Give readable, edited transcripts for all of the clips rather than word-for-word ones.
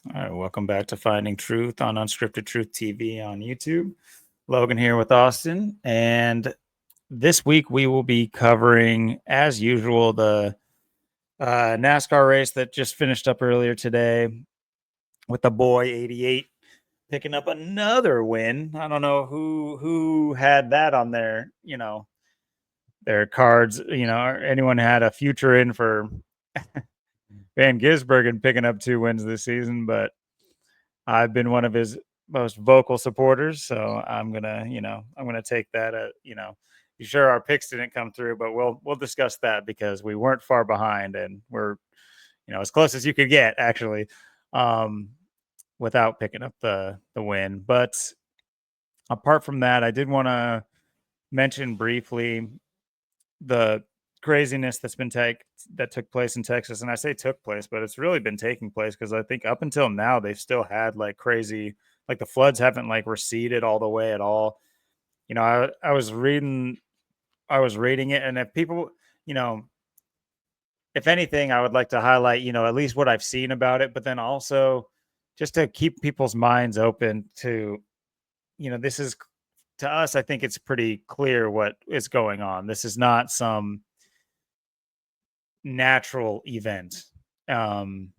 All right, welcome back to Finding Truth on Unscripted Truth TV on YouTube. Logan here with Austin, and this week we will be covering, as usual, the NASCAR race that just finished up earlier today with the boy 88 picking up another win. I don't know who had that on their cards. Or anyone had a future in for Van Gisbergen picking up 2 wins this season, but I've been one of his most vocal supporters, so I'm gonna take that. Sure our picks didn't come through, but we'll discuss that because we weren't far behind and we're as close as you could get actually, um, without picking up the win. But apart from that, I did want to mention briefly the craziness that took place in Texas. And I say took place, but it's really been taking place because I think up until now they've still had like crazy, like the floods haven't like receded all the way at all. I was reading it, and if people, you know, if anything, I would like to highlight, at least what I've seen about it, but then also just to keep people's minds open to, this is to us, I think it's pretty clear what is going on. This is not some natural event. Um,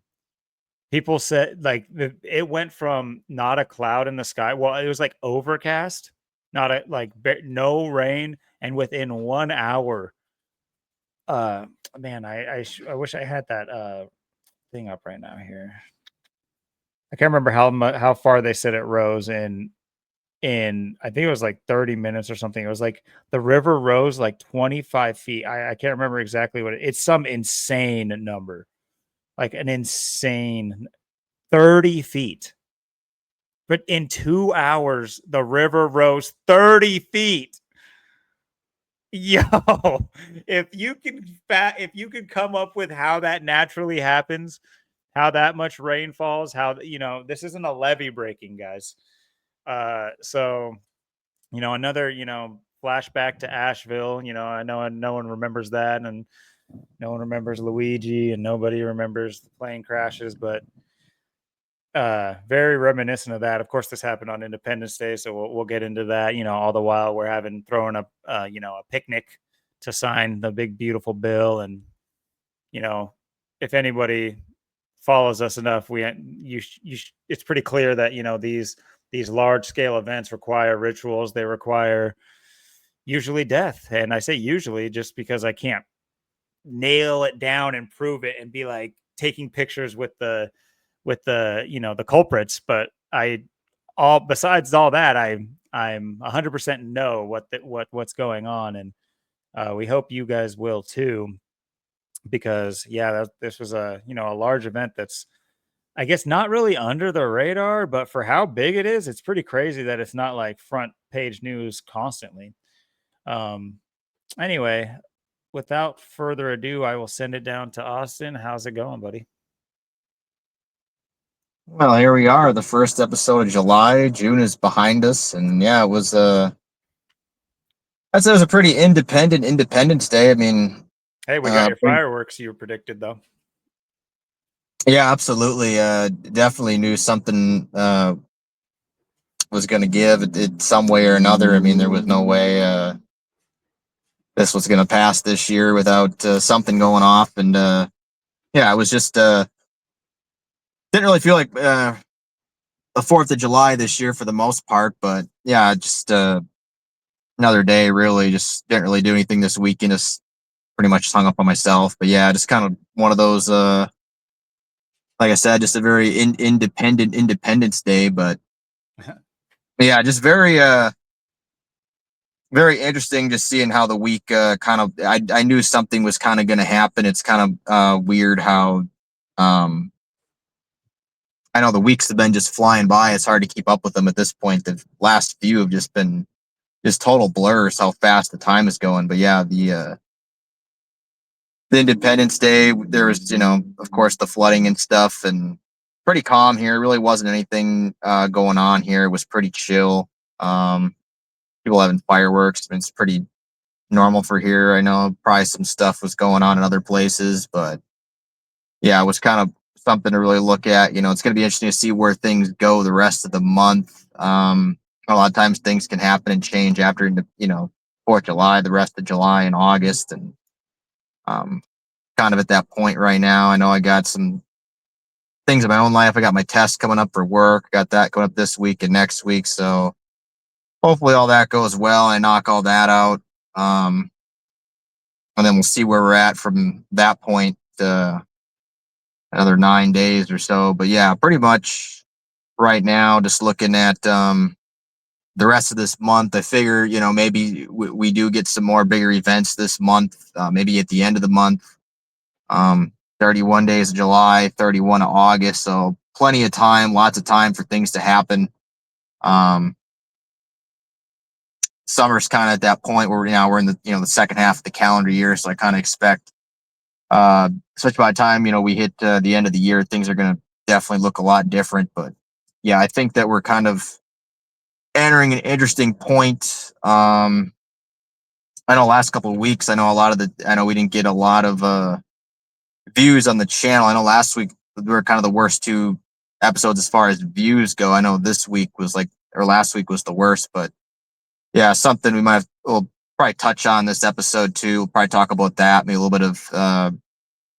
People said like it went from not a cloud in the sky. Well, it was like overcast, not a like no rain, and within 1 hour, uh, man, I wish I had that thing up right now here. I can't remember how far they said it rose in I think it was like 30 minutes or something. It was like the river rose like 25 feet. I can't remember exactly it's some insane number, like an insane 30 feet. But in 2 hours, the river rose 30 feet. Yo, if you could come up with how that naturally happens, how that much rain falls, this isn't a levee breaking, guys. So another, flashback to Asheville. I know no one remembers that, and no one remembers Luigi, and nobody remembers the plane crashes, but very reminiscent of that. Of course, this happened on Independence Day, so we'll get into that. All the while we're throwing up, a picnic to sign the big beautiful bill, and you know, if anybody follows us enough, it's pretty clear that these large scale events require rituals. They require usually death, and I say usually just because I can't nail it down and prove it and be like taking pictures with the the culprits, but I all besides all that, I'm 100% know what's going on, and we hope you guys will too, because yeah, this was a large event that's, I guess, not really under the radar, but for how big it is, it's pretty crazy that it's not like front page news constantly. Um, anyway, without further ado, I will send it down to Austin. How's it going, buddy? Well, here we are, the first episode of July. June is behind us, and yeah, it was I'd say it was a pretty independent Independence Day. I mean, Hey, we got your big, fireworks you predicted though. yeah, absolutely. Definitely knew something was going to give it some way or another. I mean, there was no way this was going to pass this year without something going off, and yeah, it was just didn't really feel like the Fourth of July this year for the most part, but yeah, just another day. Really, just didn't really do anything this weekend. Just pretty much hung up on myself. But yeah, just kind of one of those. Like I said, just a very independent Independence Day. But yeah, just very interesting. Just seeing how the week kind of. I knew something was kind of going to happen. It's kind of weird how. Um, I know the weeks have been just flying by. It's hard to keep up with them at this point. The last few have just been just total blurs how fast the time is going. But yeah, the Independence Day, there was, of course, the flooding and stuff, and pretty calm here. Really wasn't anything going on here. It was pretty chill. Um, People having fireworks. I mean, it's pretty normal for here. I know probably some stuff was going on in other places, but yeah, it was kind of something to really look at. It's going to be interesting to see where things go the rest of the month. A lot of times things can happen and change after 4th of July, the rest of July and August, and um, kind of at that point right now. I know I got some things in my own life. I got my test coming up for work. Got that coming up this week and next week. So hopefully all that goes well. I knock all that out. And then we'll see where we're at from that point. Another 9 days or so. But yeah, pretty much right now, just looking at the rest of this month. I figure, maybe we do get some more bigger events this month, maybe at the end of the month. 31 days of July, 31 of August. So plenty of time, lots of time for things to happen. Um, Summer's kind of at that point where we're in the second half of the calendar year. So I kind of expect, especially by the time, we hit the end of the year, things are going to definitely look a lot different. But yeah, I think that we're kind of entering an interesting point. I know last couple of weeks, I know we didn't get a lot of views on the channel. I know last week we were kind of the worst 2 episodes as far as views go. I know this week was or last week was the worst, but yeah, something we'll probably touch on this episode too. We'll probably talk about that, maybe a little bit of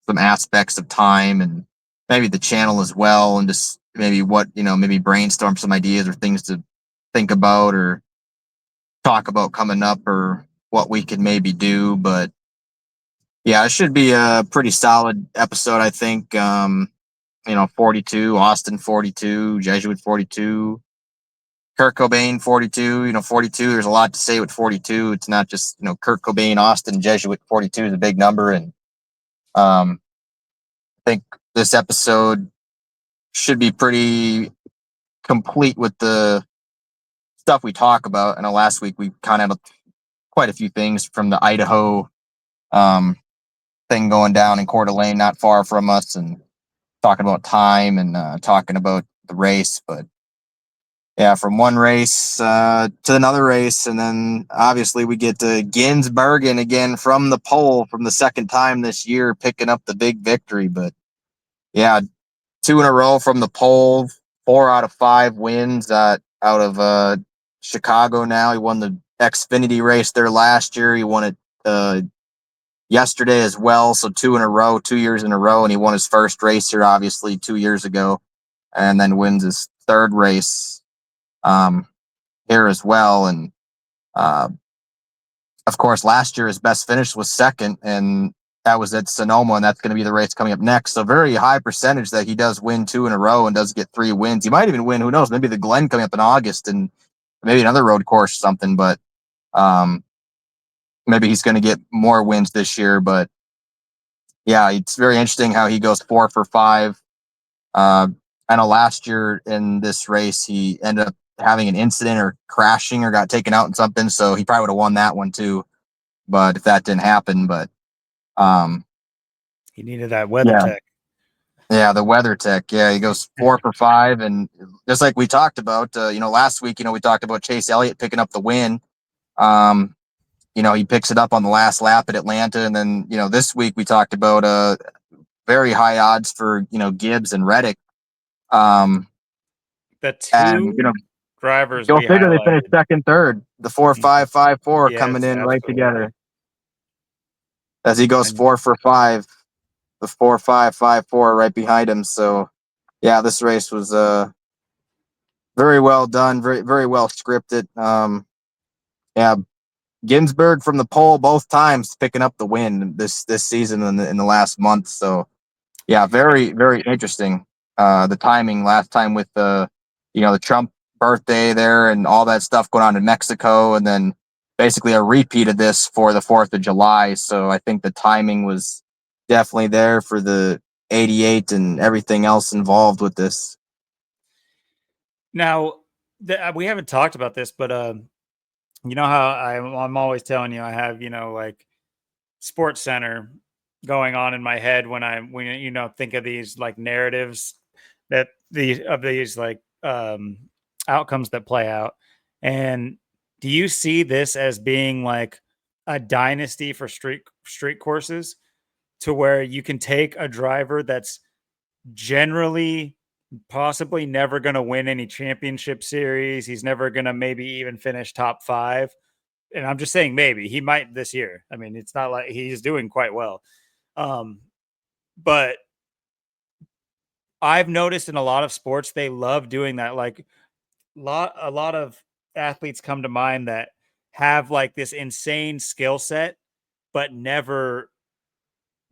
some aspects of time and maybe the channel as well, and just maybe maybe brainstorm some ideas or things to think about or talk about coming up or what we could maybe do. But yeah, it should be a pretty solid episode, I think. 42, Austin 42, Jesuit 42, Kurt Cobain 42. 42, there's a lot to say with 42. It's not just, Kurt Cobain, Austin, Jesuit 42 is a big number. And I think this episode should be pretty complete with the stuff we talk about. I know last week we kind of had quite a few things from the Idaho thing going down in Coeur d'Alene, not far from us, and talking about time and talking about the race. But yeah, from one race to another race, and then obviously we get to Ginsbergen again from the pole from the second time this year, picking up the big victory. But yeah, 2 in a row from the pole, 4 out of 5 wins out of Chicago. Now he won the Xfinity race there last year. He won it yesterday as well. So 2 in a row, 2 years in a row, and he won his first race here, obviously 2 years ago, and then wins his third race here as well. And of course, last year his best finish was second, and that was at Sonoma, and that's going to be the race coming up next. So very high percentage that he does win 2 in a row and does get 3 wins. He might even win, who knows, maybe the Glen coming up in August and maybe another road course or something. But maybe he's going to get more wins this year. But yeah, it's very interesting how he goes 4 for 5. I know last year in this race, he ended up having an incident or crashing or got taken out in something. So he probably would have won that one too. But if that didn't happen, but he needed that weather yeah, tech. yeah, the weather tech. Yeah, he goes 4 for 5. And just like we talked about, last week, we talked about Chase Elliott picking up the win. He picks it up on the last lap at Atlanta. And then, this week we talked about very high odds for, Gibbs and Reddick. The And, two drivers go we figure they finished highlighted. second, third. The 4-5-5-4 coming Yes, in right absolutely. together as he goes And 4 for 5. The 4-5-5-4 right behind him. So, yeah, this race was very well done, very very well scripted. Yeah, Ginsberg from the pole both times picking up the win this season in the last month. So yeah, very very interesting. The timing last time with the Trump birthday there and all that stuff going on in Mexico, and then basically a repeat of this for the 4th of July. So I think the timing was definitely there for the 88 and everything else involved with this. now we haven't talked about this, but you know how I'm always telling you I have like Sports Center going on in my head when think of these like narratives that these like outcomes that play out. And do you see this as being like a dynasty for street courses, to where you can take a driver that's generally possibly never going to win any championship series. He's never going to maybe even finish top 5. And I'm just saying maybe he might this year. I mean, it's not like he's doing quite well. But I've noticed in a lot of sports they love doing that. Like a lot of athletes come to mind that have like this insane skill set, but never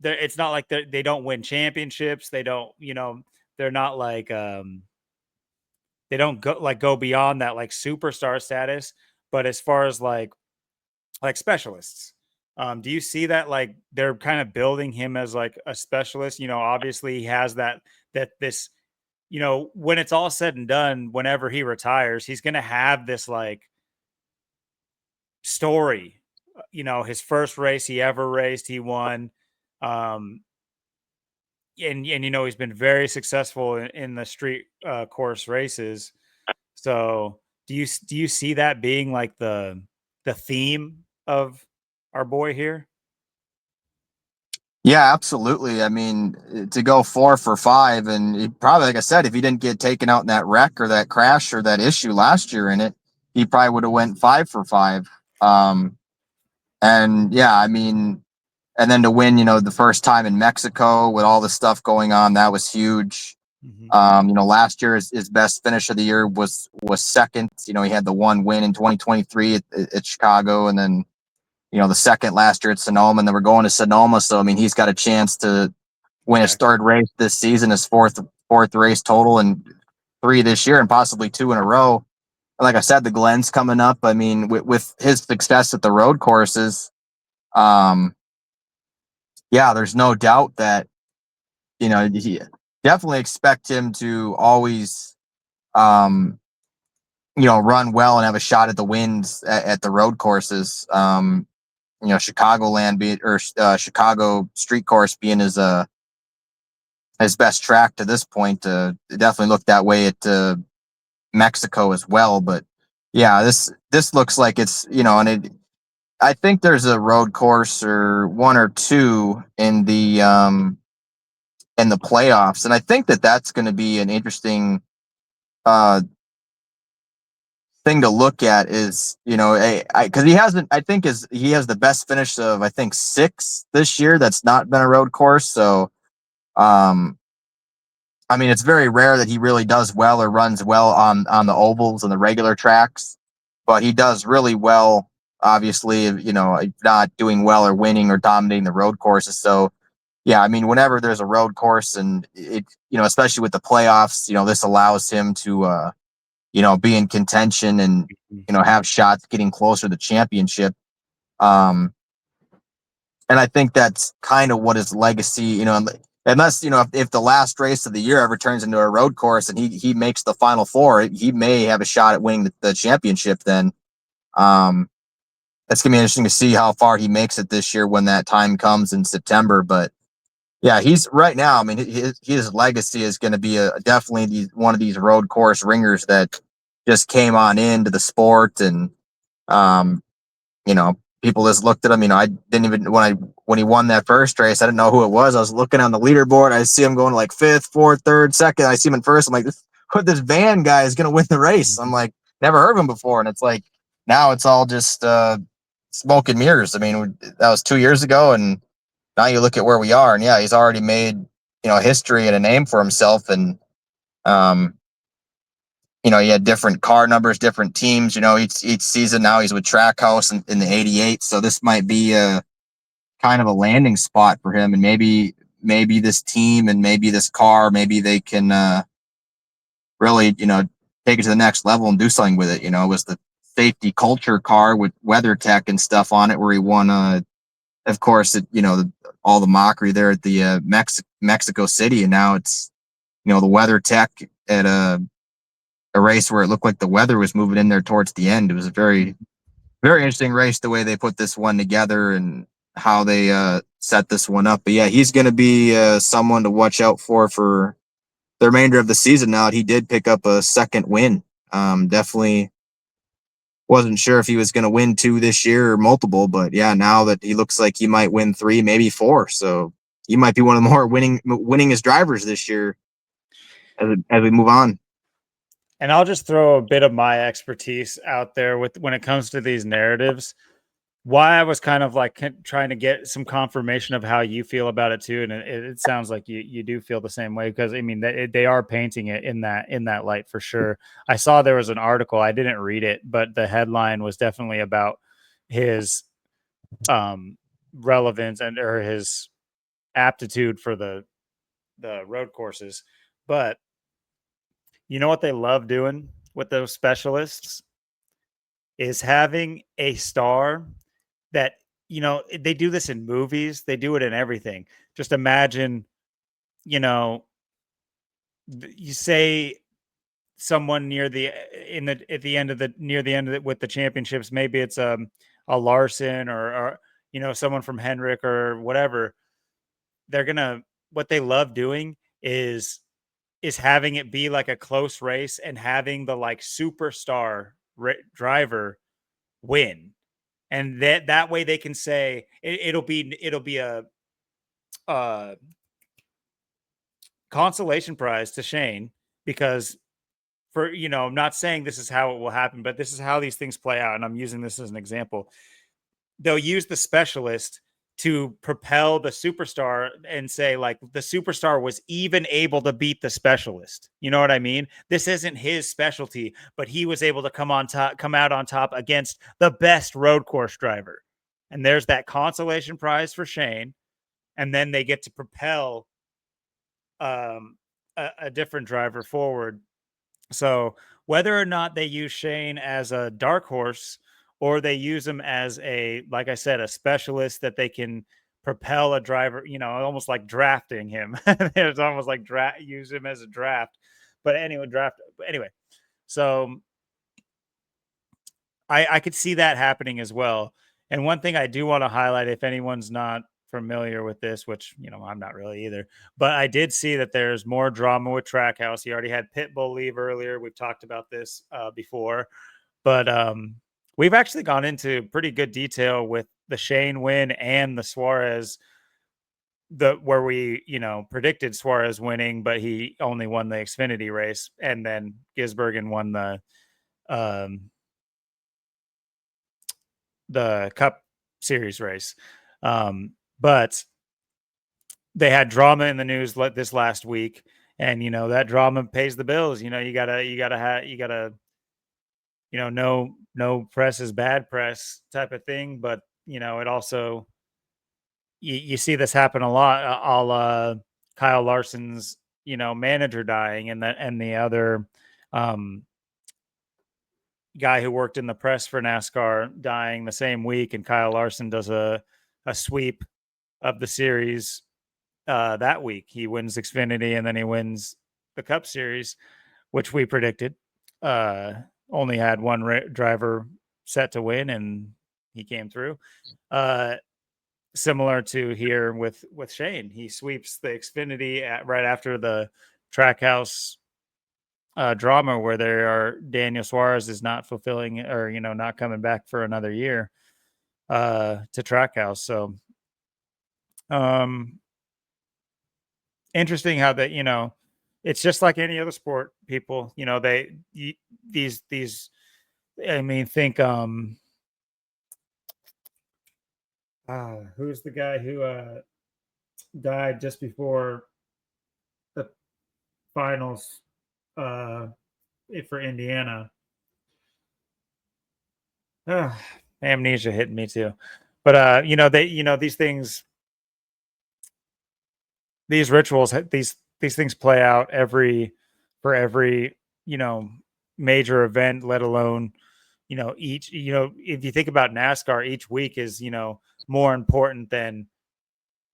it's not like they don't win championships. They don't, they're not like they don't go beyond that like superstar status. But as far as like specialists, do you see that like they're kind of building him as like a specialist? Obviously he has that this, when it's all said and done, whenever he retires, he's gonna have this like story. His first race he ever raced, he won. Um, and he's been very successful in the street course races. So do you see that being like the theme of our boy here? Yeah, absolutely. I mean, to go 4 for 5, and he probably, like I said, if he didn't get taken out in that wreck or that crash or that issue last year in it, he probably would have went 5 for 5. And yeah, I mean, and then to win, the first time in Mexico with all the stuff going on, that was huge. Hmm. Last year his best finish of the year was second. He had the one win in 2023 at Chicago, and then the second last year at Sonoma, and then we're going to Sonoma. So I mean, he's got a chance to win his Exactly. third race this season, his fourth race total, and 3 this year, and possibly 2 in a row. And like I said, the Glens coming up. I mean, with his success at the road courses, um, yeah, there's no doubt that he definitely expect him to always um, run well and have a shot at the wins at the road courses. Chicagoland Chicago street course being his best track to this point. It definitely looked that way at Mexico as well. But yeah, this looks like it's and I think there's a road course or one or two in the playoffs, and I think that's going to be an interesting uh thing to look at. Is because he hasn't, I think is he has the best finish of, I think, 6 this year that's not been a road course. So um I mean, it's very rare that he really does well or runs well on the ovals and the regular tracks, but he does really well, obviously, not doing well or winning or dominating the road courses. So yeah, I mean, whenever there's a road course, and it especially with the playoffs, this allows him to be in contention and have shots getting closer to the championship. Um, and I think that's kind of what his legacy, unless if the last race of the year ever turns into a road course and he makes the final 4, he may have a shot at winning the championship. Then that's gonna be interesting to see how far he makes it this year when that time comes in September. But yeah, he's right now. I mean, his legacy is going to be definitely one of these road course ringers that just came on into the sport, and um, people just looked at him. I didn't even when he won that first race, I didn't know who it was. I was looking on the leaderboard. I see him going like 5th, 4th, 3rd, 2nd. I see him in first. I'm like, this van guy is going to win the race. I'm like, never heard of him before, and it's like now it's all just smoke and mirrors. I mean, that was 2 years ago, and now you look at where we are, and yeah, he's already made history and a name for himself. And um, he had different car numbers, different teams. Each season now he's with Trackhouse in the '88. So this might be a kind of a landing spot for him, and maybe this team and maybe this car, maybe they can really take it to the next level and do something with it. It was the safety culture car with WeatherTech and stuff on it, where he won of course, all the mockery there at the Mexico City, and now it's the WeatherTech at a race where it looked like the weather was moving in there towards the end. It was a very, very interesting race the way they put this one together and how they set this one up. But yeah, he's going to be someone to watch out for the remainder of the season. Now that he did pick up a second win, definitely wasn't sure if he was going to win 2 this year or multiple, but yeah, now that he looks like he might win 3, maybe 4. So he might be one of the more winningest drivers this year as we move on. And I'll just throw a bit of my expertise out there with when it comes to these narratives. Why I was kind of like trying to get some confirmation of how you feel about it too, and it sounds like you do feel the same way, because I mean they are painting it in that light for sure. I saw there was an article, I didn't read it, but the headline was definitely about his relevance and or his aptitude for the road courses. But you know what they love doing with those specialists is having a star that, they do this in movies, they do it in everything. Just imagine, you know, you say someone near the in the at the end of the near the end of it with the championships, maybe it's a Larson or someone from Hendrick or whatever. They're gonna What they love doing is having it be like a close race and having the like superstar driver win, and that way they can say it'll be a consolation prize to Shane, because I'm not saying this is how it will happen, but this is how these things play out, and I'm using this as an example. They'll use the specialist to propel the superstar and say like the superstar was even able to beat the specialist. You know what I mean? This isn't his specialty, but he was able to come out on top against the best road course driver. And there's that consolation prize for Shane, and then they get to propel a different driver forward. So whether or not they use Shane as a dark horse, or they use him as like I said, a specialist that they can propel a driver, almost like drafting him. It's almost like use him as a draft. But anyway, so I could see that happening as well. And one thing I do want to highlight, if anyone's not familiar with this, which I'm not really either, but I did see that there's more drama with Trackhouse. He already had Pitbull leave earlier. We've talked about this before, but we've actually gone into pretty good detail with the Shane win and the Suarez, where we predicted Suarez winning, but he only won the Xfinity race, and then Gisbergen won um, the Cup Series race. But they had drama in the news this last week, and that drama pays the bills. No press is bad press type of thing, but it also you see this happen a lot. Kyle Larson's manager dying, and the other guy who worked in the press for NASCAR dying the same week, and Kyle Larson does a sweep of the series that week. He wins Xfinity, and then he wins the Cup Series, which we predicted. Only had one driver set to win, and he came through. Similar to here with Shane, he sweeps the Xfinity right after the Trackhouse drama, where Daniel Suarez is not fulfilling, or not coming back for another year to Trackhouse. So interesting how that it's just like any other sport. People, these I mean, think who's the guy who died just before the finals for Indiana? Amnesia hitting me too. But these things, these rituals, these things play out for every major event, let alone each, if you think about NASCAR, each week is more important than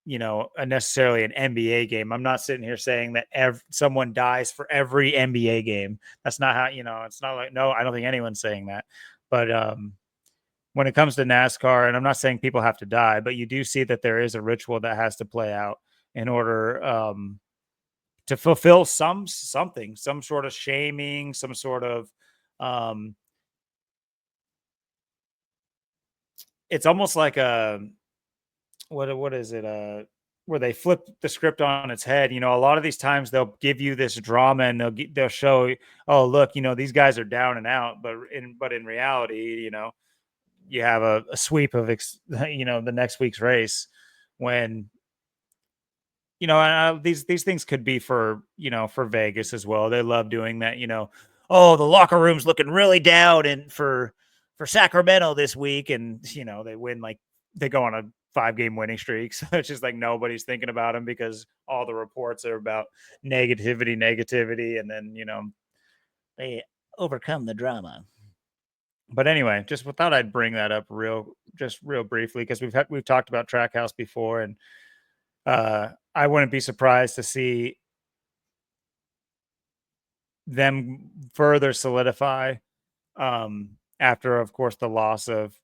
necessarily an NBA game. I'm not sitting here saying that someone dies for every NBA game. That's not how, it's not like, no, I don't think anyone's saying that. But when it comes to NASCAR, and I'm not saying people have to die, but you do see that there is a ritual that has to play out in order to fulfill some sort of shaming, some sort of it's almost like a what is it? where they flip the script on its head. You know, a lot of these times they'll give you this drama and they'll show, oh look, you know, these guys are down and out, but in reality, you know, you have a sweep of you know, the next week's race when, you know, these things could be for, you know, for Vegas as well. They love doing that, you know. Oh, the locker room's looking really down and for Sacramento this week, and you know they win, like they go on a 5-game winning streak. So it's just like nobody's thinking about them because all the reports are about negativity, and then you know they overcome the drama. But anyway, just thought I'd bring that up real briefly because we've talked about Trackhouse before, and I wouldn't be surprised to see them further solidify after, of course, the loss of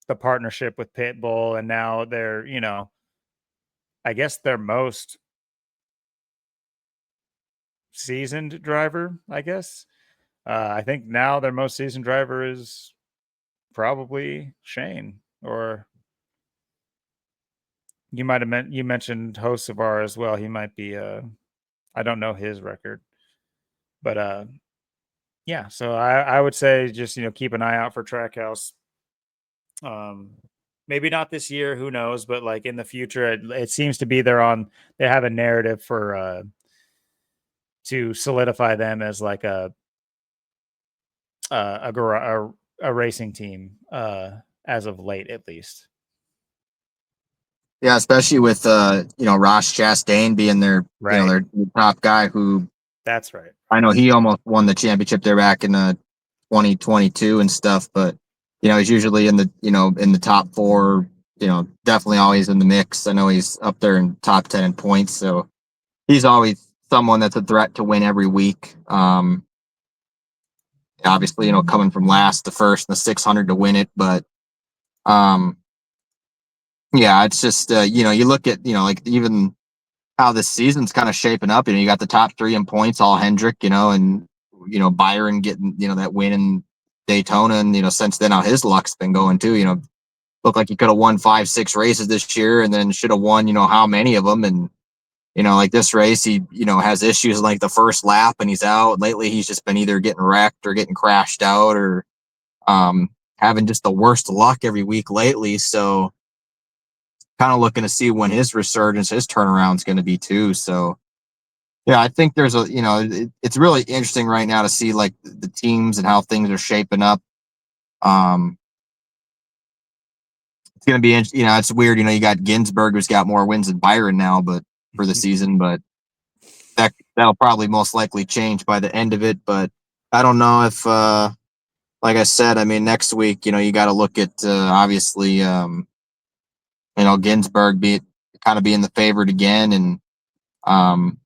the partnership with Pitbull, and now they're, you know, I guess their most seasoned driver. I guess I think now their most seasoned driver is probably Shane, or you mentioned Hocevar as well. He might be I don't know his record, but yeah, so I would say just, you know, keep an eye out for Trackhouse. Um, maybe not this year, who knows, but like in the future, it seems to be they have a narrative for to solidify them as like a racing team as of late, at least. Yeah, especially with you know, Ross Chastain being their, you know, Right. their top guy, who That's right. I know he almost won the championship there back in 2022 and stuff, but you know, he's usually in the, you know, in the top four, you know, definitely always in the mix. I know he's up there in top 10 in points, so he's always someone that's a threat to win every week. Obviously, you know, coming from last to first in the 600 to win it, but um, yeah, it's just you know, you look at, you know, like even how this season's kind of shaping up. You know, you got the top three in points, all Hendrick, you know, and you know Byron getting, you know, that win in Daytona, and you know since then how his luck's been going too. You know, looked like he could have won 5, 6 races this year, and then should have won, you know, how many of them. And you know, like this race, he, you know, has issues like the first lap, and he's out. Lately, he's just been either getting wrecked or getting crashed out, or having just the worst luck every week lately. So kind of looking to see when his resurgence, his turnaround is going to be too. So yeah, I think there's a, you know, it's really interesting right now to see like the teams and how things are shaping up. Um, it's going to be, you know, it's weird. You know, you got Ginsburg who's got more wins than Byron now, but for the season, but that'll probably most likely change by the end of it. But I don't know if, like I said, I mean, next week, you know, you got to look at obviously, you know, Ginsburg kind of being the favorite again, and um,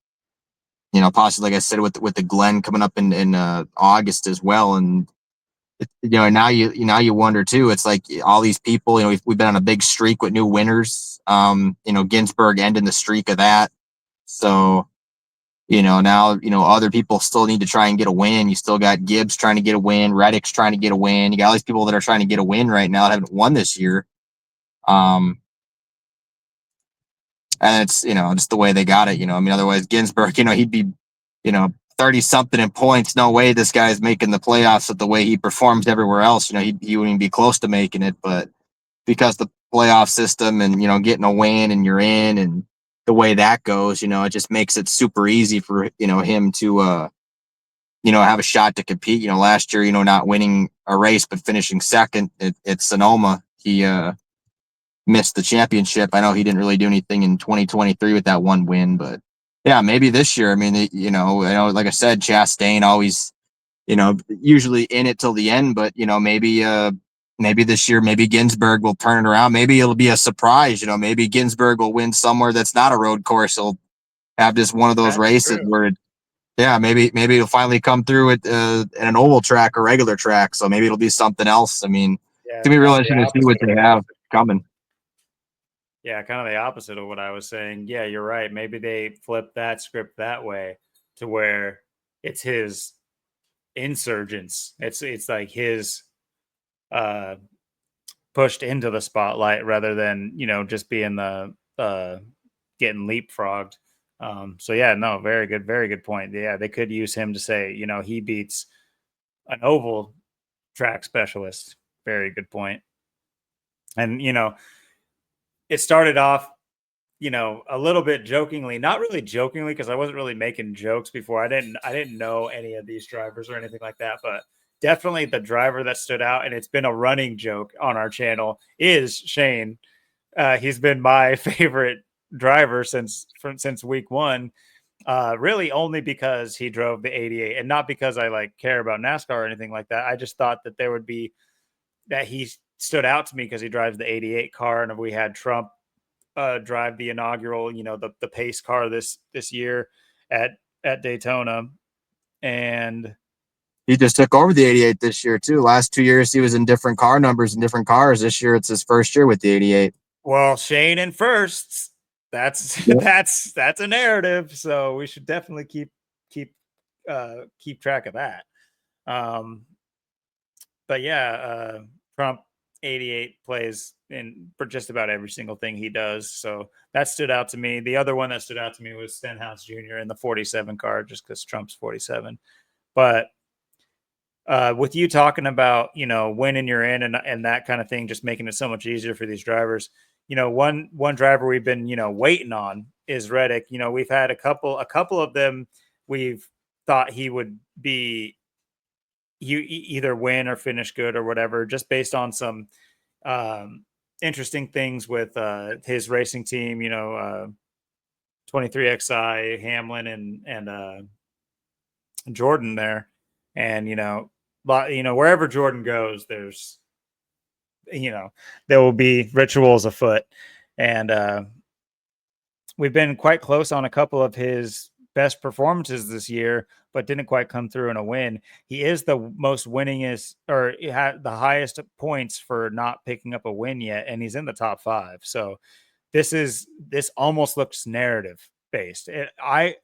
you know, possibly like I said with the Glen coming up in August as well, and you know, now you wonder too. It's like all these people, you know, we've been on a big streak with new winners. You know, Ginsburg ending the streak of that. So, you know, now, you know, other people still need to try and get a win. You still got Gibbs trying to get a win, Reddick's trying to get a win. You got all these people that are trying to get a win right now that haven't won this year. Um, and it's, you know, just the way they got it. You know, I mean, otherwise Ginsburg, you know, he'd be, you know, 30 something in points. No way this guy's making the playoffs with the way he performs everywhere else. You know, he wouldn't even be close to making it, but because the playoff system and, you know, getting a win and you're in, and the way that goes, you know, it just makes it super easy for, you know, him to, you know, have a shot to compete. You know, last year, you know, not winning a race, but finishing second at Sonoma, he, missed the championship. I know he didn't really do anything in 2023 with that one win, but yeah, maybe this year. I mean, you know, like I said, Chastain always, you know, usually in it till the end, but you know, maybe this year, maybe Ginsburg will turn it around. Maybe it'll be a surprise. You know, maybe Ginsburg will win somewhere that's not a road course. He'll have just one of those That's races true. where, yeah, maybe it'll finally come through at an oval track or regular track. So maybe it'll be something else. I mean, it's Yeah, gonna be kind really of the interesting to see what opposite of they what I was have saying. coming. Yeah, kind of the opposite of what I was saying. Yeah, you're right. Maybe they flip that script that way to where it's his insurgence. It's like his uh pushed into the spotlight rather than, you know, just being the getting leapfrogged. So yeah, no, very good point. Yeah, they could use him to say, you know, he beats an oval track specialist. Very good point. And you know, it started off, you know, a little bit jokingly, not really jokingly, because I wasn't really making jokes before. I didn't know any of these drivers or anything like that, but definitely the driver that stood out, and it's been a running joke on our channel, is Shane. He's been my favorite driver since week one. Really only because he drove the 88 and not because I like care about NASCAR or anything like that. I just thought that there would be that he stood out to me because he drives the 88 car, and we had Trump drive the inaugural, you know, the pace car this year at Daytona, and He just took over the 88 this year too. Last 2 years he was in different car numbers and different cars. This year it's his first year with the 88. well, Shane in firsts. That's Yep. that's a narrative. So we should definitely keep track of that. Um, but yeah, Trump 88 plays in for just about every single thing he does. So that stood out to me. The other one that stood out to me was Stenhouse Jr. in the 47 car, just because Trump's 47. But with you talking about, you know, winning you're in and that kind of thing, just making it so much easier for these drivers. You know, one driver we've been, you know, waiting on is Reddick. You know, we've had a couple of them we've thought he would be either win or finish good or whatever, just based on some interesting things with his racing team. You know, 23XI Hamlin and Jordan there, and you know, wherever Jordan goes, there's, you know, there will be rituals afoot, and we've been quite close on a couple of his best performances this year, but didn't quite come through in a win. He is the most winningest, or had the highest points for not picking up a win yet, and he's in the top 5. So this almost looks narrative based. I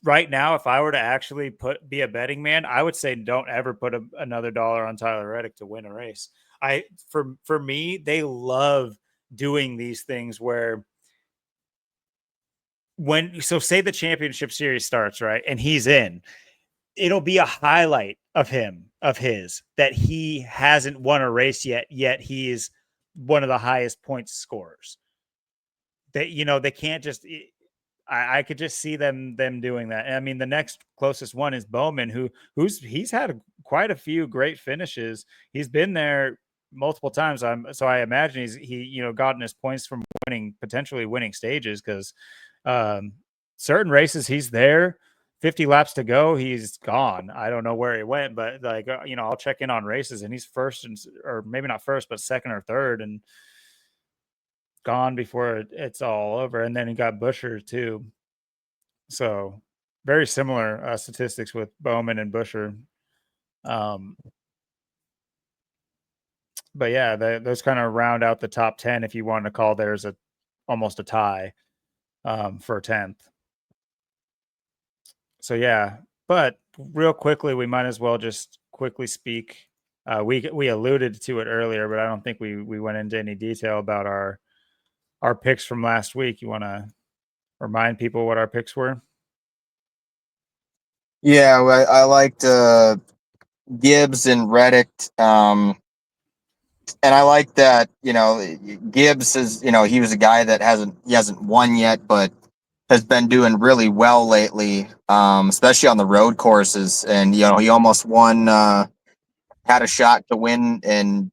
right now, if I were to actually be a betting man, I would say don't ever put another dollar on Tyler Reddick to win a race. For me, they love doing these things where say the championship series starts, right, and he's in, it'll be a highlight of his that he hasn't won a race yet he's one of the highest points scorers. They, you know, they can't just I could just see them doing that. And I mean, the next closest one is Bowman, he's had quite a few great finishes. He's been there multiple times. So I imagine he you know, gotten his points from potentially winning stages, because certain races he's there. 50 laps to go, he's gone. I don't know where he went, but like, you know, I'll check in on races and he's first, or maybe not first, but second or third, and gone before it's all over. And then he got Busher too. So very similar statistics with Bowman and Busher. But yeah, those kind of round out the top 10 if you want to call theirs almost a tie for 10th. So yeah, but real quickly, we might as well just quickly speak. We alluded to it earlier, but I don't think we went into any detail about our picks from last week. You want to remind people what our picks were? Yeah, I liked Gibbs and Reddick. And I like that, you know, Gibbs is, you know, he was a guy that hasn't won yet, but has been doing really well lately, especially on the road courses. And, you know, he almost won, had a shot to win and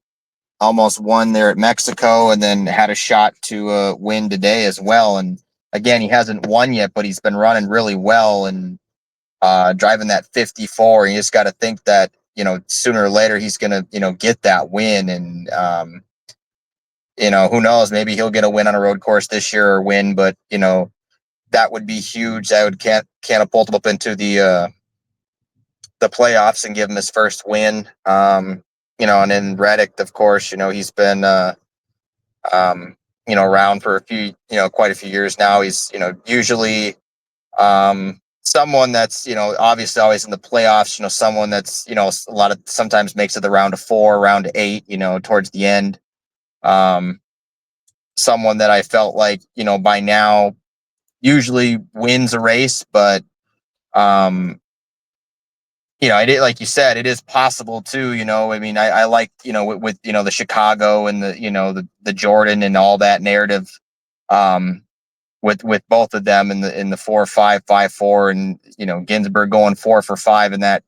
almost won there at Mexico, and then had a shot to win today as well. And again, he hasn't won yet, but he's been running really well and driving that 54. And you just got to think that, you know, sooner or later he's going to, you know, get that win. And, you know, who knows, maybe he'll get a win on a road course this year or win, but, you know, that would be huge. That would catapult him up into the playoffs and give him his first win. You know, and then Reddick, of course, you know, he's been, you know, around for quite a few years now. He's, you know, usually, someone that's, you know, obviously always in the playoffs, you know, someone that's, you know, sometimes makes it the round of 4, round of 8, you know, towards the end. Someone that I felt like, you know, by now usually wins a race, but like you said, it is possible too. I mean, I like with the Chicago and the Jordan and all that narrative, with both of them in the 4.5 5.4, and Ginsburg going 4 for 5 in that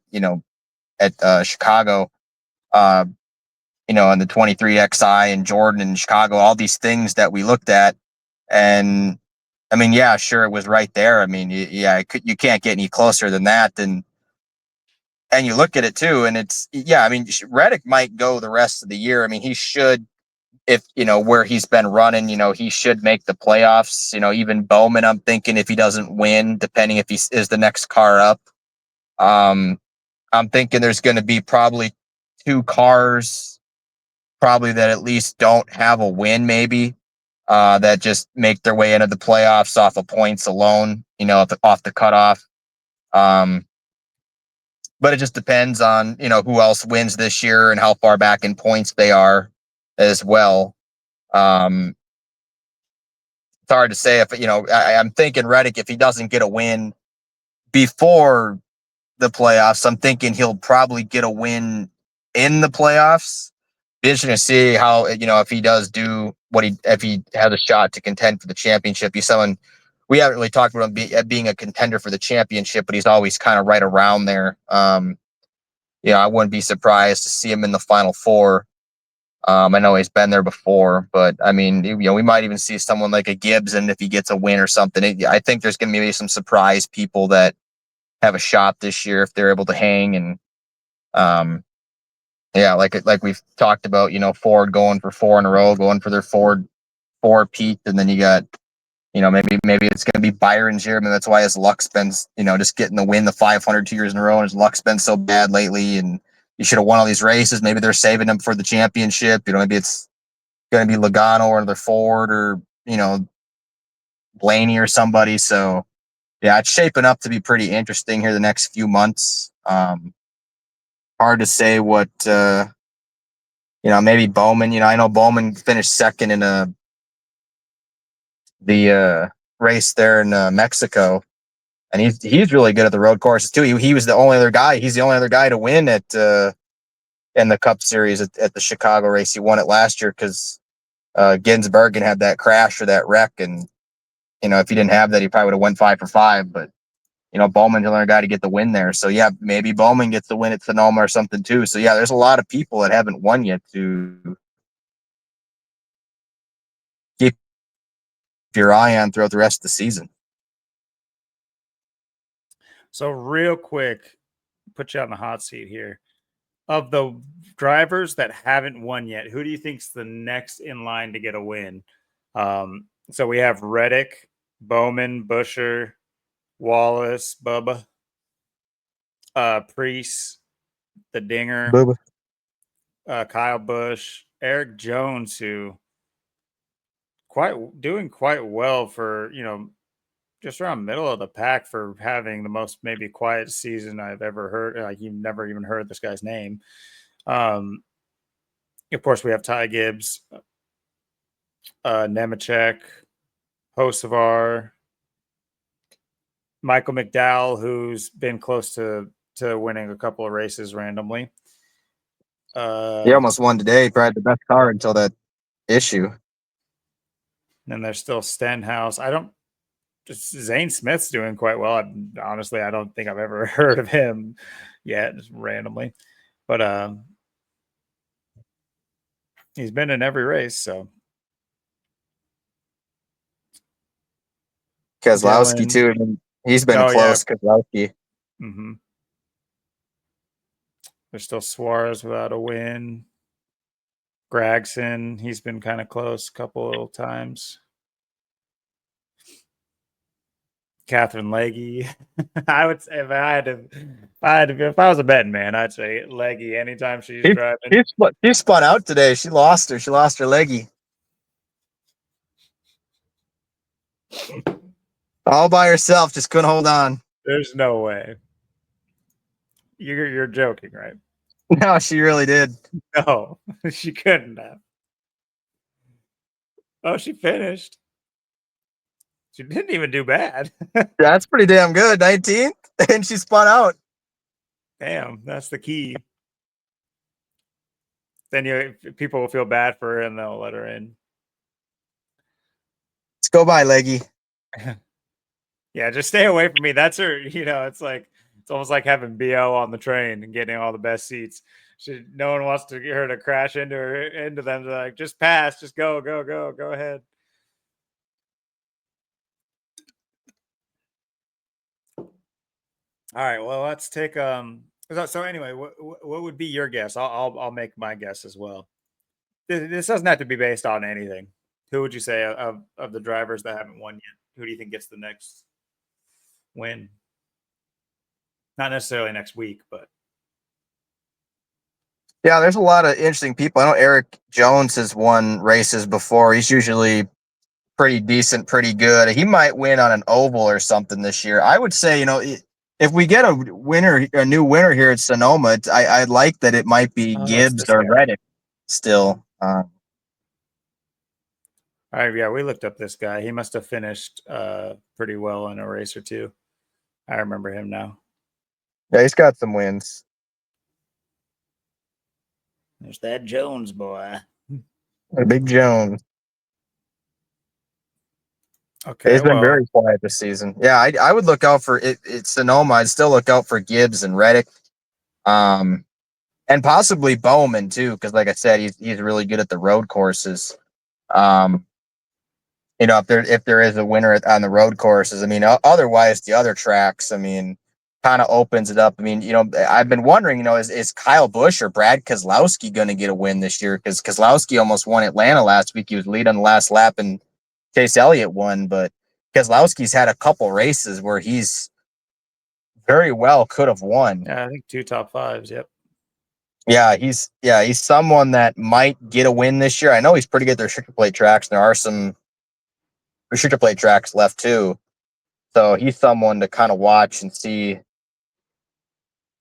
at Chicago, and the 23XI and Jordan and Chicago, all these things that we looked at, and I mean, yeah, sure, it was right there. I mean, you can't get any closer than that, and you look at it too, and I mean, Reddick might go the rest of the year. I mean, he should, if where he's been running, he should make the playoffs. Even Bowman, I'm thinking, if he doesn't win, depending if he is the next car up, I'm thinking there's going to be probably 2 cars, probably, that at least don't have a win, maybe, that just make their way into the playoffs off of points alone, off the cutoff. But it just depends on who else wins this year and how far back in points they are as well. It's hard to say if I'm thinking Reddick, if he doesn't get a win before the playoffs, I'm thinking he'll probably get a win in the playoffs. Be interesting to see how if he does do if he has a shot to contend for the championship. He's someone we haven't really talked about him being a contender for the championship, but he's always kind of right around there. I wouldn't be surprised to see him in the Final Four. I know he's been there before, but I mean, we might even see someone like a Gibbs, and if he gets a win or something, I think there's going to be some surprise people that have a shot this year if they're able to hang. And like we've talked about, Ford going for 4 in a row, going for their Ford 4 peak, and then you got maybe it's going to be Byron's year. I mean, that's why his luck's been, just getting the win the 500 2 years in a row, and his luck's been so bad lately, and he should have won all these races. Maybe they're saving him for the championship. Maybe it's going to be Logano or another Ford, or, Blaney or somebody. So, yeah, it's shaping up to be pretty interesting here the next few months. Hard to say what, maybe Bowman. I know Bowman finished second in the race there in Mexico, and he's really good at the road courses too. He was the only other guy. He's the only other guy to win at in the Cup Series at the Chicago race. He won it last year because Ginsburg had that crash or that wreck, and if he didn't have that, he probably would have went 5 for 5. But Bowman's the only guy to get the win there. So yeah, maybe Bowman gets the win at Sonoma or something too. So yeah, there's a lot of people that haven't won yet to keep your eye on throughout the rest of the season. So real quick, put you on the hot seat here. Of the drivers that haven't won yet, who do you think's the next in line to get a win? So we have Reddick, Bowman, Busher, Wallace, Bubba, Priest, the Dinger, Kyle Busch, Eric Jones, who doing quite well for just around middle of the pack for having the most maybe quiet season I've ever heard. Like, you've never even heard this guy's name. Of course, we have Ty Gibbs, Nemechek, Hocevar, Michael McDowell, who's been close to winning a couple of races randomly. He almost won today. He probably had the best car until that issue. And there's still Stenhouse. Zane Smith's doing quite well. Honestly, I don't think I've ever heard of him yet, just randomly. But he's been in every race, so. Keselowski too. He's been close. Yeah. Keselowski. Mm-hmm. There's still Suarez without a win. Gragson, he's been kind of close a couple of times. Catherine Leggy. I would say if I was a betting man, I'd say Leggy anytime she's driving. She spun out today. She lost her Leggy. All by herself, just couldn't hold on. There's no way. You're joking, right? No, she really did. No, she couldn't have. Oh, she finished. She didn't even do bad. That's pretty damn good. 19th, and she spun out. Damn, that's the key. Then people will feel bad for her and they'll let her in. Let's go by, Leggy. Yeah, just stay away from me. That's her. It's almost like having BO on the train and getting all the best seats. No one wants to get her to crash into them. They're like, just pass, just go ahead. All right, well, let's take so anyway, what would be your guess? I'll make my guess as well. This doesn't have to be based on anything. Who would you say of the drivers that haven't won yet? Who do you think gets the next win? Not necessarily next week, but Yeah, there's a lot of interesting people. I know Eric Jones has won races before. He's usually pretty decent, pretty good. He might win on an oval or something this year. I would say, if we get a new winner here at Sonoma, I like that it might be that's Gibbs this or guy. Reddick still. All right, yeah, we looked up this guy. He must have finished pretty well in a race or two. I remember him now. Yeah, he's got some wins. There's that Jones boy. Big Jones. Okay, He's been well, very quiet this season. Yeah, I would look out for it. It's Sonoma. I'd still look out for Gibbs and Reddick, and possibly Bowman too, because like I said, he's really good at the road courses. Um, if there is a winner on the road courses, I mean, otherwise the other tracks, I mean, kind of opens it up. I mean, I've been wondering, is Kyle Busch or Brad Keselowski going to get a win this year? Because Keselowski almost won Atlanta last week. He was lead on the last lap, and Chase Elliott won. But Keselowski's had a couple races where he's very well could have won. yeah, I think 2 top 5s. Yep. He's someone that might get a win this year. I know he's pretty good at the restrictor plate tracks. There are some restrictor plate tracks left too. So he's someone to kind of watch and see.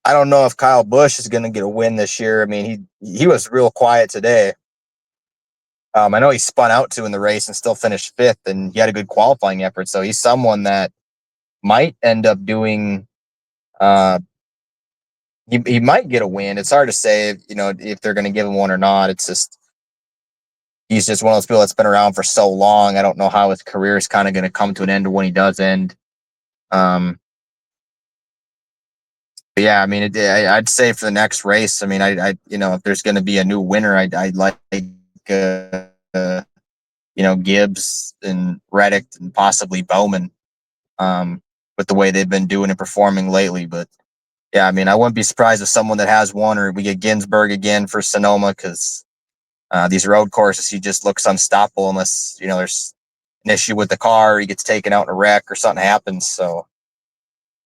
I don't know if Kyle Busch is going to get a win this year. I mean, he was real quiet today. I know he spun out in the race and still finished fifth, and he had a good qualifying effort. So he's someone that might end up doing. He might get a win. It's hard to say, if they're going to give him one or not. It's just he's just one of those people that's been around for so long. I don't know how his career is kind of going to come to an end when he does end. But yeah, I mean, I'd say for the next race, I mean, if there's going to be a new winner, I'd like, Gibbs and Reddick and possibly Bowman, with the way they've been doing and performing lately. But yeah, I mean, I wouldn't be surprised if someone that has one, or we get Ginsburg again for Sonoma, because these road courses, he just looks unstoppable unless, there's an issue with the car, or he gets taken out in a wreck or something happens. So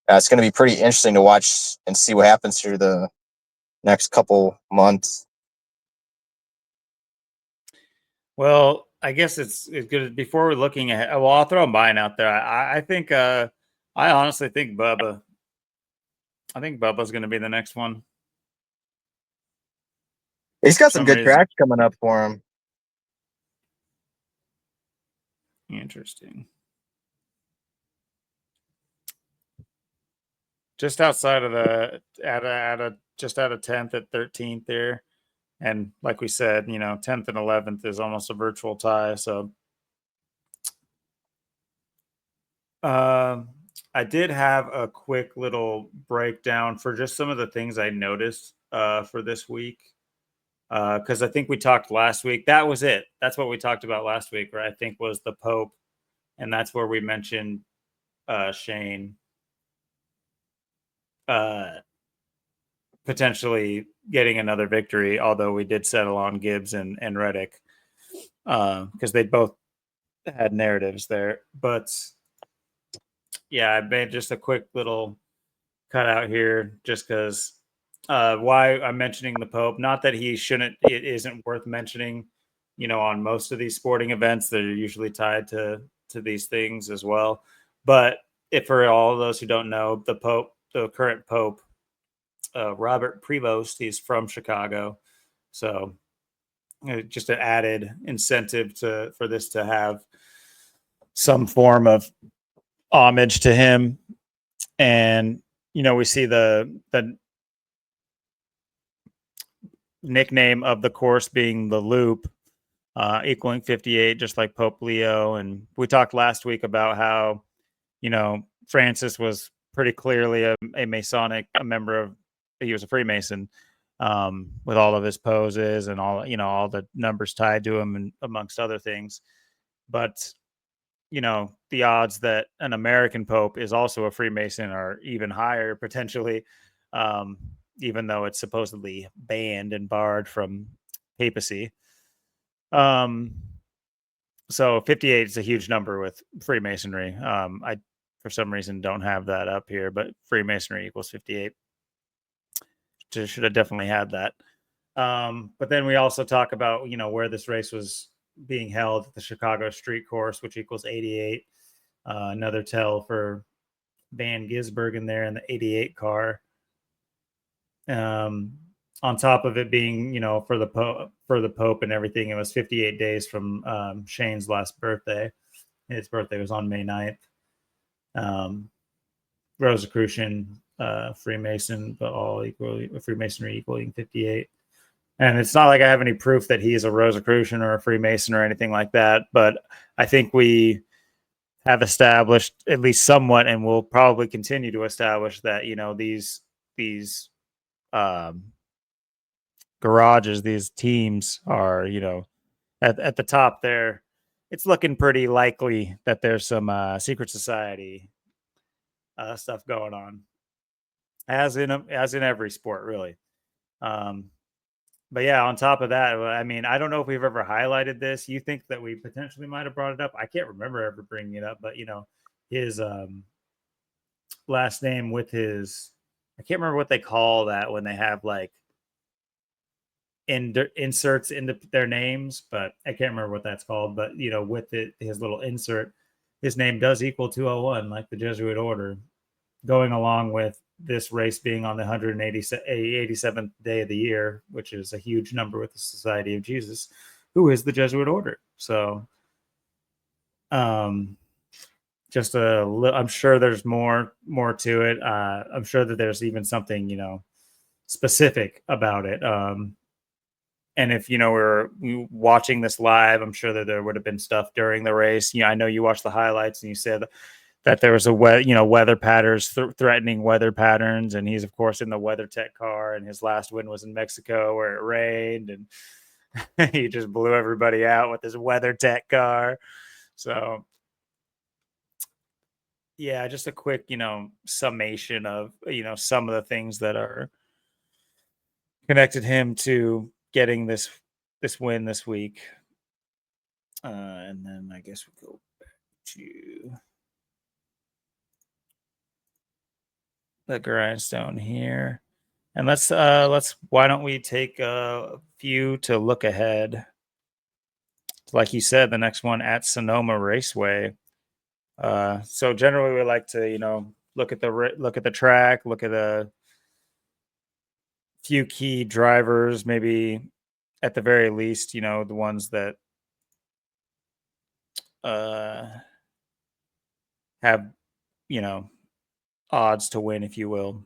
it's going to be pretty interesting to watch and see what happens through the next couple months. Well, I guess it's good before we're looking ahead. Well, I'll throw mine out there. I think I honestly think Bubba. I think Bubba's going to be the next one. He's got some good tracks coming up for him. Interesting. Just outside of just out of 10th at 13th there. And like we said, 10th and 11th is almost a virtual tie. So I did have a quick little breakdown for just some of the things I noticed for this week. Because I think we talked last week. That was it. That's what we talked about last week, right? I think was the Pope. And that's where we mentioned Shane potentially getting another victory, although we did settle on Gibbs and Reddick because they both had narratives there. But yeah, I made just a quick little cutout here just because why I'm mentioning the Pope. Not that he shouldn't, it isn't worth mentioning, on most of these sporting events that are usually tied to these things as well. But if for all of those who don't know, the Pope, the current Pope, Robert Prevost, he's from Chicago. So just an added incentive for this to have some form of homage to him. And we see the nickname of the course being the Loop, equaling 58, just like Pope Leo. And we talked last week about how Francis was pretty clearly a Masonic, a member of, he was a Freemason, with all of his poses and all the numbers tied to him, and amongst other things. But the odds that an American Pope is also a Freemason are even higher potentially, even though it's supposedly banned and barred from papacy. So 58 is a huge number with Freemasonry. I, for some reason, don't have that up here, but Freemasonry equals 58. Should have definitely had that. But then we also talk about, where this race was being held, the Chicago Street Course, which equals 88. Another tell for Van Gisbergen there in the 88 car. On top of it being, for the Pope and everything, it was 58 days from Shane's last birthday. His birthday was on May 9th. Rosicrucian, Freemason, but all equally Freemasonry equaling 58. And it's not like I have any proof that he is a Rosicrucian or a Freemason or anything like that, but I think we have established at least somewhat, and we'll probably continue to establish that these garages, these teams are at the top there. It's looking pretty likely that there's some secret society stuff going on, as in every sport, really. But yeah, on top of that, I mean, I don't know if we've ever highlighted this. You think that we potentially might have brought it up? I can't remember ever bringing it up, but his last name with his, I can't remember what they call that when they have like inserts into their names, but I can't remember what that's called. But with his little insert, his name does equal 201, like the Jesuit order, going along with this race being on the 187th day of the year, which is a huge number with the Society of Jesus, who is the Jesuit order. So, just I'm sure there's more to it. I'm sure that there's even something, specific about it. And if we're watching this live, I'm sure that there would have been stuff during the race. I know you watched the highlights and you said that there was weather patterns, threatening weather patterns, and he's of course in the WeatherTech car, and his last win was in Mexico where it rained, and he just blew everybody out with his WeatherTech car. So yeah, just a quick summation of some of the things that are connected him to getting this win this week. And then I guess we'll go back to the grindstone here, and let's why don't we take a few to look ahead. Like you said, the next one at Sonoma Raceway. So generally we like to look at the track, look at a few key drivers, maybe at the very least, the ones that have odds to win, if you will.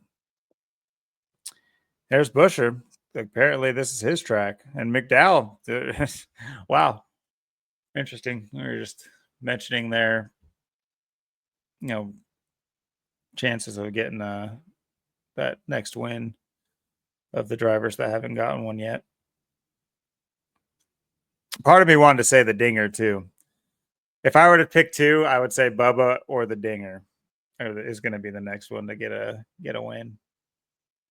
There's Busher. Apparently this is his track. And McDowell. Wow. Interesting. We were just mentioning their chances of getting that next win of the drivers that haven't gotten one yet. Part of me wanted to say the Dinger too. If I were to pick two, I would say Bubba or the Dinger is going to be the next one to get a win.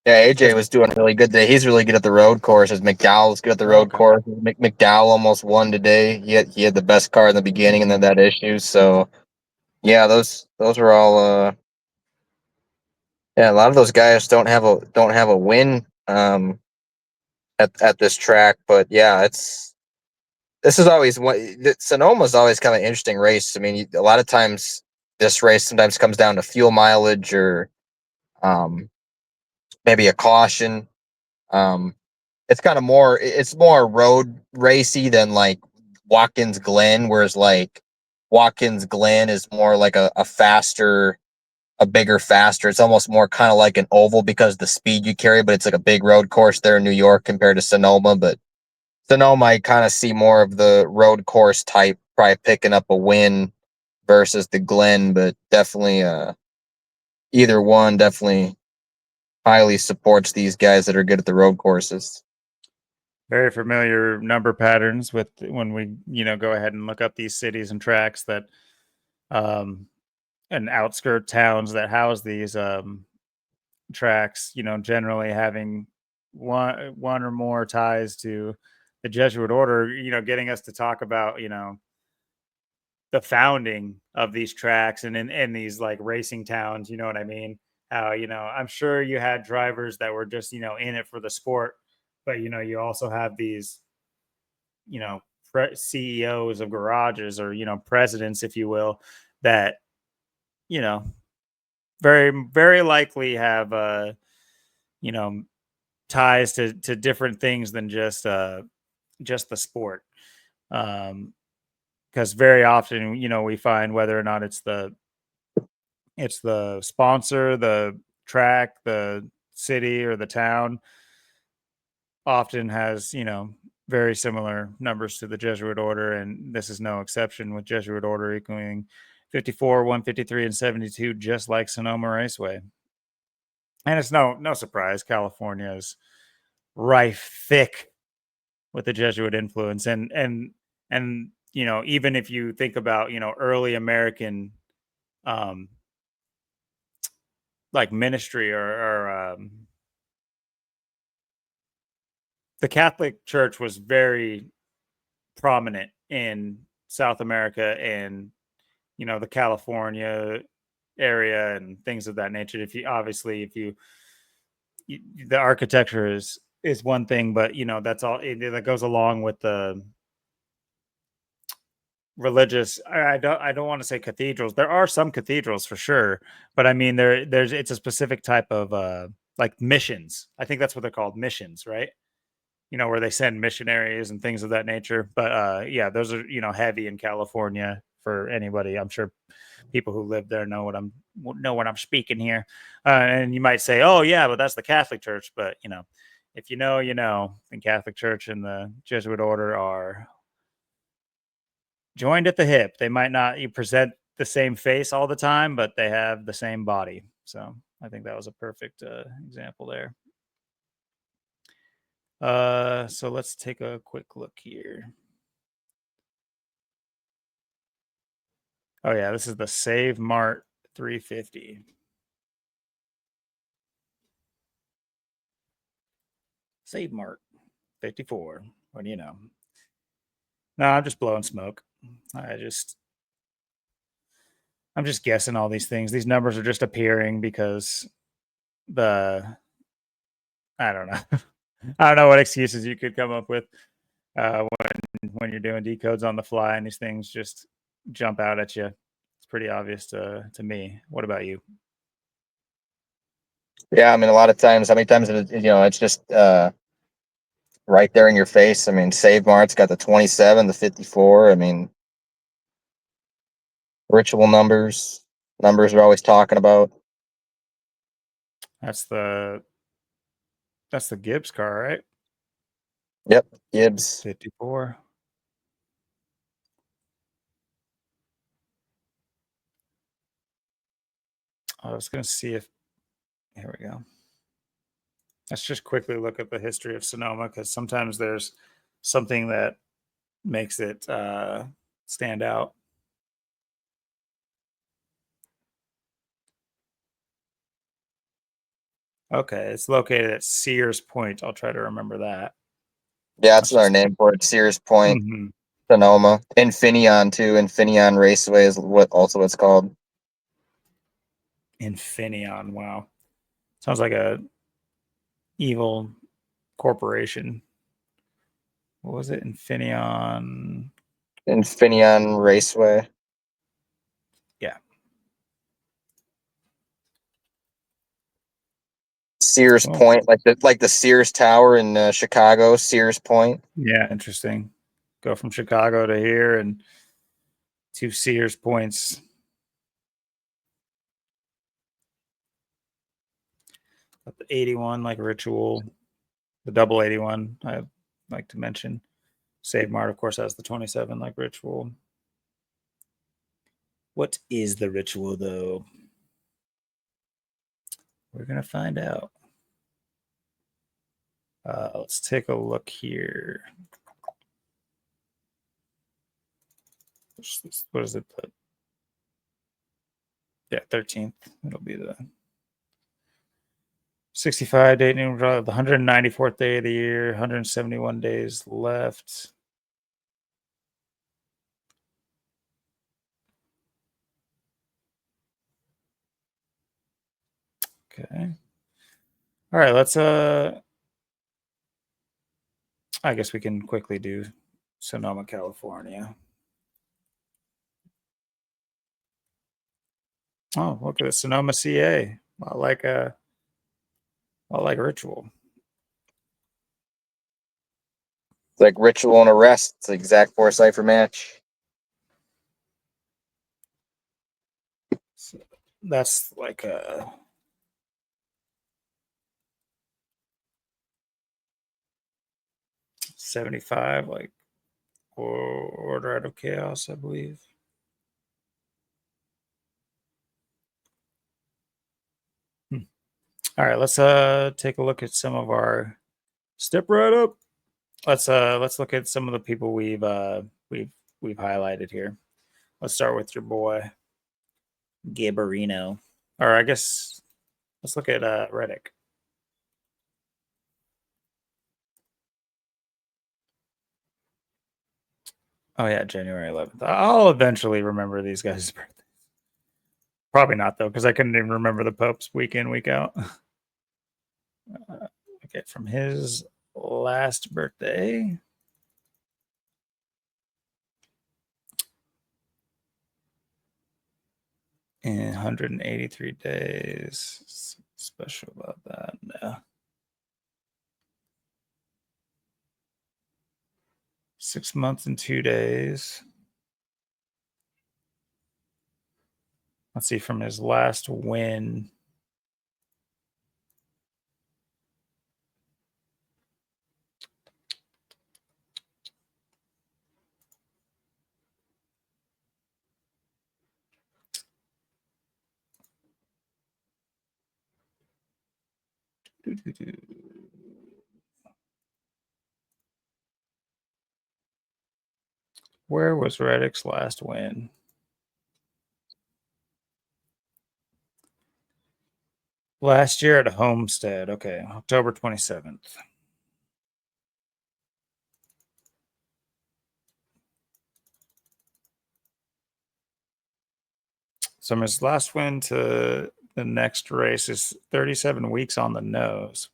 Yeah, AJ was doing really good today. He's really good at the road courses. McDowell's good at the road course. McDowell almost won today. He had the best car in the beginning, and then that issue. So, yeah, those are all. Yeah, a lot of those guys don't have a win at this track, but yeah, this is always Sonoma's always kind of an interesting race. I mean, a lot of times this race sometimes comes down to fuel mileage or maybe a caution. It's kind of more road racy than like Watkins Glen, whereas like Watkins Glen is more like a faster, a bigger, faster. It's almost more kind of like an oval because of the speed you carry, but it's like a big road course there in New York compared to Sonoma. But Sonoma, I kind of see more of the road course type, probably picking up a win versus the Glen, but definitely either one definitely highly supports these guys that are good at the road courses. Very familiar number patterns with when we, go ahead and look up these cities and tracks that, um, and outskirt towns that house these tracks, generally having one or more ties to the Jesuit order, getting us to talk about, the founding of these tracks and in these like racing towns, you know what I mean? How, I'm sure you had drivers that were just, in it for the sport, but you also have these, CEOs of garages or, presidents, if you will, that, you know, very, very likely have, you know, ties to different things than just the sport. Because very often, we find whether or not it's the sponsor, the track, the city, or the town often has, very similar numbers to the Jesuit order. And this is no exception with Jesuit order equaling 54, 153, and 72, just like Sonoma Raceway. And it's no surprise California is rife thick with the Jesuit influence. And even if you think about, early American um like ministry or the Catholic Church was very prominent in South America and the California area and things of that nature. If you obviously if you the architecture is one thing, but that's all that goes along with the religious. I don't want to say cathedrals. There are some cathedrals for sure, but I mean there's it's a specific type of like missions. I think that's what they're called, missions, right? Where they send missionaries and things of that nature. But yeah, those are, heavy in California for anybody. I'm sure people who live there know what I'm speaking here. And you might say, "Oh yeah, but that's the Catholic Church." But if you know, the Catholic Church and the Jesuit order are joined at the hip. They might not you present the same face all the time, but they have the same body. So I think that was a perfect example there. So let's take a quick look here. Oh yeah, this is the Save Mart 350. Save Mart 54. What do you know? No, I'm just blowing smoke. I just I'm just guessing all these things. These numbers are just appearing because the I don't know. I don't know what excuses you could come up with when you're doing decodes on the fly and these things just jump out at you. It's pretty obvious to me. What about you? Yeah, I mean, a lot of times, how many times, it's just right there in your face. I mean, Save Mart's got the 27, the 54. I mean, ritual numbers are always talking about. That's the that's the Gibbs car, right? Yep, Gibbs. 54. I was gonna see if here we go. Let's just quickly look at the history of Sonoma because sometimes there's something that makes it stand out. Okay, it's located at Sears Point. I'll try to remember that. Yeah, that's Let's another just. name for it. Sears Point, Mhm. Sonoma. Infineon too. Infineon Raceway is what it's called. Infineon. Wow, sounds like a evil corporation. What was it? Infineon. Infineon Raceway. Yeah. Sears Well, Point, like the Sears Tower in Chicago. Sears Point. yeah. Interesting. Go from Chicago to here, and 2 Sears points. Got the 81 like Ritual. The double 81, I like to mention. Save Mart, of course, has the 27 like Ritual. What is the Ritual, though? We're going to find out. Let's take a look here. What does it put? Yeah, 13th. It'll be the 65 day new draw, the 194th day of the year, 171 days left. Okay. All right, let's I guess we can quickly do Sonoma, California. Oh, look at the Sonoma, CA. I like Ritual. It's like Ritual and Arrest. It's the exact 4 cipher match. So that's like a 75, like Order Out of Chaos, I believe. All right, let's take a look at some of our step right up. Let's look at some of the people we've highlighted here. Let's start with your boy Gabarino. Or I guess let's look at Reddick. Oh yeah, January 11th. I'll eventually remember these guys' birthdays. Probably not though, because I couldn't even remember the Pope's week in, week out. Okay, from his last birthday. In 183 days. Something special about that? No. 6 months and 2 days. Let's see, from his last win. Where was Reddick's last win? Last year at Homestead. Okay, October 27th. So his last win to the next race is 37 weeks on the nose.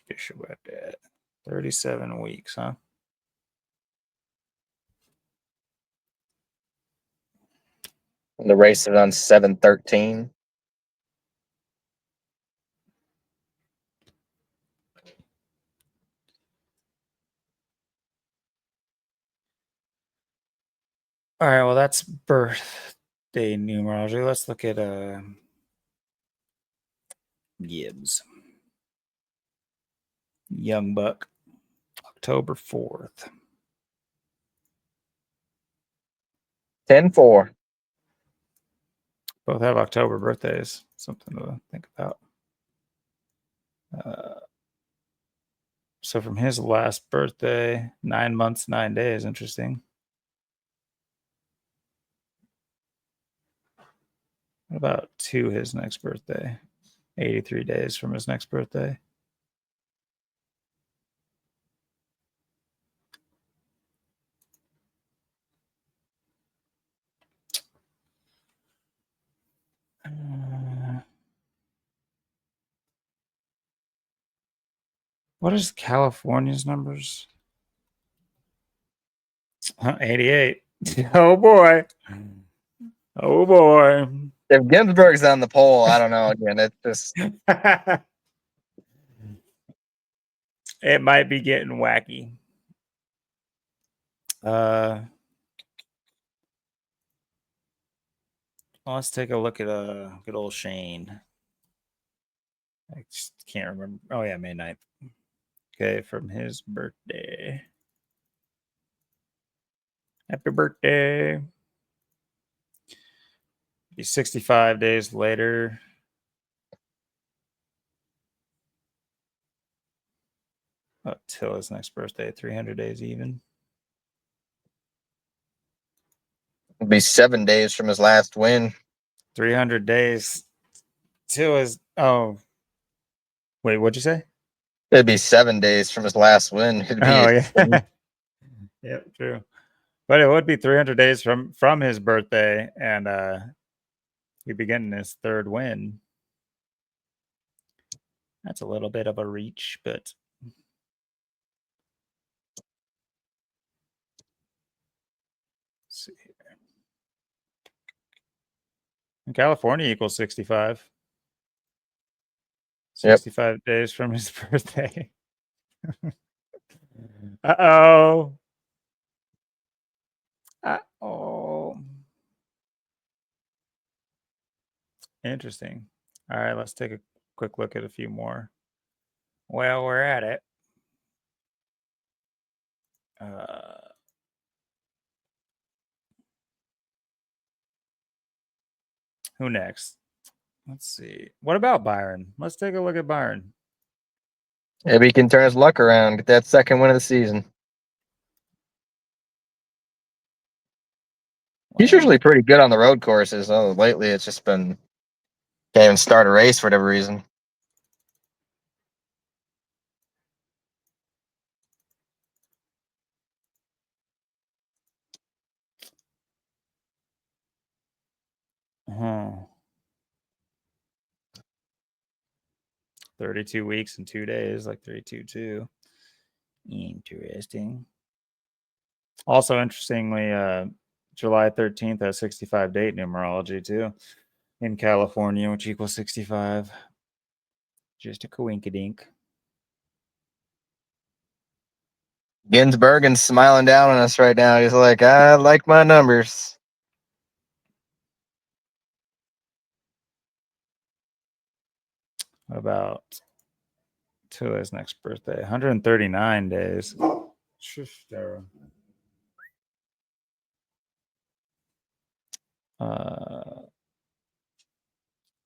Bishop at that. 37 weeks, huh? The race is on 7/13. All right, well, that's birthday numerology. Let's look at Gibbs. Young Buck, October 4th. 10-4. Both have October birthdays. Something to think about. So from his last birthday, 9 months, 9 days. Interesting. What about to his next birthday? 83 days from his next birthday. What is California's numbers? 88. Oh boy. Oh boy. If Ginsburg's on the pole, I don't know. Again, it's just It might be getting wacky. Let's take a look at good old Shane. I just can't remember. Oh yeah, May 9th. Okay, from his birthday. Happy birthday. Be 65 days later. Till his next birthday, 300 days even. It'll be 7 days from his last win. 300 days till his. Oh, wait, what'd you say? It'd be 7 days from his last win. It'd be Oh yeah. Yep, true. But it would be 300 days from his birthday, and he'd be getting his third win. That's a little bit of a reach, but let's see here. In California equals 65. 65 days from his birthday. Uh-oh. Uh-oh. Interesting. All right, let's take a quick look at a few more. Well, we're at it. Who next? Let's see. What about Byron? Let's take a look at Byron. Maybe he can turn his luck around, get that second win of the season. He's usually pretty good on the road courses. Oh, lately it's just been can't even start a race for whatever reason. Huh. 32 weeks and 2 days, like 32-2. Interesting. Also, interestingly, July 13th has 65 date numerology too in California, which equals 65. Just a coinkydink. Ginsbergen's smiling down on us right now. He's like, I like my numbers. What about Tua's next birthday? 139 days. Shush, Dara.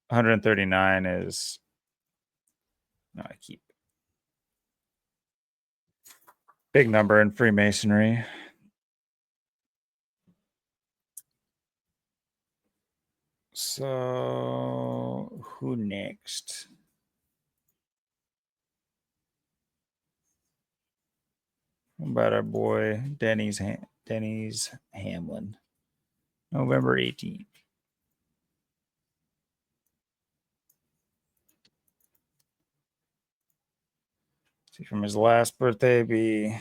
139 is. No, I keep big number in Freemasonry. So who next? What about our boy Denny's Hamlin? November 18th. See, from his last birthday be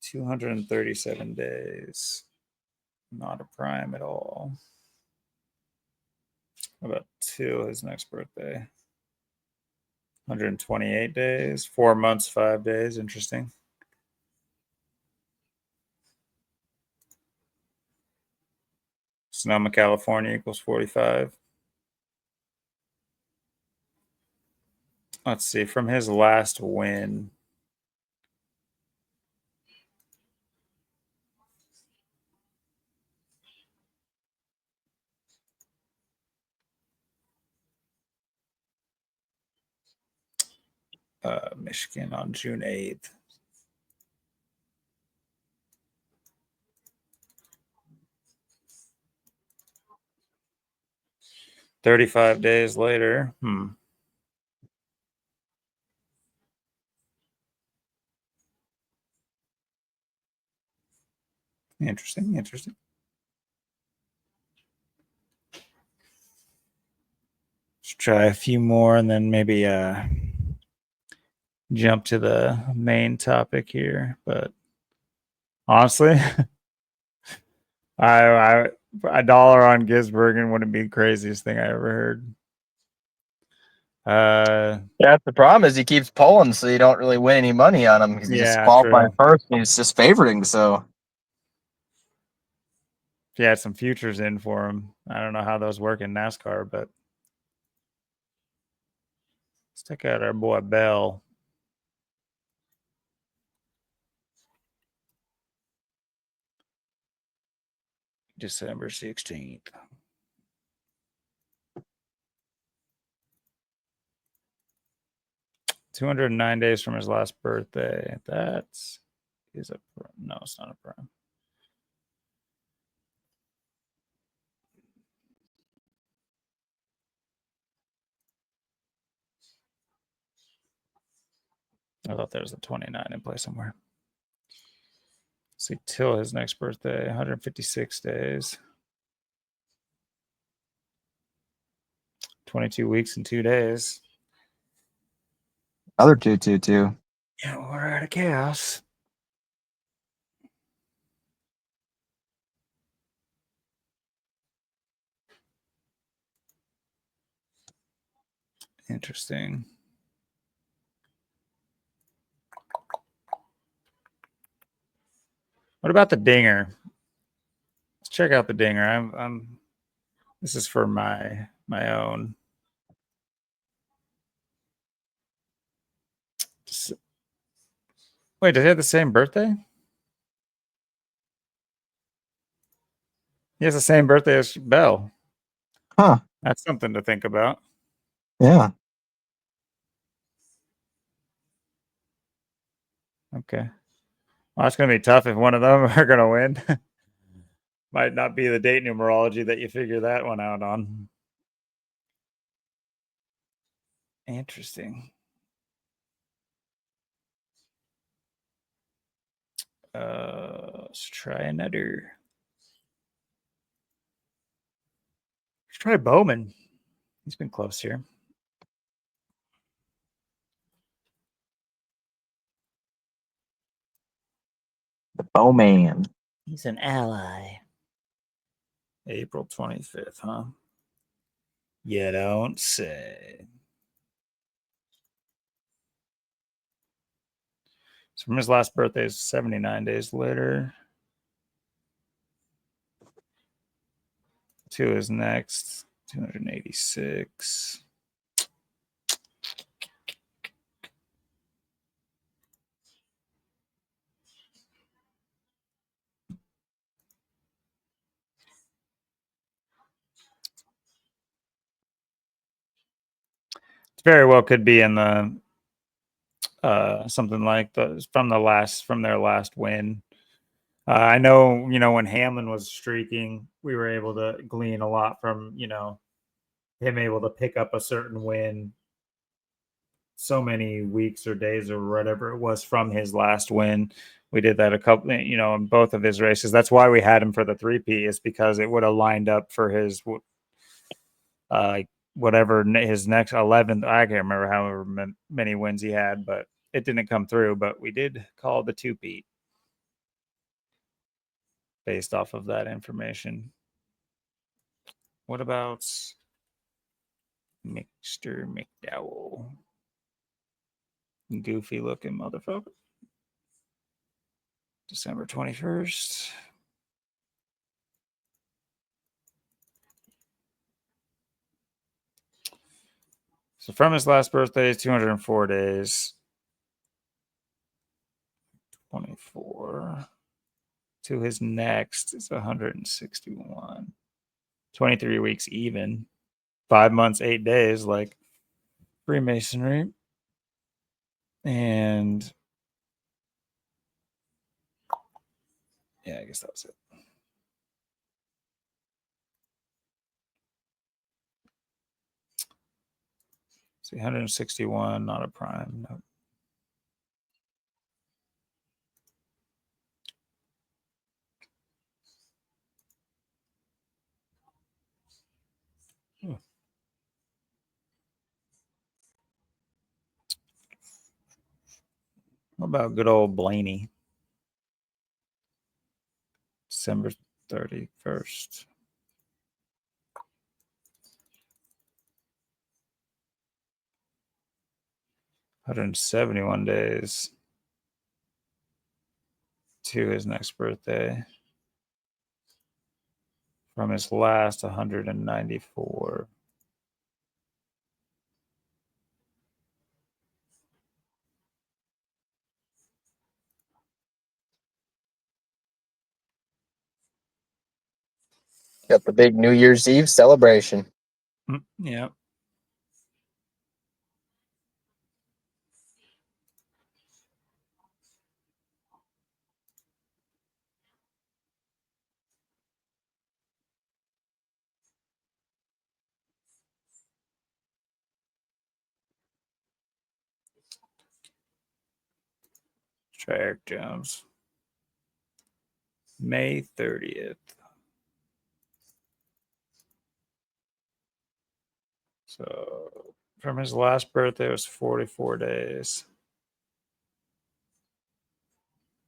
237 days. Not a prime at all. What about his next birthday? 128 days, 4 months, 5 days. Interesting. Sonoma, California equals 45. Let's see. From his last win, Michigan on June 8th. $35 days later. Interesting. Let's try a few more and then maybe jump to the main topic here. But honestly, I a dollar on Gisbergen wouldn't be the craziest thing I ever heard. That's the problem is he keeps pulling, so you don't really win any money on him because he just Yeah, qualified true. first and he's just favoriting. So If you had some futures in for him, I don't know how those work in NASCAR, but let's check out our boy Bell. December 16th. 209 days from his last birthday. That's a no, it's not a prime. I thought there was a 29 in play somewhere. Let's see, till his next birthday, 156 days. 22 weeks and 2 days. other 222. Yeah, we're out of chaos. Interesting. What about the dinger? Let's check out the dinger. I'm this is for my own. Wait, did he have the same birthday? He has the same birthday as Bell. Huh. That's something to think about. Yeah. Okay. Well, it's going to be tough if one of them are going to win. Might not be the date numerology that you figure that one out on. Interesting. Let's try another. Let's try Bowman. He's been close here. The Bowman. He's an ally. April 25th, huh? You don't say. So from his last birthday is 79 days later. To his next, 286. Very well could be in the something like from their last win. I know, when Hamlin was streaking, we were able to glean a lot from, him able to pick up a certain win so many weeks or days or whatever it was from his last win. We did that a couple, in both of his races. That's why we had him for the 3P, is because it would have lined up for his whatever his next 11th. I can't remember however many wins he had, but it didn't come through. But we did call the 2P based off of that information. What about Mr. McDowell? Goofy looking motherfucker. December 21st. So from his last birthday, 204 days. 24. To his next is 161. 23 weeks even. 5 months, 8 days, like Freemasonry. And yeah, I guess that was it. See, 161, not a prime. No. What about good old Blaney? December 31st. 171 days to his next birthday from his last 194. Got the big New Year's Eve celebration. Yeah. Try Eric Jones. May 30th. So from his last birthday was 44 days.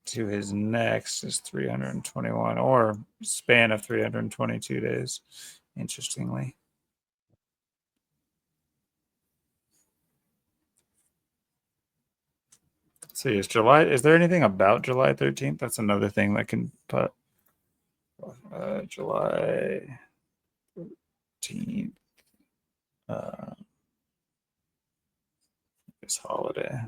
To his next is 321, or span of 322 days, interestingly. So is July, is there anything about July 13th? That's another thing that can put July 13th. This holiday.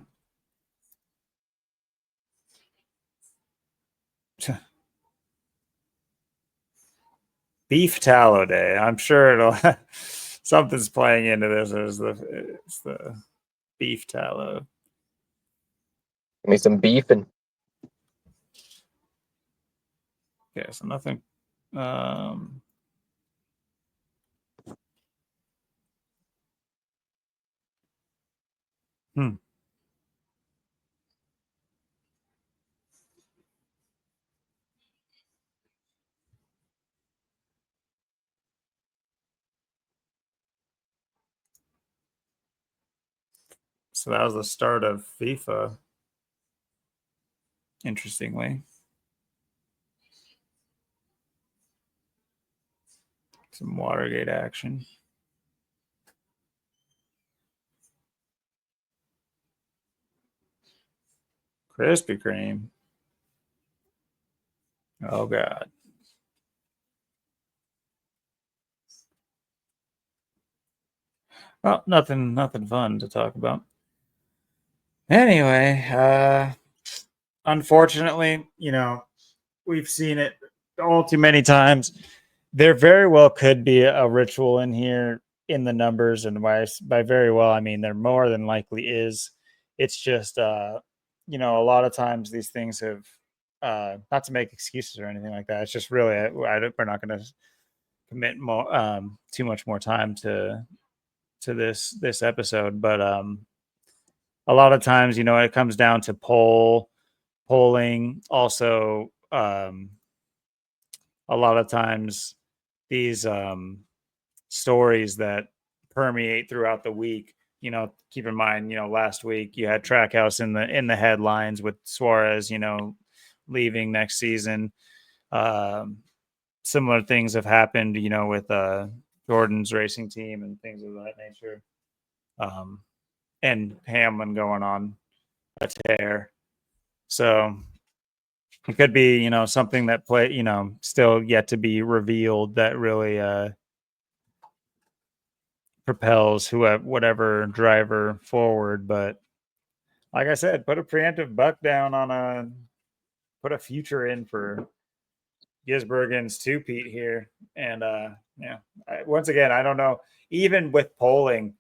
Beef tallow day. I'm sure it'll something's playing into this. It's the beef tallow. Give me some beefing. Okay, so nothing. So that was the start of FIFA. Interestingly. Some Watergate action. Krispy Kreme. Oh God. Well, nothing fun to talk about. Anyway, unfortunately, we've seen it all too many times. There very well could be a ritual in here in the numbers, and by very well I mean there more than likely is. It's just a lot of times these things have not to make excuses or anything like that. It's just really we're not going to commit more too much more time to this episode, but a lot of times it comes down to polling also. A lot of times these stories that permeate throughout the week. Keep in mind, last week you had Trackhouse in the headlines with Suarez, leaving next season. Similar things have happened, with Jordan's racing team and things of that nature. And Hamlin going on a tear. So it could be, something that still yet to be revealed that really propels whatever driver forward. But like I said, put a preemptive buck down put a future in for Gisbergen's two-peat here. And once again, I don't know, even with polling,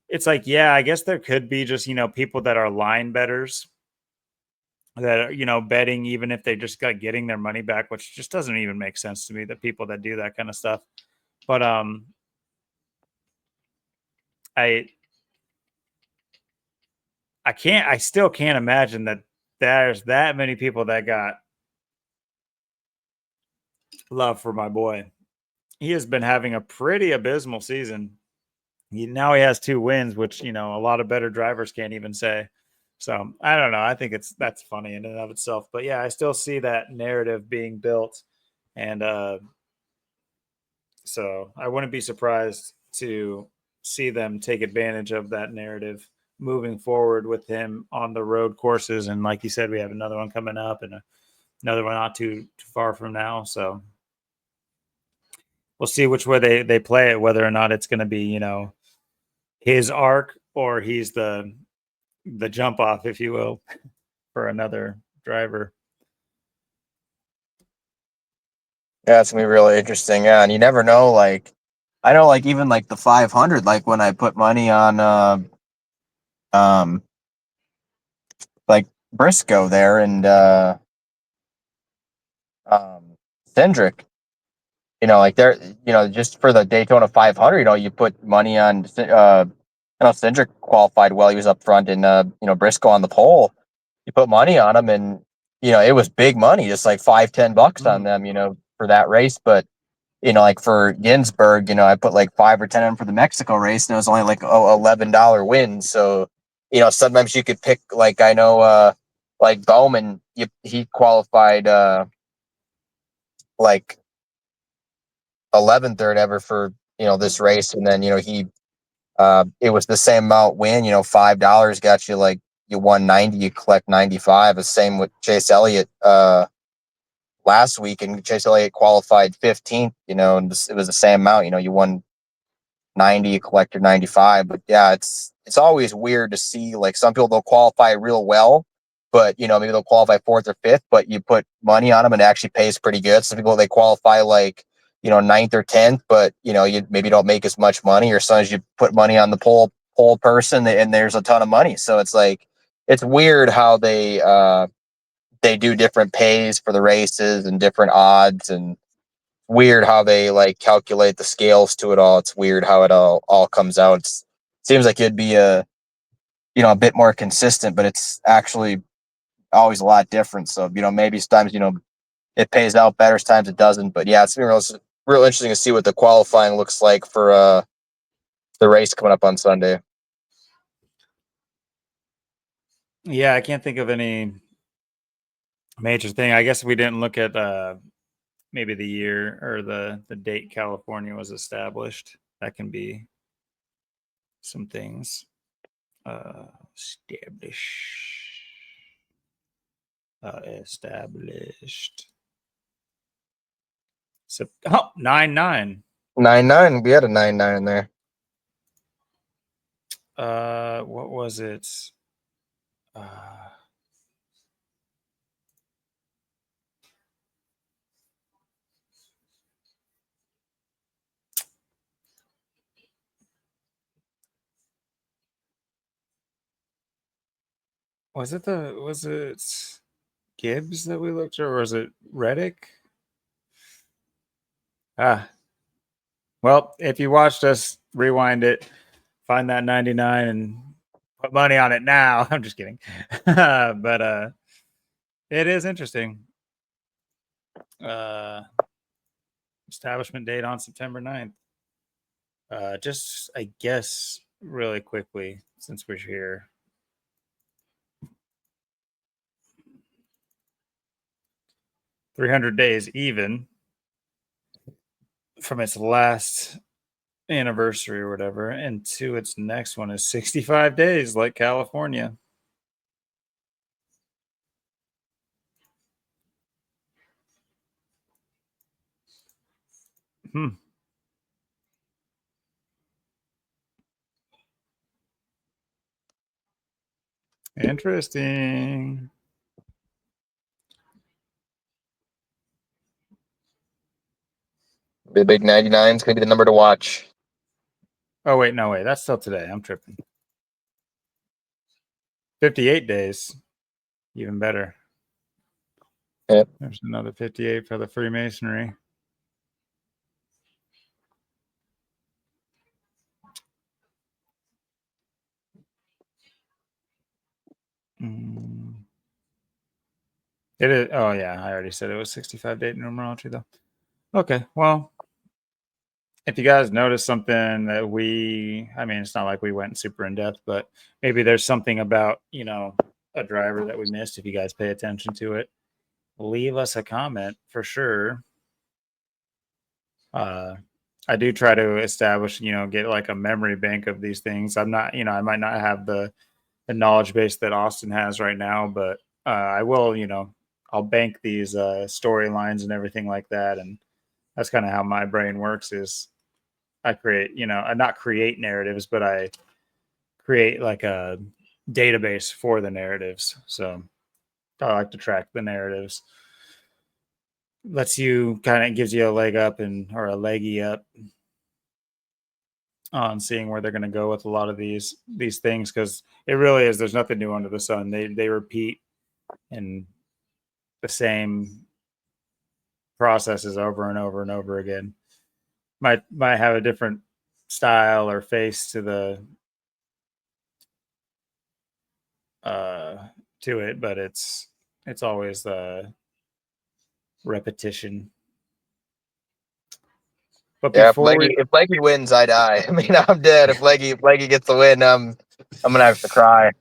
it's like, yeah, I guess there could be just, people that are line bettors that are, betting even if they just got getting their money back, which just doesn't even make sense to me, the people that do that kind of stuff. But I still can't imagine that there's that many people that got love for my boy. He has been having a pretty abysmal season. Now he has 2 wins, which, a lot of better drivers can't even say. So I don't know. I think that's funny in and of itself. But yeah, I still see that narrative being built. And so I wouldn't be surprised to see them take advantage of that narrative moving forward with him on the road courses. And like you said, we have another one coming up and another one not too far from now. So we'll see which way they play it, whether or not it's going to be, his arc or he's the jump off, if you will, for another driver. Yeah, it's gonna be really interesting. Yeah, and you never know. Like, I know, like even like the 500. Like when I put money on, um, like Briscoe there and Cindric. Like they're, just for the Daytona 500. You put money on. I know Cindric qualified well. He was up front, and Briscoe on the pole. You put money on him, and it was big money, just like $5-10 on them. For that race, but like for Ginsburg, I put like 5 or 10 on for the Mexico race, and it was only like $11 win. So, sometimes you could pick, like I know, like Bowman, he qualified like 11th or whatever for this race, and then he it was the same amount win. $5 got you like you won 90, you collect 95. The same with Chase Elliott last week, and Chase Elliott qualified 15th. And it was the same amount. You won 90, you collect your 95. But yeah, it's always weird to see, like, some people, they'll qualify real well, but maybe they'll qualify fourth or fifth, but you put money on them and it actually pays pretty good. Some people, they qualify like ninth or 10th, but you maybe don't make as much money, or sometimes you put money on the pole person and there's a ton of money. So it's like, it's weird how they do different pays for the races and different odds, and weird how they like calculate the scales to it all. It's weird how it all comes out. Seems like it'd be a bit more consistent, but it's actually always a lot different. So maybe sometimes it pays out better, sometimes it doesn't. But yeah, it's been real interesting to see what the qualifying looks like for the race coming up on Sunday. Yeah, I can't think of any major thing. I guess we didn't look at maybe the year or the date California was established. That can be some things. Established. So 9-9. 9-9. We had a 9-9 in there. What was it? Was it Gibbs that we looked at, or was it Reddick? Well, if you watched us, rewind it, find that 99 and put money on it now. I'm just kidding. But it is interesting. Establishment date on September 9th. Just, I guess, really quickly, since we're here. "300 days even from its last anniversary or whatever, and to its next one is 65 days, like California." Interesting. The big 99 is going to be the number to watch. Oh, wait, no, wait. That's still today. I'm tripping. 58 days. Even better. Yep. There's another 58 for the Freemasonry. It is. Oh, yeah. I already said it was 65 date numerology, though. Okay. Well, if you guys notice something that I mean, it's not like we went super in depth, but maybe there's something about, a driver that we missed. If you guys pay attention to it, leave us a comment for sure. I do try to establish, get like a memory bank of these things. I'm not, I might not have the knowledge base that Austin has right now. But I will, I'll bank these storylines and everything like that, and that's kind of how my brain works. Is I create, I not create narratives, but I create like a database for the narratives. So I like to track the narratives. Lets you kind of gives you a leg up or a leggy up on seeing where they're going to go with a lot of these things, because it really is, there's nothing new under the sun. They repeat and the same processes over and over and over again. Might have a different style or face to the to it, but it's always the repetition. But Yeah, before we If Leggy wins, I die. I mean, I'm dead. If Leggy gets the win, I'm gonna have to cry.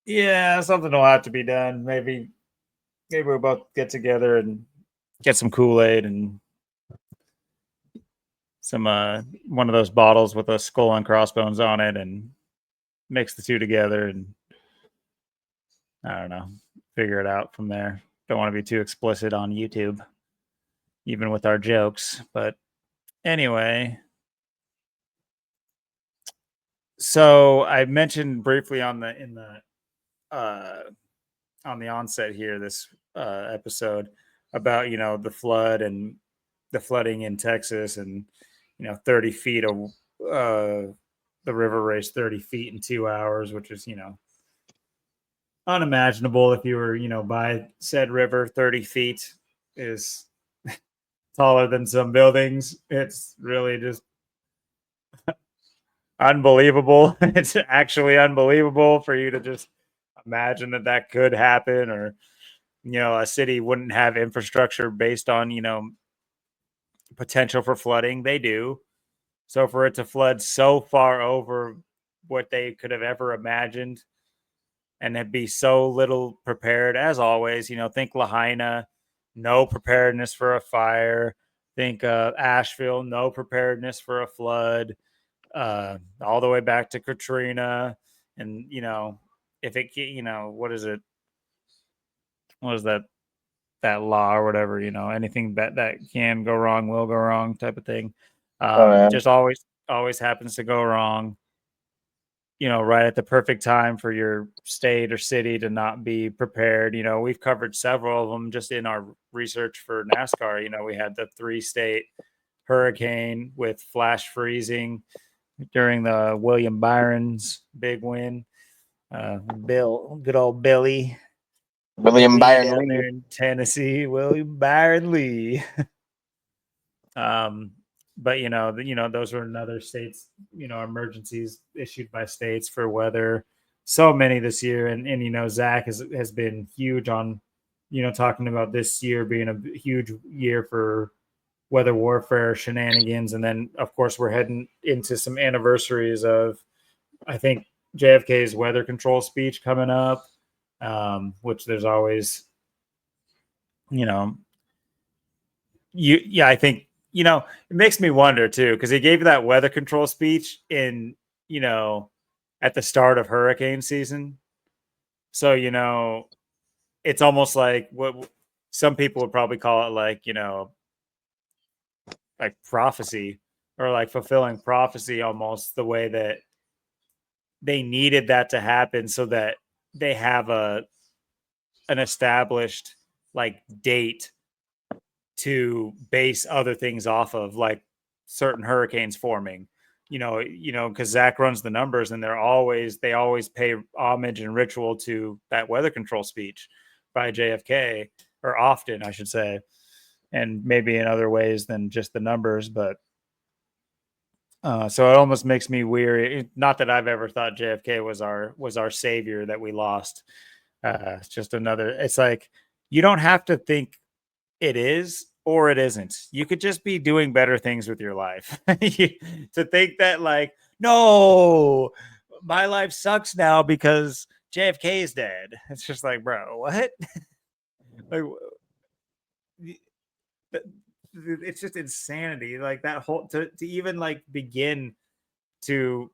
yeah, something will have to be done. Maybe we'll both get together and get some Kool-Aid and some one of those bottles with a skull and crossbones on it, and mix the two together, and I don't know, figure it out from there. Don't want to be too explicit on YouTube, even with our jokes. But anyway, so I mentioned briefly on the onset here this episode about the flood and the flooding in Texas, and 30 feet of the river raised 30 feet in 2 hours, which is unimaginable if you were by said river. 30 feet is taller than some buildings. It's really just unbelievable. It's actually unbelievable for you to just imagine that could happen, or a city wouldn't have infrastructure based on potential for flooding. They do. So for it to flood so far over what they could have ever imagined, and it be so little prepared, as always, think Lahaina, no preparedness for a fire. Think Asheville, no preparedness for a flood. All the way back to Katrina, and if it, what is it? What is that law or whatever? Anything that can go wrong will go wrong, type of thing. Oh yeah. Just always happens to go wrong. Right at the perfect time for your state or city to not be prepared. We've covered several of them just in our research for NASCAR. We had the 3-state hurricane with flash freezing during the William Byron's big win. Good old Billy William Lee Byron down Lee. there in Tennessee, William Byron Lee. um, but those were another states, emergencies issued by states for weather. So many this year, and Zach has been huge on, talking about this year being a huge year for weather warfare shenanigans. And then of course we're heading into some anniversaries of, I think, JFK's weather control speech coming up, which there's always, you know, I think, it makes me wonder too, because he gave that weather control speech in, at the start of hurricane season. So, it's almost like what some people would probably call it, like prophecy, or like fulfilling prophecy, almost the way that they needed that to happen so that they have an established like date to base other things off of, like certain hurricanes forming. Because Zach runs the numbers, and they always pay homage and ritual to that weather control speech by JFK, or often, I should say, and maybe in other ways than just the numbers. But so it almost makes me weary. Not that I've ever thought JFK was our savior that we lost. It's just another. It's like, you don't have to think it is or it isn't. You could just be doing better things with your life. To think that, like, no, my life sucks now because JFK is dead. It's just like, bro, what? Like, it's just insanity. Like that whole to even like begin to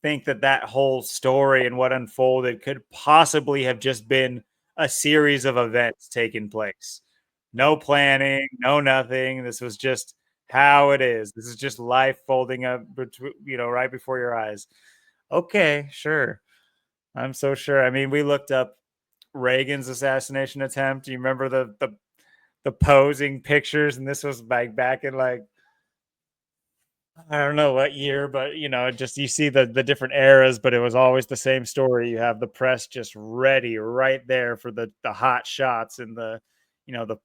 think that that whole story and what unfolded could possibly have just been a series of events taking place. No planning, no nothing. This was just how it is. This is just life folding up, right before your eyes. Okay, sure. I'm so sure. I mean, we looked up Reagan's assassination attempt. Do you remember the posing pictures? And this was back in like I don't know what year, but just you see the different eras, but it was always the same story. You have the press just ready right there for the hot shots and the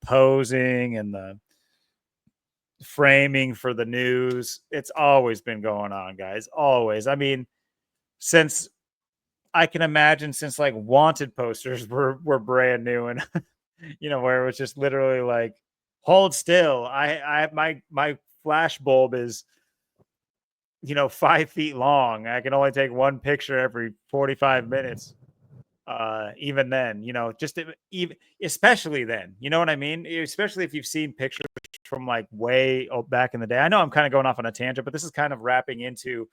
posing and the framing for the news. It's always been going on, guys. Always. I mean, since I can imagine since like wanted posters were brand new and where it was just literally like hold still. My flash bulb is 5 feet long. I can only take one picture every 45 minutes. Even then, just even especially then, you know what I mean? Especially if you've seen pictures from like way back in the day. I know I'm kind of going off on a tangent, but this is kind of wrapping into,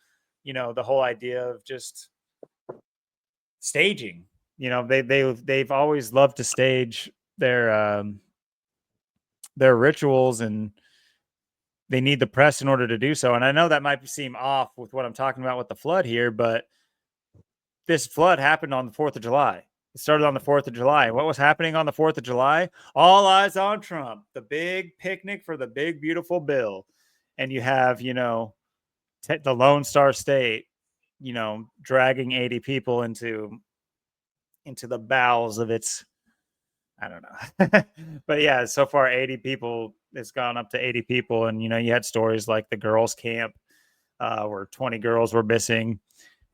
the whole idea of just staging. They've always loved to stage their rituals, and they need the press in order to do so. And I know that might seem off with what I'm talking about with the flood here, but this flood happened on the 4th of July. It started on the 4th of July. What was happening on the 4th of July? All eyes on Trump, the big picnic for the big, beautiful bill. And you have, the Lone Star State, dragging 80 people into the bowels of its, I don't know. But yeah, so far 80 people, it's gone up to 80 people. And, you had stories like the girls' camp where 20 girls were missing.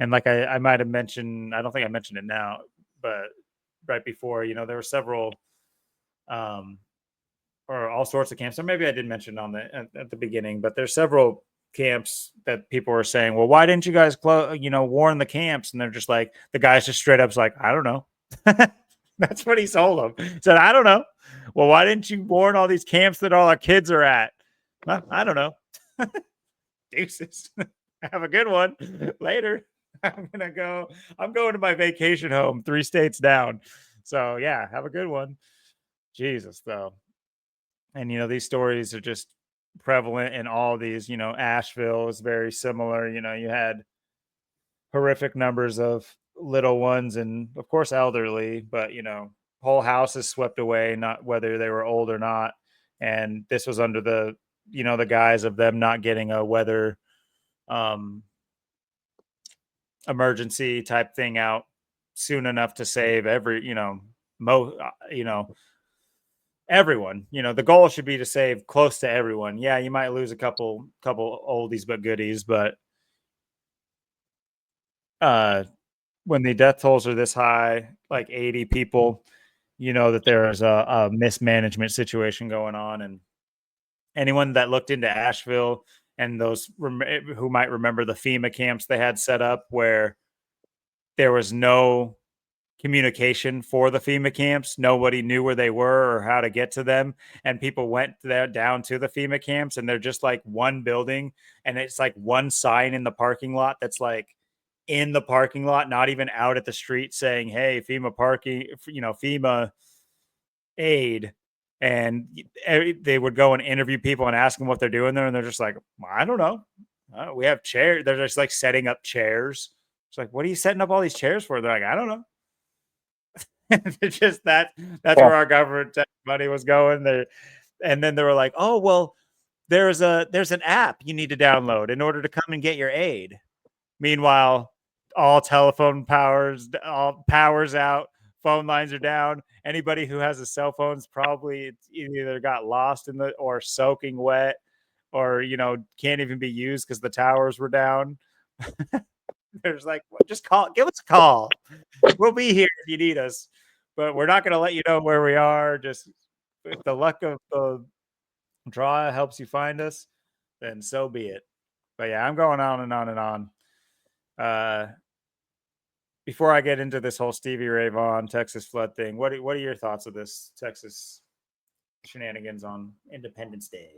And like I might have mentioned, I don't think I mentioned it now, but right before, there were several or all sorts of camps. Or maybe I did mention at the beginning, but there's several camps that people were saying, well, why didn't you guys warn the camps? And they're just like, the guy's just straight up like, I don't know. That's what he told them. He said, I don't know. Well, why didn't you warn all these camps that all our kids are at? Well, I don't know. Deuces. Have a good one. Later. I'm going to my vacation home 3 states down. So yeah, have a good one. Jesus, though. And these stories are just prevalent in all these, Asheville is very similar. You had horrific numbers of little ones and of course elderly, but whole houses swept away, not whether they were old or not. And this was under the guise of them not getting a weather um emergency type thing out soon enough to save everyone. The goal should be to save close to everyone. Yeah, you might lose a couple oldies but goodies, but when the death tolls are this high, like 80 people, that there is a mismanagement situation going on. And anyone that looked into Asheville and those who might remember the FEMA camps they had set up where there was no communication for the FEMA camps. Nobody knew where they were or how to get to them. And people went there down to the FEMA camps and they're just like one building and it's like one sign in the parking lot that's like in the parking lot, not even out at the street saying, hey, FEMA parking, FEMA aid. And they would go and interview people and ask them what they're doing there. And they're just like, well, I don't know. We have chairs. They're just like setting up chairs. It's like, what are you setting up all these chairs for? They're like, I don't know. It's just that's Yeah. where our government money was going there. And then they were like, oh, well, there's an app you need to download in order to come and get your aid. Meanwhile, all all powers out, phone lines are down. Anybody who has a cell phone's probably either got lost or soaking wet or, can't even be used because the towers were down. There's like, just give us a call. We'll be here if you need us, but we're not going to let you know where we are. Just if the luck of the draw helps you find us, then so be it. But yeah, I'm going on and on and on. Before I get into this whole Stevie Ray Vaughan Texas flood thing, what are your thoughts of this Texas shenanigans on Independence Day?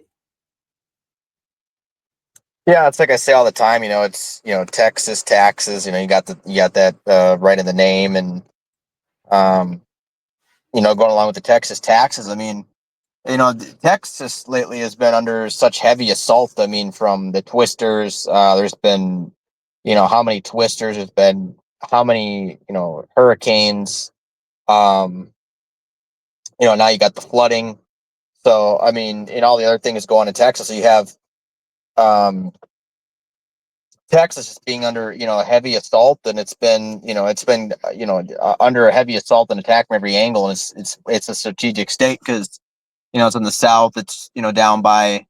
Yeah, it's like I say all the time. It's Texas taxes. You got that right in the name, and um, going along with the Texas taxes. I mean, Texas lately has been under such heavy assault. I mean, from the twisters, there's been, how many twisters? There's been how many, hurricanes? Um, now you got the flooding. So, I mean, and all the other things going in Texas. So you have um, Texas is being under, a heavy assault, and it's been under a heavy assault and attack from every angle. And it's a strategic state because it's in the south. It's down by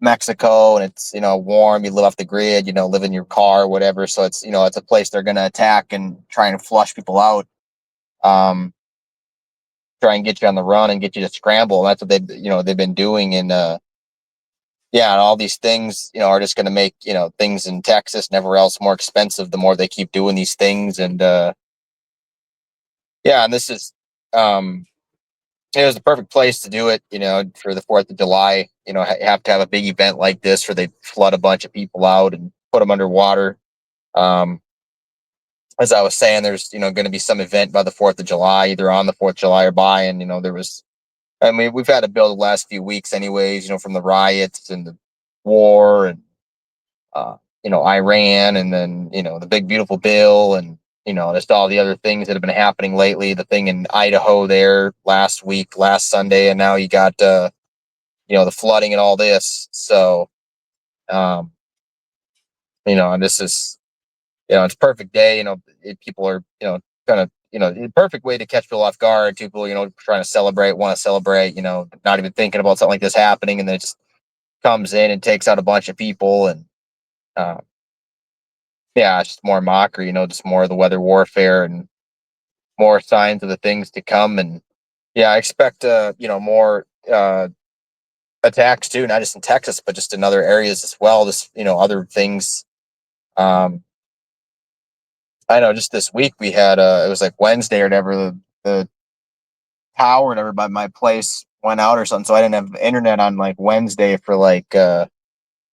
Mexico, and it's warm. You live off the grid. Live in your car, or whatever. So it's a place they're going to attack and try and flush people out. Um, Try and get you on the run and get you to scramble. And that's what they've been doing. And yeah, and all these things are just going to make things in Texas and everywhere else more expensive the more they keep doing these things. And yeah, and this is um, it was the perfect place to do it. For the 4th of July. Have to have a big event like this where they flood a bunch of people out and put them underwater. Um, as I was saying, there's going to be some event by the 4th of July, either on the 4th of July or by. And there was. I mean, we've had to build the last few weeks, anyways. From the riots and the war and uh, Iran, and then the big beautiful bill, and just all the other things that have been happening lately. The thing in Idaho there last week, last Sunday, and now you got the flooding and all this. So um, and this is it's a perfect day. People are kind of perfect way to catch people off guard. People trying to celebrate, want to celebrate. Not even thinking about something like this happening, and then it just comes in and takes out a bunch of people, and uh, yeah, it's just more mockery. Just more of the weather warfare and more signs of the things to come. And yeah, I expect more attacks too, not just in Texas, but just in other areas as well. Just other things. Um, I know just this week we had it was like Wednesday or whatever. The power or whatever by my place went out or something, so I didn't have internet on like Wednesday for like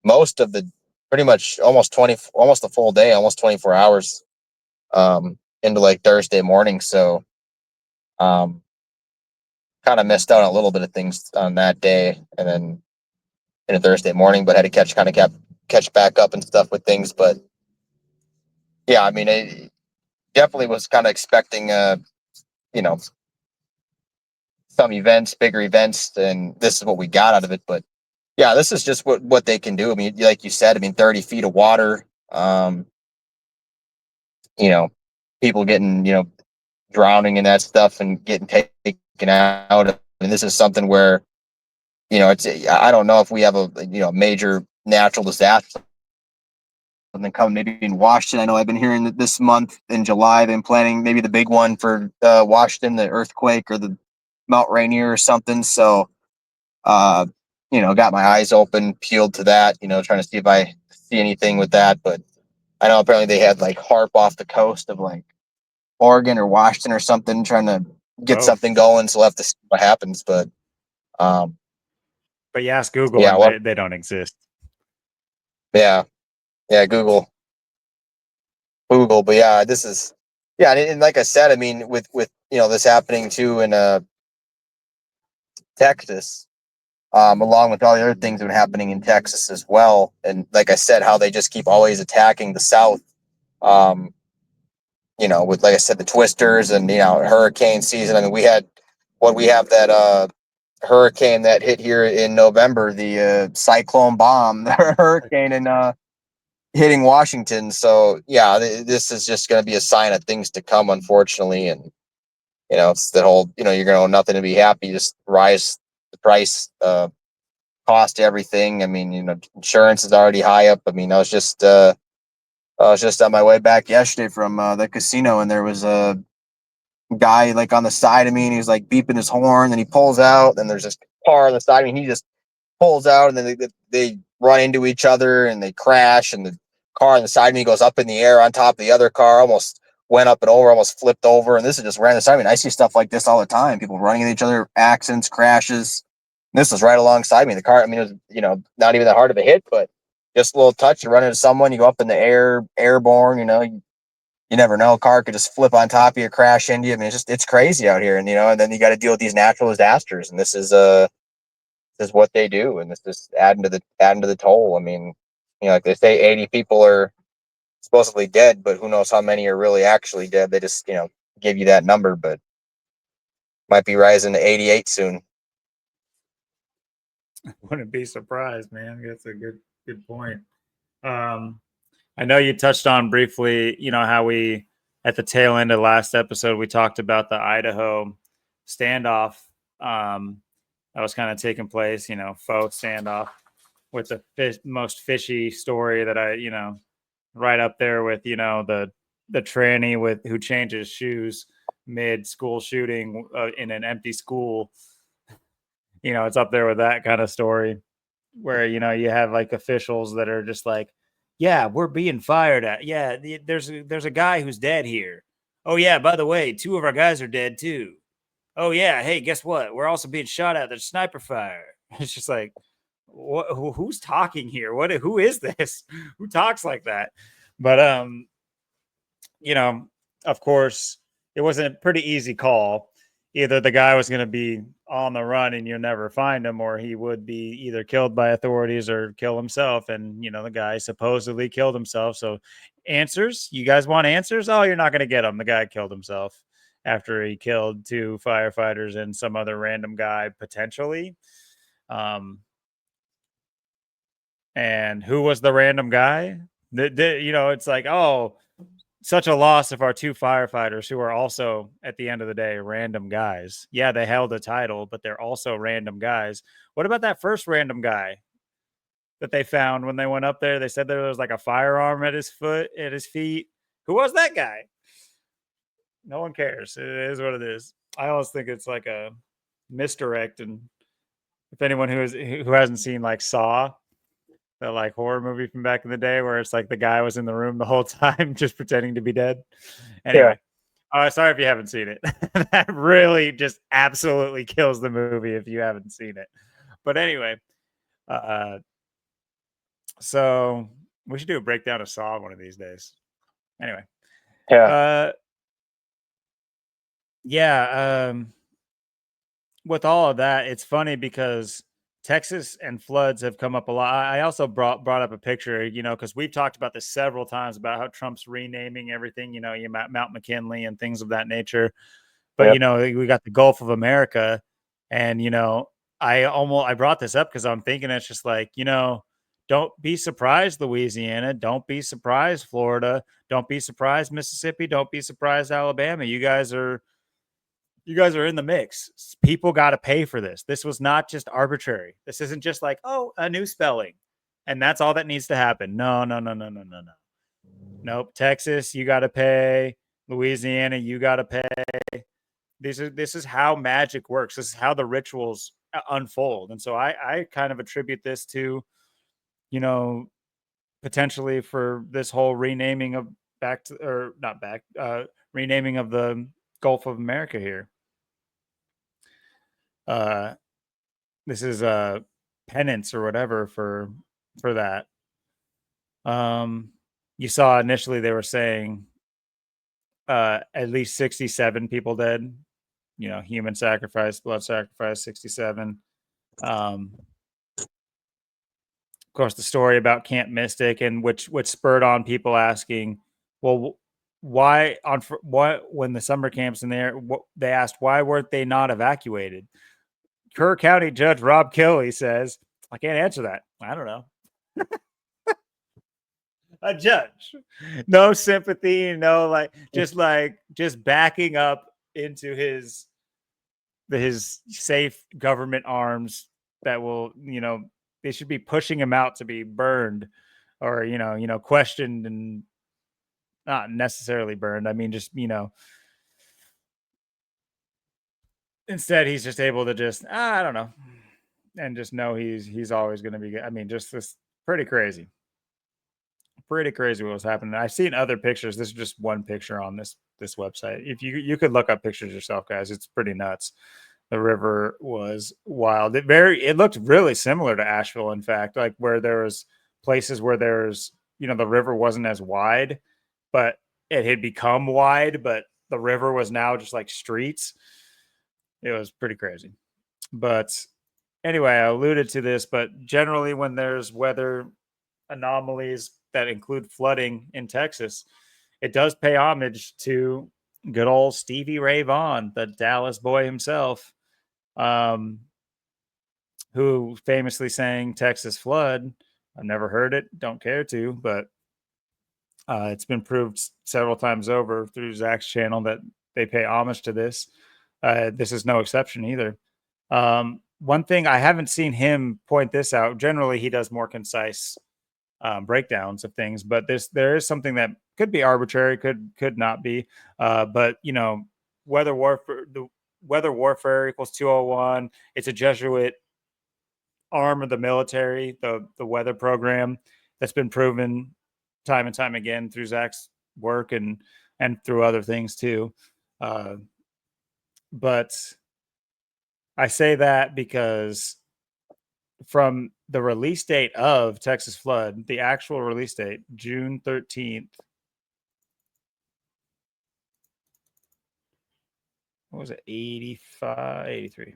most of the pretty much almost the full day, almost 24 hours into like Thursday morning. So um, kind of missed out on a little bit of things on that day, and then into Thursday morning, but had to catch back up and stuff with things. But yeah, I mean, I definitely was kind of expecting you know some events, bigger events, and this is what we got out of it. But yeah, this is just what they can do. I mean, like you said, I mean, 30 feet of water. Um, you know, People getting drowning in that stuff and getting taken out. I mean, this is something where it's I don't know if we have a major natural disaster something coming maybe in Washington. I know I've been hearing that this month in July they've been planning maybe the big one for Washington, the earthquake or the Mount Rainier or something. So uh, got my eyes open, peeled to that, trying to see if I see anything with that. But I know apparently they had like HARP off the coast of like Oregon or Washington or something, trying to get Oh, something going. So we'll have to see what happens. But um, but you ask Google yeah, and they don't exist. yeah, yeah, Google. But yeah, this is yeah, and like I said, I mean, with this happening too in Texas, along with all the other things that are happening in Texas as well, and like I said, how they just keep always attacking the South. Um, with like I said, the twisters and hurricane season. I mean, we have that hurricane that hit here in November, the cyclone bomb, the hurricane in hitting Washington. So yeah, this is just going to be a sign of things to come, unfortunately. And it's that whole you're going to owe nothing to be happy, just rise the price, cost everything. I mean, insurance is already high up. I mean, I was just on my way back yesterday from the casino, and there was a guy like on the side of me, and he was like beeping his horn. And he pulls out, and there's this car on the side of me. He just pulls out, and then they run into each other, and they crash. And the car on the side of me goes up in the air on top of the other car, almost went up and over, almost flipped over. And this is just random. I mean, I see stuff like this all the time. People running into each other, accidents, crashes. And this was right alongside me. The car, I mean, it was not even that hard of a hit, but just a little touch, you run into someone, you go up in the air, airborne, you never know. A car could just flip on top of you, crash into you. I mean, it's crazy out here, and and then you got to deal with these natural disasters, and this is what they do, and this is adding to the toll. I mean, like they say, 80 people are supposedly dead, but who knows how many are really actually dead? They just give you that number, but might be rising to 88 soon. Wouldn't be surprised, man. That's a good point. I know you touched on briefly, how we at the tail end of last episode we talked about the Idaho standoff that was kind of taking place, faux standoff with the most fishy story that I, right up there with, the tranny with who changes shoes mid school shooting in an empty school. It's up there with that kind of story where you have like officials that are just like, yeah, we're being fired at. Yeah, there's a guy who's dead here. Oh yeah, by the way, 2 of our guys are dead too. Oh yeah, hey, guess what? We're also being shot at. There's sniper fire. It's just like, who's talking here? Who is this? Who talks like that? But of course, it wasn't a pretty easy call. Either the guy was going to be on the run and you'll never find him, or he would be either killed by authorities or kill himself. And, the guy supposedly killed himself. So, answers? You guys want answers? Oh, you're not going to get them. The guy killed himself after he killed 2 firefighters and some other random guy potentially. And who was the random guy? It's like, oh, such a loss of our 2 firefighters who are also, at the end of the day, random guys. Yeah, they held a title, but they're also random guys. What about that first random guy that they found when they went up there? They said there was like a firearm at his feet. Who was that guy? No one cares. It is what it is. I always think it's like a misdirect. And if anyone who hasn't seen like Saw, that like horror movie from back in the day where it's like the guy was in the room the whole time just pretending to be dead. Anyway, sorry if you haven't seen it. That really just absolutely kills the movie if you haven't seen it. But anyway, so we should do a breakdown of Saw one of these days. Anyway, yeah. With all of that, it's funny because Texas and floods have come up a lot. I also brought up a picture, because we've talked about this several times about how Trump's renaming everything, Mount McKinley and things of that nature. But we got the Gulf of America, and I brought this up because I'm thinking it's just like, don't be surprised, Louisiana. Don't be surprised, Florida. Don't be surprised, Mississippi. Don't be surprised, Alabama. You guys are in the mix. People got to pay for this. This was not just arbitrary. This isn't just like, oh, a new spelling, and that's all that needs to happen. No. Nope. Texas, you got to pay. Louisiana, you got to pay. This is how magic works. This is how the rituals unfold. And so I kind of attribute this to, potentially for this whole renaming of renaming of the Gulf of America here. This is a penance or whatever for that. You saw initially they were saying at least 67 people dead, human sacrifice, blood sacrifice, 67. Of course, the story about Camp Mystic, and which spurred on people asking, well, why when the summer camps in there, they asked why weren't they not evacuated? Kerr County Judge Rob Kelly says, I can't answer that. I don't know. A judge. No sympathy, no just backing up into his safe government arms that will, they should be pushing him out to be burned or, questioned and not necessarily burned. I mean, just, instead he's just able to just, I don't know, and just know he's always going to be good. I mean, just this pretty crazy what was happening. I've seen other pictures. This is just one picture on this website. If you could look up pictures yourself, guys, it's pretty nuts. The river was wild. It looked really similar to Asheville, in fact, like where there was places where there's, the river wasn't as wide, but it had become wide, but the river was now just like streets. It was pretty crazy. But anyway, I alluded to this, but generally, when there's weather anomalies that include flooding in Texas, it does pay homage to good old Stevie Ray Vaughan, the Dallas boy himself, um, who famously sang Texas Flood. I've never heard it, don't care to, but it's been proved several times over through Zach's channel that they pay homage to this. This is no exception either. One thing I haven't seen him point this out. Generally, he does more concise breakdowns of things, but there is something that could be arbitrary, could not be. But weather warfare. The weather warfare equals 201. It's a Jesuit arm of the military, the weather program that's been proven time and time again through Zach's work and through other things too. But I say that because from the release date of Texas Flood, the actual release date, June 13th. What was it? 85, 83.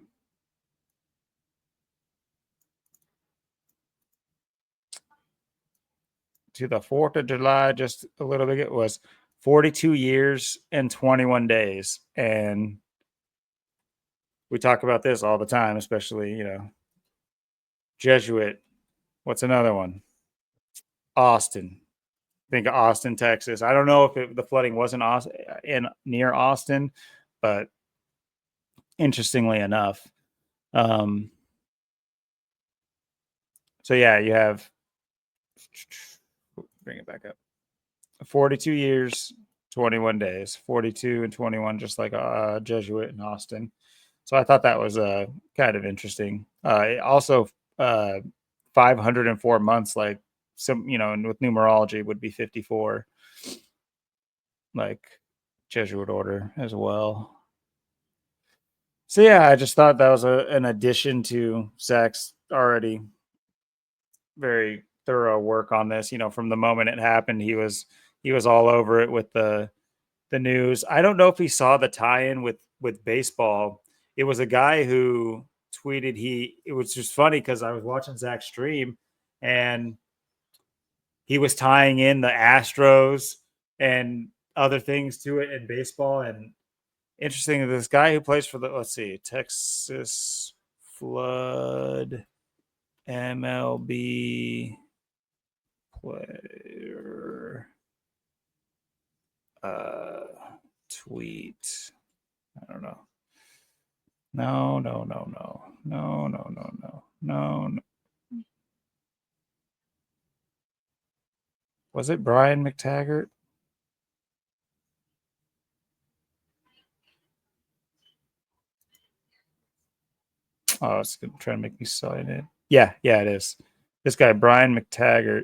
To the 4th of July, just a little bit, it was 42 years and 21 days. And we talk about this all the time, especially, Jesuit. What's another one? Austin. Think of Austin, Texas. I don't know if the flooding wasn't near Austin, but interestingly enough. So yeah, you have, bring it back up, 42 years, 21 days, 42 and 21, just like a Jesuit in Austin. So I thought that was kind of interesting. Also, 504 months, like some, and with numerology would be 54, like Jesuit order as well. So yeah, I just thought that was an addition to Zach's already very thorough work on this. From the moment it happened, he was all over it with the news. I don't know if he saw the tie-in with baseball. It was a guy who tweeted it was just funny because I was watching Zach's stream and he was tying in the Astros and other things to it in baseball. And interesting, this guy who plays for let's see, Texas Flood MLB player tweet. I don't know. No. Was it Brian McTaggart? Oh, it's gonna try to make me sign it. Yeah, it is. This guy, Brian McTaggart.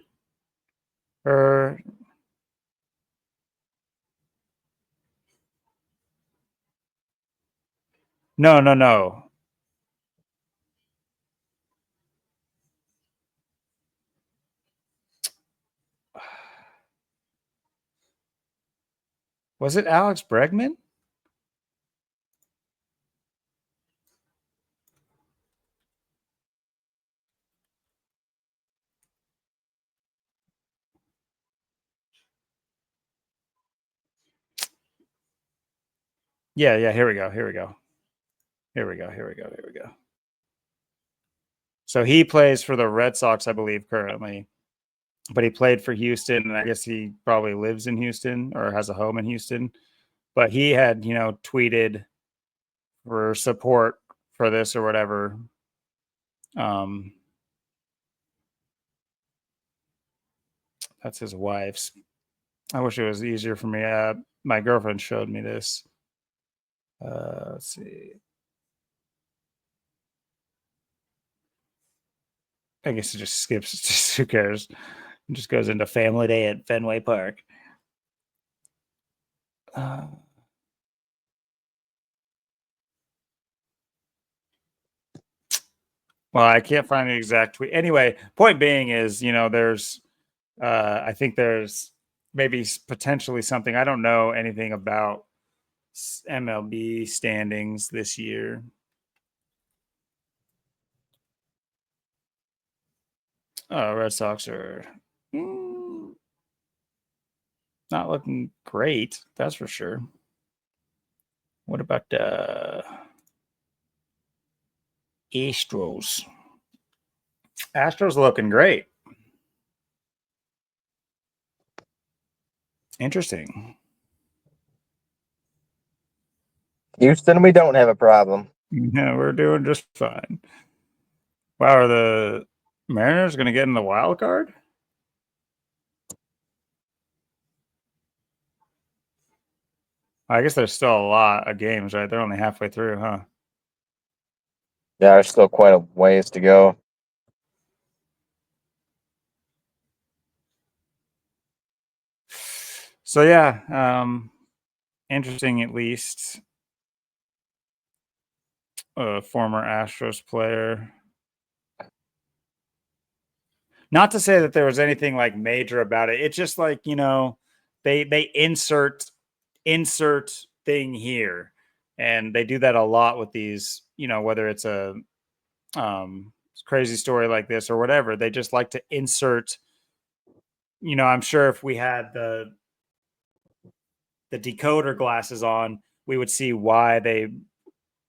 No. Was it Alex Bregman? Yeah. Here we go. So he plays for the Red Sox, I believe, currently. But he played for Houston, and I guess he probably lives in Houston or has a home in Houston. But he had, tweeted for support for this or whatever. That's his wife's. I wish it was easier for me. My girlfriend showed me this. Let's see. I guess it just skips. Just, who cares? It just goes into Family Day at Fenway Park. Well, I can't find the exact tweet. Anyway, point being is, there's, I think there's maybe potentially something. I don't know anything about MLB standings this year. Oh, Red Sox are not looking great. That's for sure. What about Astros? Astros looking great. Interesting. Houston, we don't have a problem. Yeah, we're doing just fine. Wow, are the Mariners going to get in the wild card? I guess there's still a lot of games, right? They're only halfway through, huh? Yeah, there's still quite a ways to go. So yeah, interesting at least. A former Astros player. Not to say that there was anything like major about it. It's just like, they insert thing here. And they do that a lot with these, whether it's a crazy story like this or whatever. They just like to insert, I'm sure if we had the decoder glasses on, we would see why they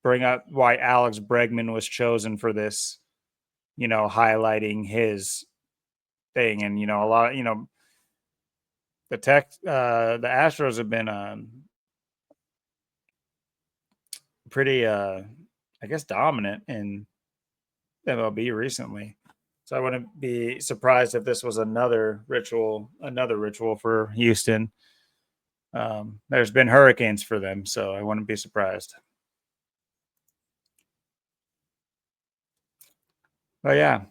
bring up why Alex Bregman was chosen for this, highlighting his thing. And, a lot, the Astros have been pretty, I guess, dominant in MLB recently. So I wouldn't be surprised if this was another ritual for Houston. There's been hurricanes for them, so I wouldn't be surprised. But yeah.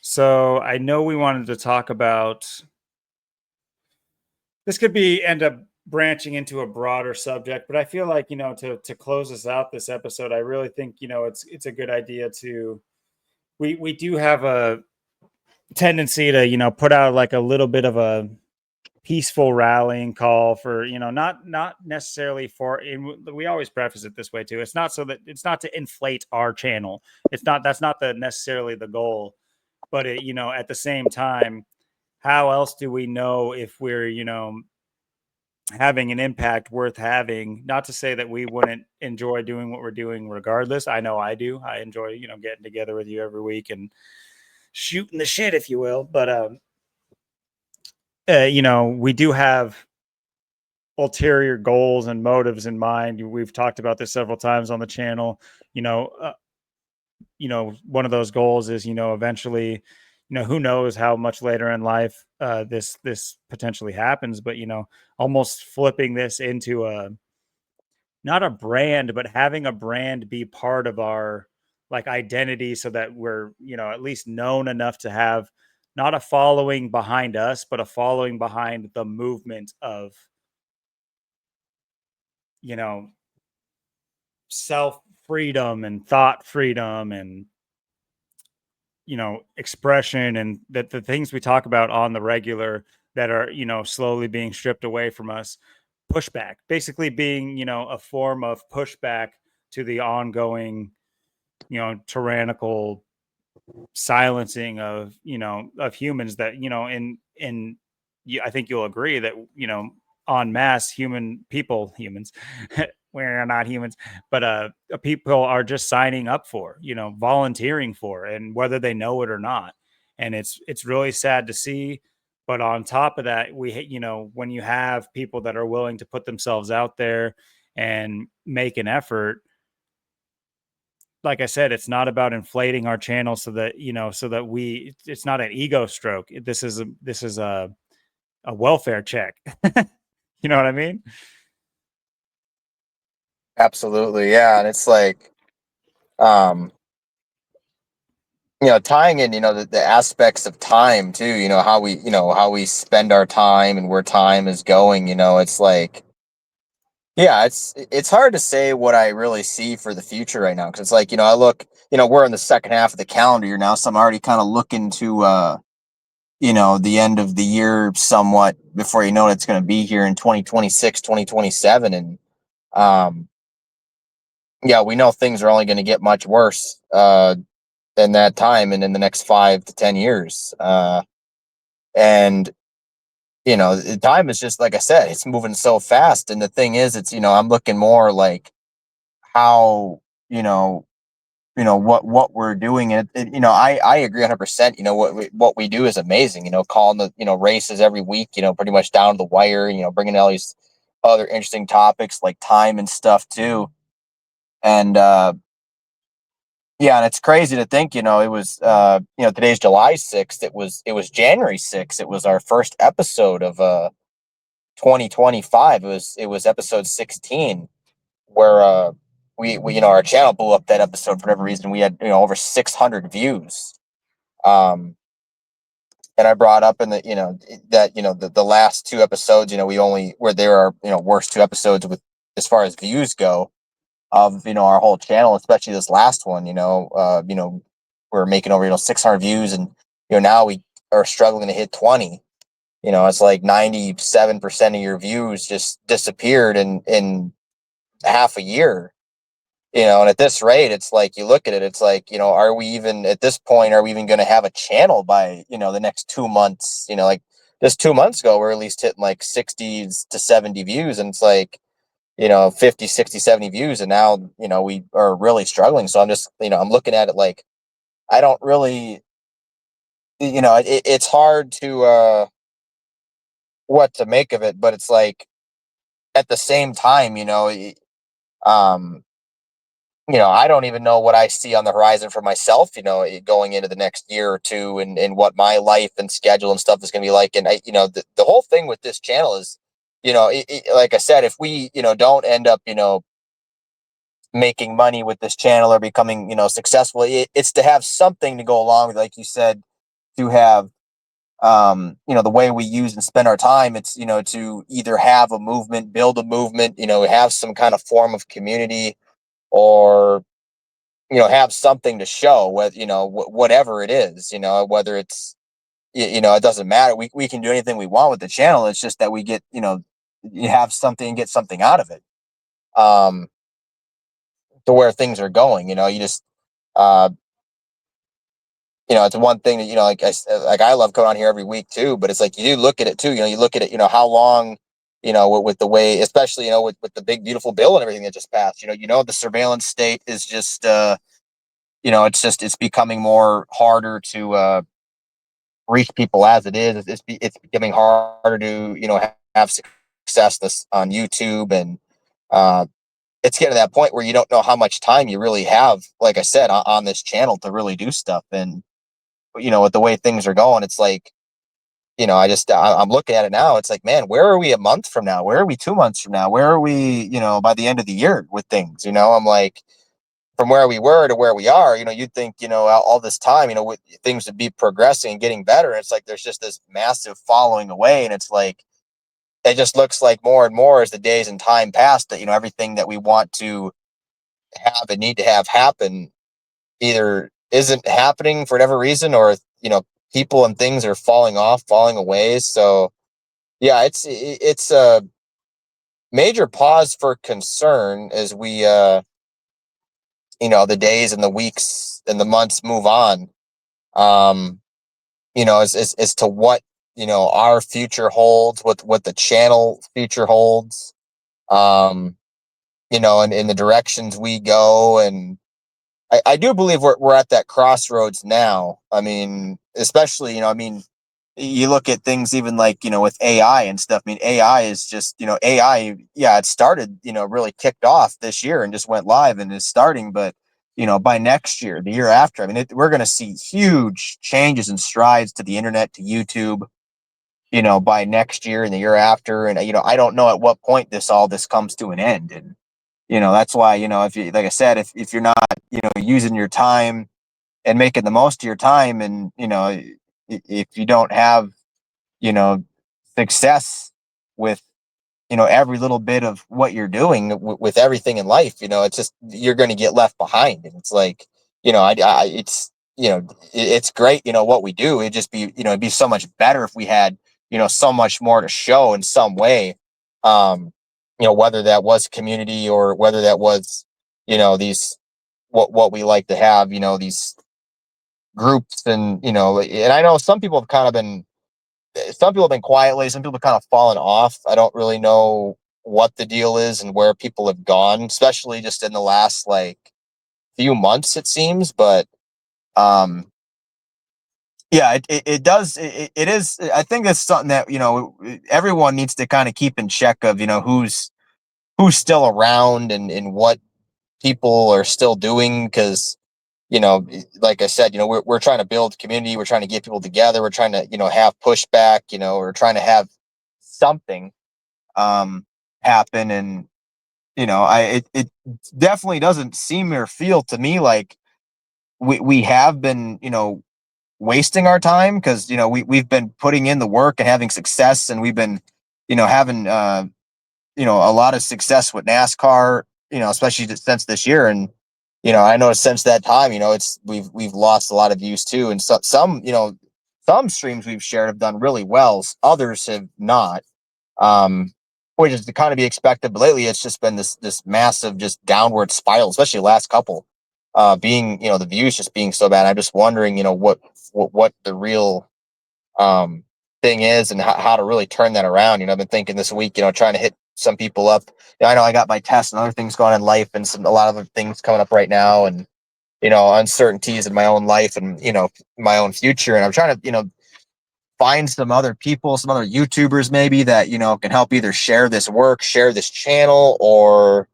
So I know we wanted to talk about this could end up branching into a broader subject, but I feel like, to close us out this episode, I really think, it's a good idea to we do have a tendency to, put out like a little bit of a peaceful rallying call for, not necessarily for, and we always preface it this way too. It's not to inflate our channel. That's not necessarily the goal, but at the same time, how else do we know if we're, having an impact worth having? Not to say that we wouldn't enjoy doing what we're doing regardless. I know I do. I enjoy, getting together with you every week and shooting the shit, if you will. But we do have ulterior goals and motives in mind. We've talked about this several times on the channel. One of those goals is, eventually, who knows how much later in life this potentially happens, but almost flipping this into a not a brand, but having a brand be part of our like identity so that we're, at least known enough to have not a following behind us, but a following behind the movement of, you know, self freedom and thought freedom and, expression, and that the things we talk about on the regular that are, slowly being stripped away from us. Pushback, basically being, a form of pushback to the ongoing, tyrannical silencing of, of humans that, I think you'll agree that, en masse humans, we're not humans, but people are just signing up for, volunteering for, and whether they know it or not. And it's really sad to see. But on top of that, when you have people that are willing to put themselves out there and make an effort, like I said, it's not about inflating our channel so that, it's not an ego stroke. This is a welfare check. You know what I mean? Absolutely, yeah. And it's like, um, tying in, the aspects of time too, how we spend our time and where time is going, it's like, yeah, it's hard to say what I really see for the future right now. Cause it's like, I look, we're in the second half of the calendar year now. So I'm already kind of looking to, the end of the year somewhat before it's going to be here in 2026, 2027. And, um, yeah, we know things are only going to get much worse, than that time and in the next 5 to 10 years. And the time is just like I said, it's moving so fast. And the thing is, it's I'm looking more like how what we're doing. And I agree 100%. What we do is amazing. Calling the races every week. Pretty much down to the wire. Bringing all these other interesting topics like time and stuff too. And yeah, and it's crazy to think, it was today's July 6th. It was January 6th. It was our first episode of 2025. It was episode 16 where we our channel blew up that episode for whatever reason. We had, over 600 views. Um and I brought up in the that the last two episodes, we only where there are worst two episodes with as far as views go of our whole channel, especially this last one. We're making over 600 views, and now we are struggling to hit 20. It's like 97% of your views just disappeared in half a year. And at this rate, it's like you look at it, it's like, are we even at this point, are we even going to have a channel by the next 2 months? Like just 2 months ago, we're at least hitting like 60 to 70 views, and it's like 50, 60, 70 views. And now, we are really struggling. So I'm just, I'm looking at it like, I don't really, it's hard to, what to make of it, but it's like, at the same time, um, I don't even know what I see on the horizon for myself, going into the next year or two, and what my life and schedule and stuff is going to be like. And the whole thing with this channel is, like I said, if we, don't end up, making money with this channel or becoming successful, it's to have something to go along with, like you said, to have the way we use and spend our time. It's to either have a movement, build a movement, have some kind of form of community, or have something to show, whether whatever it is, whether it's it doesn't matter. We can do anything we want with the channel. It's just that we get you have something and get something out of it. um to where things are going. You just uh it's one thing that like I love coming on here every week too, but it's like you do look at it too. You look at it. How long, with the way, especially with the big beautiful bill and everything that just passed. The surveillance state is just it's becoming more harder to reach people as it is. It's becoming harder to have success on YouTube, and uh, it's getting to that point where you don't know how much time you really have, like I said, on this channel to really do stuff. And with the way things are going, it's like, I'm looking at it now. It's like, man, where are we a month from now? Where are we 2 months from now? Where are we, by the end of the year with things? I'm like, from where we were to where we are, you'd think, all this time, things would be progressing and getting better. And it's like, there's just this massive following away. And it's like, it just looks like more and more as the days and time pass that, everything that we want to have and need to have happen either isn't happening for whatever reason, or people and things are falling off, falling away. So yeah, it's a major pause for concern as we the days and the weeks and the months move on. um as to what our future holds, what the channel future holds, um and in the directions we go. And I do believe we're at that crossroads now. I mean, especially, you look at things even like, with AI and stuff. I mean, AI is just, AI, yeah, it started, really kicked off this year and just went live and is starting. But, by next year, the year after, I mean, we're going to see huge changes and strides to the internet, to YouTube, by next year and the year after. And, I don't know at what point all this comes to an end. And, that's why, if you, like I said, if you're not, using your time and making the most of your time. And, if you don't have, you know, success with, every little bit of what you're doing with everything in life, it's just, you're going to get left behind. And it's like, it's, it's great, what we do. It'd just be, it'd be so much better if we had, so much more to show in some way. Um, whether that was community or whether that was, these, what we like to have, these groups. And, and I know some people have kind of been, some people have been quietly, some people have kind of fallen off. I don't really know what the deal is and where people have gone, especially just in the last like few months, it seems. But um, yeah, it does. It is. I think it's something that, everyone needs to kind of keep in check of, who's still around, and what people are still doing. Because, like I said, we're trying to build community. We're trying to get people together. We're trying to, have pushback, we're trying to have something happen. And, it definitely doesn't seem or feel to me like we have been, wasting our time. Because, we've been putting in the work and having success, and we've been, having, a lot of success with NASCAR, especially since this year. And, I know since that time, it's, we've lost a lot of views too. And some, some streams we've shared have done really well. Others have not, um, which is to kind of be expected. But lately, it's just been this massive, just downward spiral, especially the last couple, being, the views just being so bad. I'm just wondering, what the real, um, thing is, and how to really turn that around. I've been thinking this week, trying to hit some people up. I know I got my tests and other things going on in life, and a lot of other things coming up right now, and, uncertainties in my own life, and, my own future. And I'm trying to, find some other people, some other YouTubers maybe that, can help either share this work, share this channel, or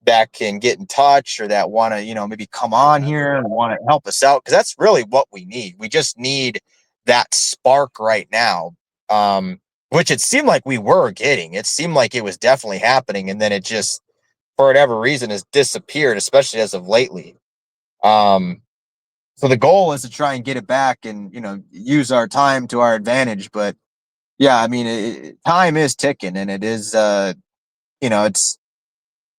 that can get in touch, or that want to, maybe come on here and want to help us out. Cause that's really what we need. We just need that spark right now. Which it seemed like we were getting. It seemed like it was definitely happening. And then it just, for whatever reason, has disappeared, especially as of lately. Um, so the goal is to try and get it back and, use our time to our advantage. But yeah, I mean, time is ticking, and it is, it's,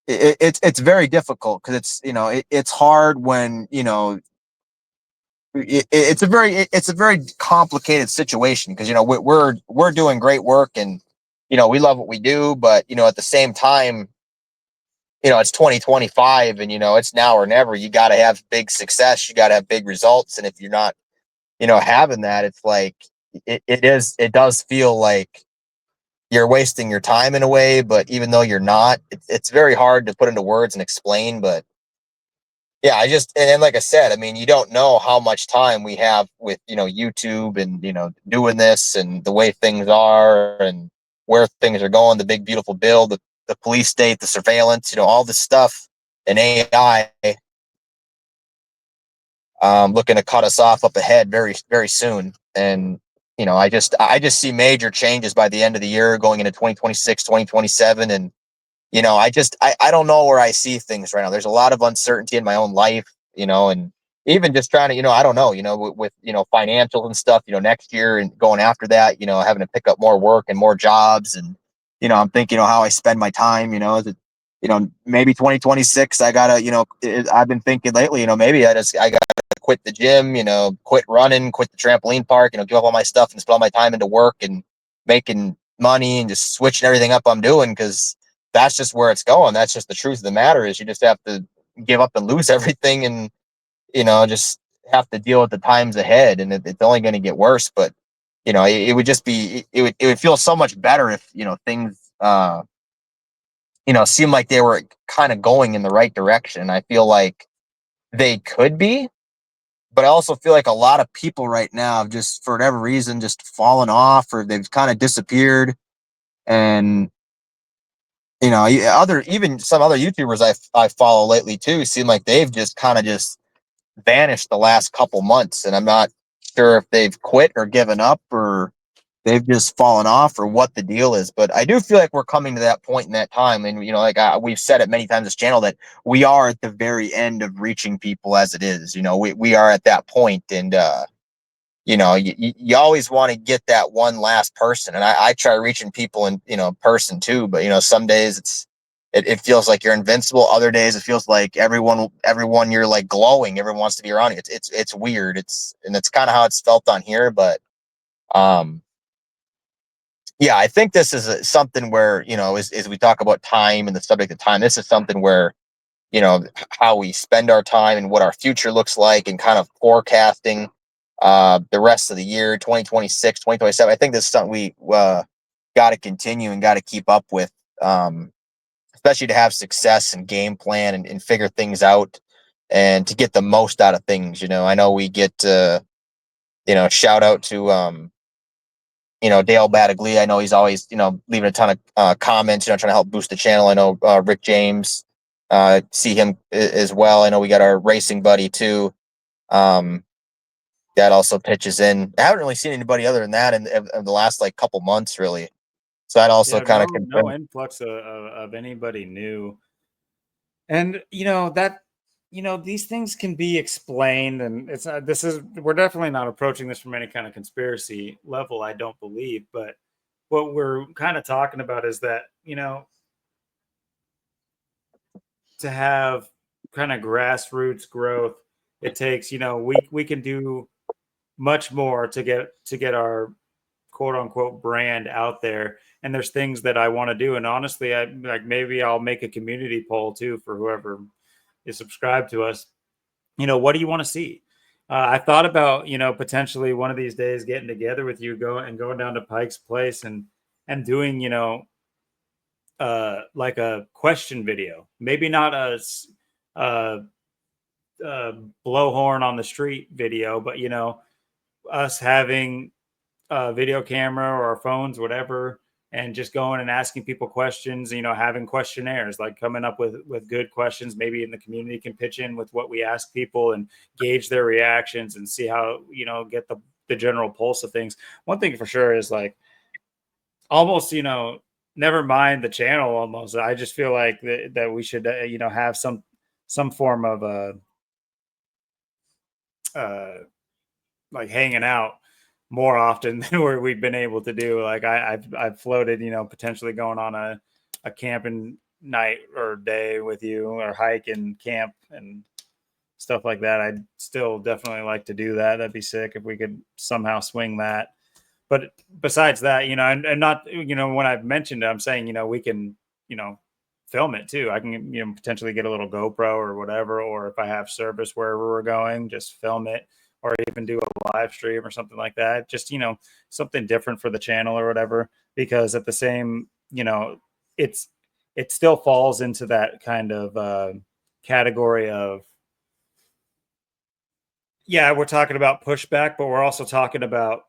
it's very difficult. Because it's, it's hard when, it's a very complicated situation. Because, we're doing great work, and, we love what we do. But, at the same time, it's 2025, and, it's now or never. You got to have big success, you got to have big results. And if you're not, having that, it's like, it does feel like you're wasting your time in a way. But even though you're not, it's very hard to put into words and explain. But yeah, and then, like I said, I mean, you don't know how much time we have with, YouTube, and, doing this, and the way things are, and where things are going, the big, beautiful bill, the police state, the surveillance, all this stuff, and AI, looking to cut us off up ahead very, very soon. And, I just see major changes by the end of the year, going into 2026, 2027. And, I don't know where I see things right now. There's a lot of uncertainty in my own life, and even just trying to, I don't know, with financials and stuff, next year and going after that, having to pick up more work and more jobs. And, I'm thinking, how I spend my time, is it, maybe 2026, I gotta, I've been thinking lately, maybe I gotta quit the gym, quit running, quit the trampoline park, give up all my stuff and spend all my time into work and making money, and just switching everything up I'm doing. Because that's just where it's going. That's just the truth of the matter, is you just have to give up and lose everything, and, just have to deal with the times ahead. And it's only going to get worse. But, it would just be, it would feel so much better if, things, seem like they were kind of going in the right direction. I feel like they could be, but I also feel like a lot of people right now have just, for whatever reason, just fallen off, or they've kind of disappeared. And, even some other YouTubers I follow lately too seem like they've just kind of just vanished the last couple months. And I'm not sure if they've quit or given up, or they've just fallen off or what the deal is. But I do feel like we're coming to that point in that time. And, like we've said it many times this channel that we are at the very end of reaching people as it is. We are at that point. And, you always want to get that one last person. And I try reaching people in, person too. But, some days it feels like you're invincible. Other days it feels like everyone you're like glowing. Everyone wants to be around you. It's weird. And it's kind of how it's felt on here. But, yeah, I think this is something where, as we talk about time and the subject of time, this is something where, how we spend our time and what our future looks like and kind of forecasting the rest of the year, 2026, 2027. I think this is something we got to continue and got to keep up with, especially to have success and game plan and figure things out and to get the most out of things. I know we get, shout out to, Dale Battaglia. I know he's always, leaving a ton of comments, trying to help boost the channel. I know Rick James, see him as well. I know we got our racing buddy too. That also pitches in. I haven't really seen anybody other than that in the last like couple months, really. So that also Yeah, kind of no confirmed. influx of anybody new. And these things can be explained, and it's not, we're definitely not approaching this from any kind of conspiracy level, I don't believe. But what we're kind of talking about is that, to have kind of grassroots growth, it takes, we can do much more to get our quote unquote brand out there. And there's things that I want to do. And honestly, I like, maybe I'll make a community poll too for whoever is subscribed to us. What do you want to see? I thought about, potentially one of these days getting together with you, going down to Pike's Place and doing, like a question video. Maybe not a, a blowhorn on the street video, but us having a video camera or our phones, whatever, and just going and asking people questions, having questionnaires, like coming up with good questions. Maybe in the community can pitch in with what we ask people and gauge their reactions and see how, get the general pulse of things. One thing for sure is like almost, never mind the channel almost. I just feel like that we should, have some form of like hanging out more often than where we've been able to do. Like I've floated, potentially going on a camping night or day with you, or hike and camp and stuff like that. I'd still definitely like to do that. That'd be sick if we could somehow swing that. But besides that, and not, when I've mentioned it, I'm saying, we can, film it too. I can, potentially get a little GoPro or whatever, or if I have service wherever we're going, just film it, or even do a live stream or something like that. Just, something different for the channel or whatever, because at the same, it still falls into that kind of category of, yeah, we're talking about pushback, but we're also talking about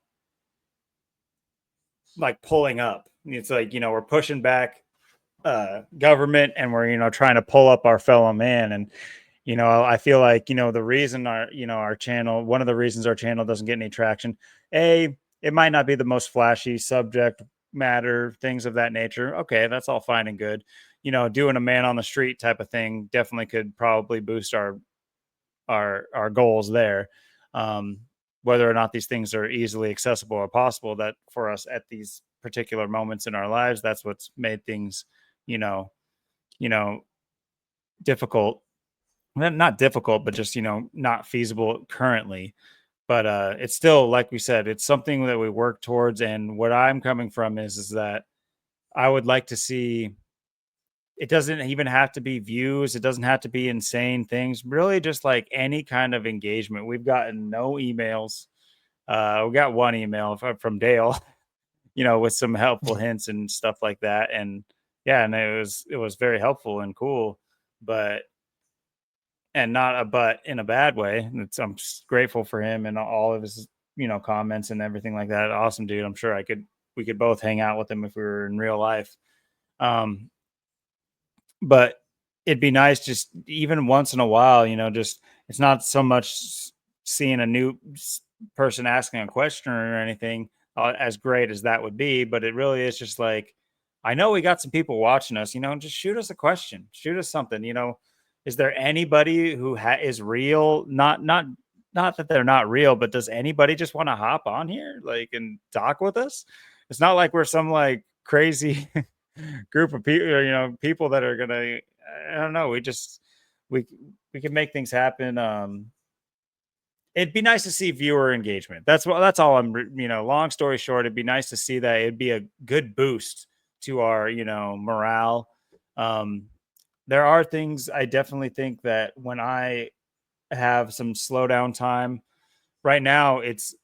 like pulling up. It's like, we're pushing back government, and we're, trying to pull up our fellow man. And I feel like, the reason our channel, one of the reasons our channel doesn't get any traction, it might not be the most flashy subject matter, things of that nature. Okay, that's all fine and good. Doing a man on the street type of thing definitely could probably boost our goals there. Whether or not these things are easily accessible or possible, that for us at these particular moments in our lives, that's what's made things, you know, difficult. Not difficult, but just, not feasible currently. But it's still, like we said, it's something that we work towards. And what I'm coming from is that I would like to see, it doesn't even have to be views. It doesn't have to be insane things. Really, just like any kind of engagement. We've gotten no emails. We got one email from Dale, with some helpful hints and stuff like that. And yeah, and it was very helpful and cool, but and not a but in a bad way. I'm grateful for him and all of his, comments and everything like that. Awesome dude. I'm sure we could both hang out with him if we were in real life. But it'd be nice just even once in a while, just, it's not so much seeing a new person asking a question or anything. as great as that would be, but it really is just like, I know we got some people watching us, just shoot us a question, shoot us something, is there anybody who is real? Not that they're not real, but does anybody just want to hop on here like and talk with us? It's not like we're some like crazy group of people, people that are gonna, I don't know, we we can make things happen. It'd be nice to see viewer engagement. That's all long story short, it'd be nice to see that. It'd be a good boost to our, morale. Um, there are things I definitely think that when I have some slowdown time, right now it's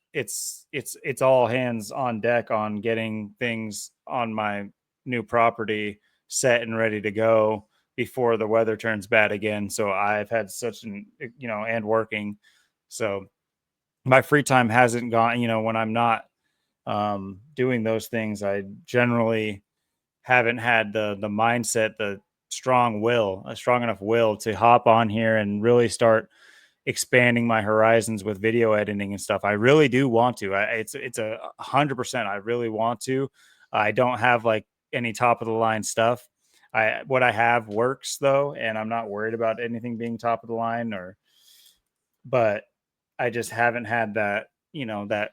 all hands on deck on getting things on my new property set and ready to go before the weather turns bad again. So I've had such an, and working. So my free time hasn't gone, when I'm not doing those things, I generally haven't had the mindset, the strong will, a strong enough will to hop on here and really start expanding my horizons with video editing and stuff. I really do want to. It's 100%. I really want to. I don't have like any top of the line stuff. What I have works though, and I'm not worried about anything being top of the line but I just haven't had that, that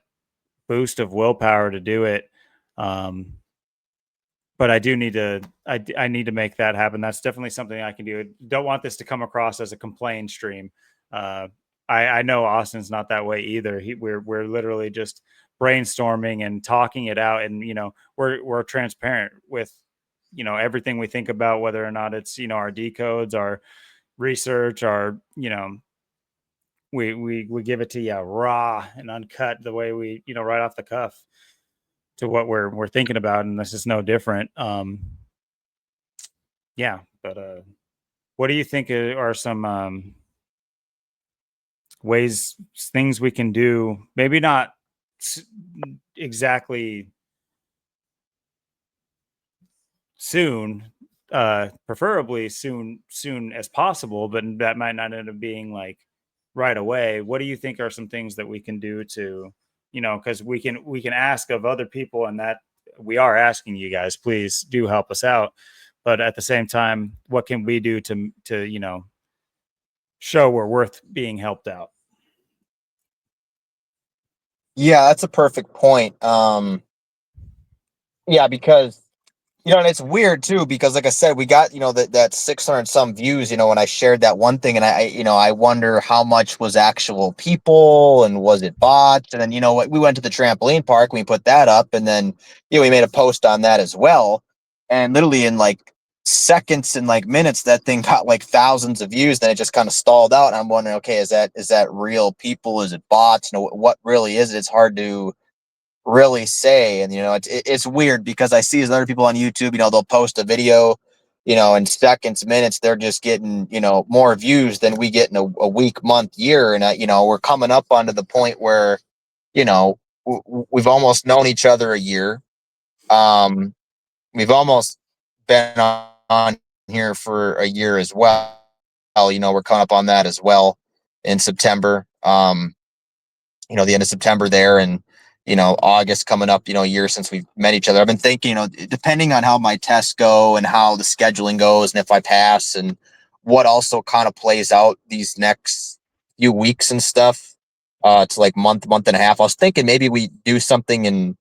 boost of willpower to do it. Um, but I do need to, I need to make that happen. That's definitely something I can do. Don't want this to come across as a complaint stream. Uh, I know Austin's not that way either. We're literally just brainstorming and talking it out, and we're transparent with everything we think about, whether or not it's our decodes, our research, our we give it to you raw and uncut, the way we right off the cuff to what we're thinking about, and this is no different. Yeah, but what do you think are some ways, things we can do, maybe not s- exactly soon, preferably soon as possible, but that might not end up being like right away. What do you think are some things that we can do to, because we can ask of other people, and that we are asking you guys, please do help us out. But at the same time, what can we do to show we're worth being helped out? Yeah, that's a perfect point. Yeah, because and it's weird too, because like I said, we got, that 600 some views, when I shared that one thing, and I wonder how much was actual people and was it bots? And then, what, we went to the trampoline park, we put that up, and then, we made a post on that as well. And literally in like seconds and like minutes, that thing got like thousands of views. Then it just kind of stalled out. And I'm wondering, okay, is that real people? Is it bots? What really is it? It's hard to really say. And it's weird, because I see as other people on YouTube, they'll post a video, in seconds, minutes, they're just getting, more views than we get in a week, month, year. And we're coming up onto the point where, you know we've almost known each other a year. We've almost been on here for a year as well. We're coming up on that as well in September. The end of September there, and August coming up, a year since we've met each other. I've been thinking, depending on how my tests go and how the scheduling goes, and if I pass, and what also kind of plays out these next few weeks and stuff, to like month and a half. I was thinking maybe we do something in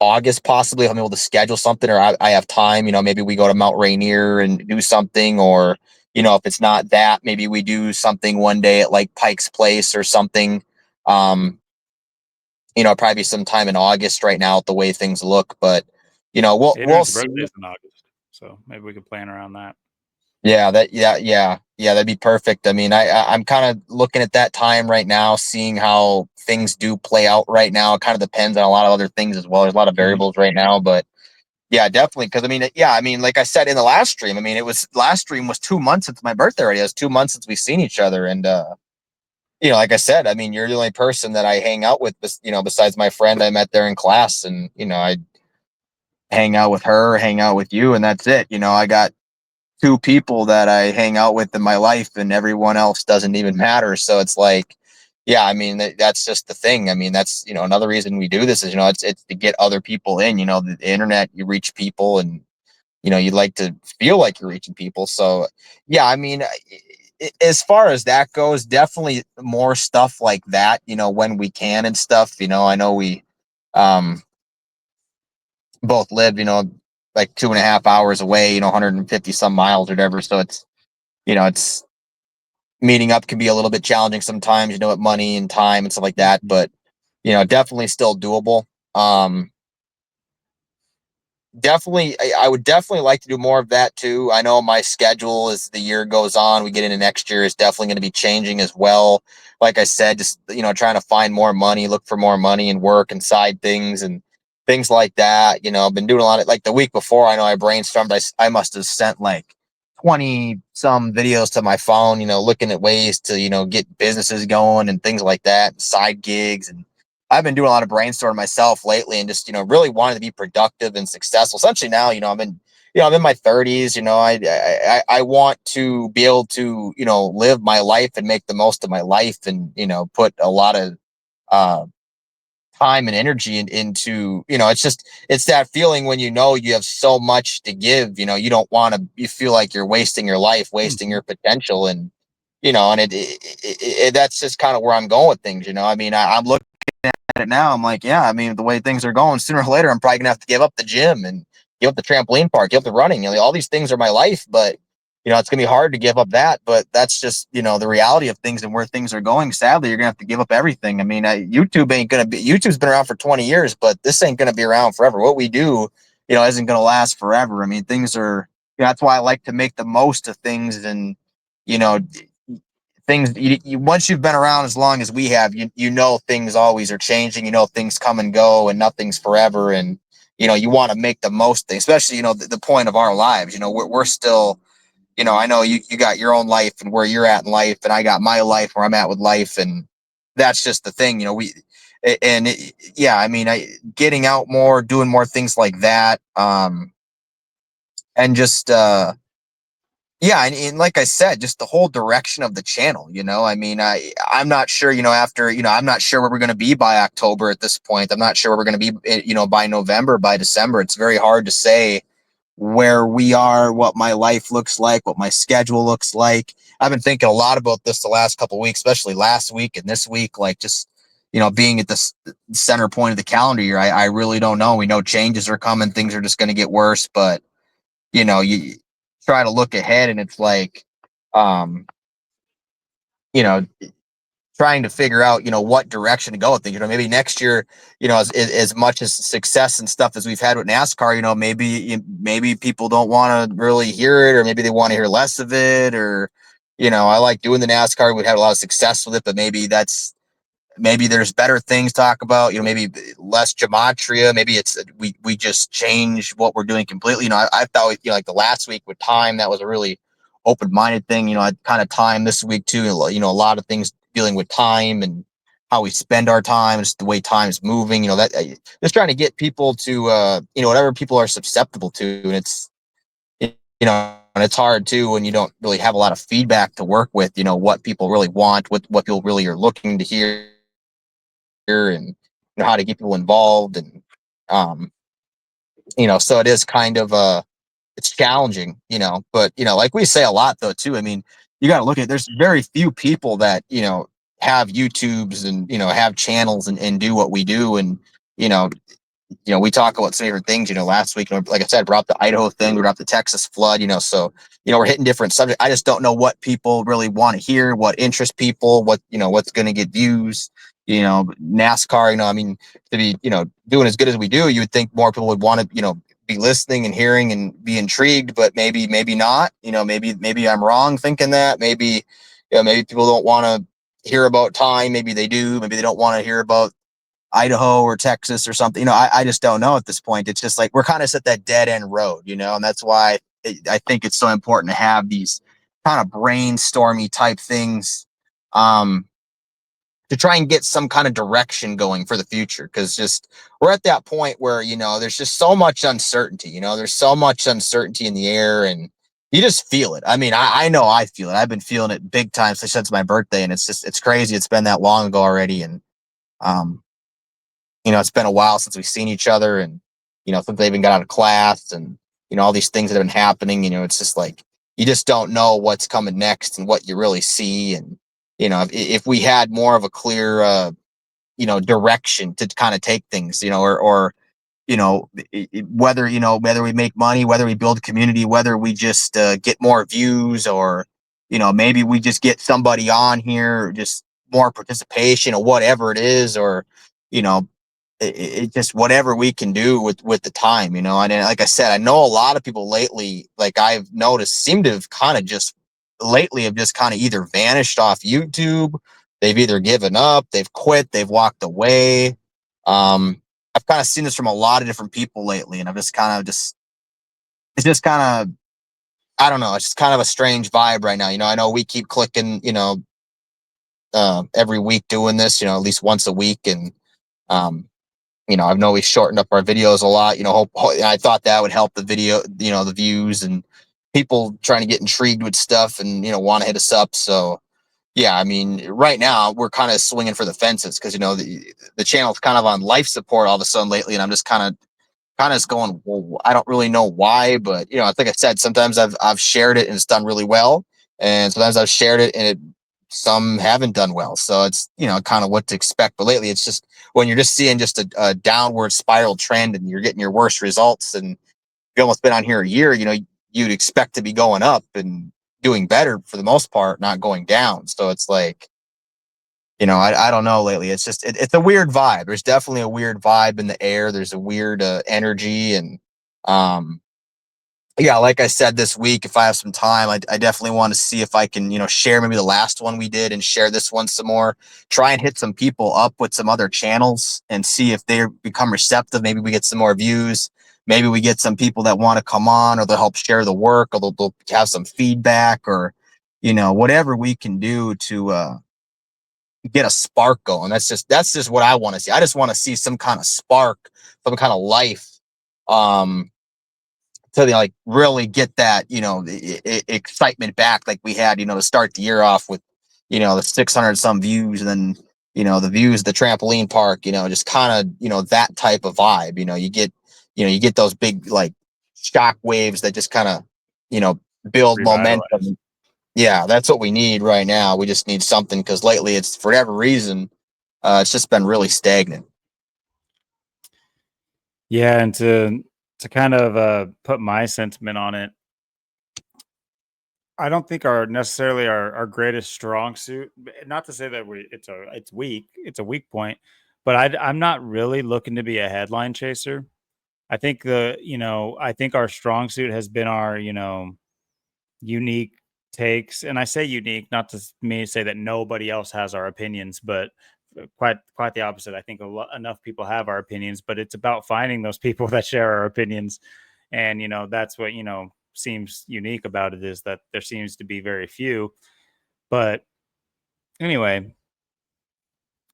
August, possibly, if I'm able to schedule something, or I have time. Maybe we go to Mount Rainier and do something, or if it's not that, maybe we do something one day at like Pike's Place or something. Um, probably sometime in August right now, the way things look. But we'll Adrian's see. birthday is in August, so maybe we could plan around that. Yeah, that'd be perfect. I mean, I'm kind of looking at that time right now, seeing how things do play out right now. It kind of depends on a lot of other things as well. There's a lot of Mhm. variables right now, but yeah, definitely. Because I mean, like I said in the last stream, last stream was 2 months since my birthday already. It was 2 months since we've seen each other, and like I said, I mean, you're the only person that I hang out with, besides my friend I met there in class. And, I hang out with her, hang out with you, and that's it. I got two people that I hang out with in my life, and everyone else doesn't even matter. So it's like, yeah, I mean, that's just the thing. I mean, that's, another reason we do this is, it's to get other people in, the internet, you reach people, and, you'd like to feel like you're reaching people. So, yeah, I mean, as far as that goes, definitely more stuff like that, when we can and stuff. I know we um, both live, like 2.5 hours away, 150 some miles or whatever. So it's meeting up can be a little bit challenging sometimes, with money and time and stuff like that. Mhm. But, definitely still doable. Um, Definitely, I would definitely like to do more of that too. I know my schedule as the year goes on, we get into next year, is definitely going to be changing as well. Like I said, just trying to find more money, look for more money and work and side things and things like that. I've been doing a lot of, like, the week before, I know I brainstormed. I must have sent like 20 some videos to my phone, looking at ways to get businesses going and things like that, side gigs. And I've been doing a lot of brainstorming myself lately, and just, really wanting to be productive and successful. Especially now, I'm in my 30s. I want to be able to, live my life and make the most of my life, and, put a lot of uh, time and energy into, it's that feeling when, you have so much to give. You don't want to, you feel like you're wasting your life, wasting Mhm. your potential. And, and that's just kind of where I'm going with things. I mean, I'm looking at it now. I'm like, yeah, I mean, the way things are going, sooner or later, I'm probably gonna have to give up the gym and give up the trampoline park, give up the running. All these things are my life, but, it's gonna be hard to give up that. But that's just, the reality of things and where things are going. Sadly, you're gonna have to give up everything. I mean, YouTube's been around for 20 years, but this ain't gonna be around forever. What we do, isn't gonna last forever. I mean, things are, that's why I like to make the most of things. And, you know, things, once you've been around as long as we have, things always are changing. Things come and go, and nothing's forever. And, you want to make the most thing, especially, the point of our lives. We're still, I know you got your own life and where you're at in life, and I got my life where I'm at with life. And that's just the thing. Yeah, I mean, getting out more, doing more things like that. And just, yeah, and like I said, just the whole direction of the channel. I mean, I'm not sure. I'm not sure where we're going to be by October at this point. I'm not sure where we're going to be, by November, by December. It's very hard to say where we are, what my life looks like, what my schedule looks like. I've been thinking a lot about this the last couple of weeks, especially last week and this week. Like, just, being at the center point of the calendar year, I really don't know. We know changes are coming, things are just going to get worse, but, you try to look ahead, and it's like, um, you know, trying to figure out, what direction to go with things. Maybe next year, as much as success and stuff as we've had with NASCAR, maybe people don't want to really hear it, or maybe they want to hear less of it, or, I like doing the NASCAR. We've had a lot of success with it, but maybe there's better things to talk about. Maybe less gematria. Maybe it's, we just change what we're doing completely. I thought, like the last week with time, that was a really open-minded thing. I kind of time this week too. A lot of things dealing with time and how we spend our time, just the way time is moving. That, just trying to get people to, whatever people are susceptible to. And and it's hard too when you don't really have a lot of feedback to work with. What people really want, what people really are looking to hear, and, how to get people involved. And, um so it is kind of, it's challenging. But, like we say a lot though too, I mean, you got to look at, there's very few people that, have YouTubes and, have channels, and do what we do. And, you know we talk about some different things. Last week, like I said, brought up the Idaho thing, we brought up the Texas flood. So, we're hitting different subjects. I just don't know what people really want to hear, what interests people, what's going to get views. NASCAR. I mean, to be, doing as good as we do, you would think more people would want to, be listening and hearing and be intrigued. But maybe not. Maybe I'm wrong thinking that. Maybe people don't want to hear about time. Maybe they do. Maybe they don't want to hear about Idaho or Texas or something. I just don't know at this point. It's just like we're kind of at that dead end road, and that's why I think it's so important to have these kind of brainstormy type things, um, to try and get some kind of direction going for the future. Because just we're at that point where there's just so much uncertainty. There's so much uncertainty in the air. And you just feel it. I mean, I know I feel it. I've been feeling it big time since my birthday, and it's crazy. It's been that long ago already, and um, it's been a while since we've seen each other, and since they even got out of class, and all these things that have been happening. It's just like you just don't know what's coming next and what you really see, and if we had more of a clear direction to kind of take things, or whether we make money, whether we build community, whether we just get more views, or maybe we just get somebody on here, just more participation, or whatever it is, or you know it just whatever we can do with the time. And like I said, I know a lot of people lately, like I've noticed, seem to have kind of just lately have just kind of either vanished off YouTube. They've either given up, they've quit, they've walked away. I've kind of seen this from a lot of different people lately, and I've just kind of just it's just kind of I don't know, it's just kind of a strange vibe right now. I know we keep clicking, every week doing this, at least once a week, and um, I know we shortened up our videos a lot. I thought that would help the video, the views and people trying to get intrigued with stuff and want to hit us up. So yeah, I mean, right now we're kind of swinging for the fences because the channel's kind of on life support all of a sudden lately, and I'm just kind of just going, well, I don't really know why, but like I said, sometimes I've shared it and it's done really well, and sometimes I've shared it and some haven't done well. So it's kind of what to expect. But lately, it's just when you're just seeing just a downward spiral trend and you're getting your worst results, and you've almost been on here a year, you'd expect to be going up and doing better for the most part, not going down. So it's like I don't know lately. It's just it's a weird vibe. There's definitely a weird vibe in the air. There's a weird energy, and um yeah, like I said, this week, if I have some time, I definitely want to see if I can share maybe the last one we did and share this one some more. Try and hit some people up with some other channels and see if they become receptive. Maybe we get some more views. Maybe we get some people that want to come on, or they'll help share the work, or they'll have some feedback, or whatever we can do to get a spark going. That's just what I want to see. I just want to see some kind of spark, some kind of life, um, to like really get that excitement back, like we had to start the year off with the 600 some views, and then the views, the trampoline park, just kind of that type of vibe. You get those big like shock waves that just kind of you know build Revitalize. momentum. Yeah, that's what we need right now. We just need something because lately it's for whatever reason, it's just been really stagnant. Yeah, and to kind of put my sentiment on it, I don't think our greatest strong suit. Not to say that it's weak. It's a weak point, but I'm not really looking to be a headline chaser. I think I think our strong suit has been our unique takes, and I say unique not to me say that nobody else has our opinions, but quite the opposite. I think enough people have our opinions, but it's about finding those people that share our opinions, and that's what seems unique about it, is that there seems to be very few. But anyway,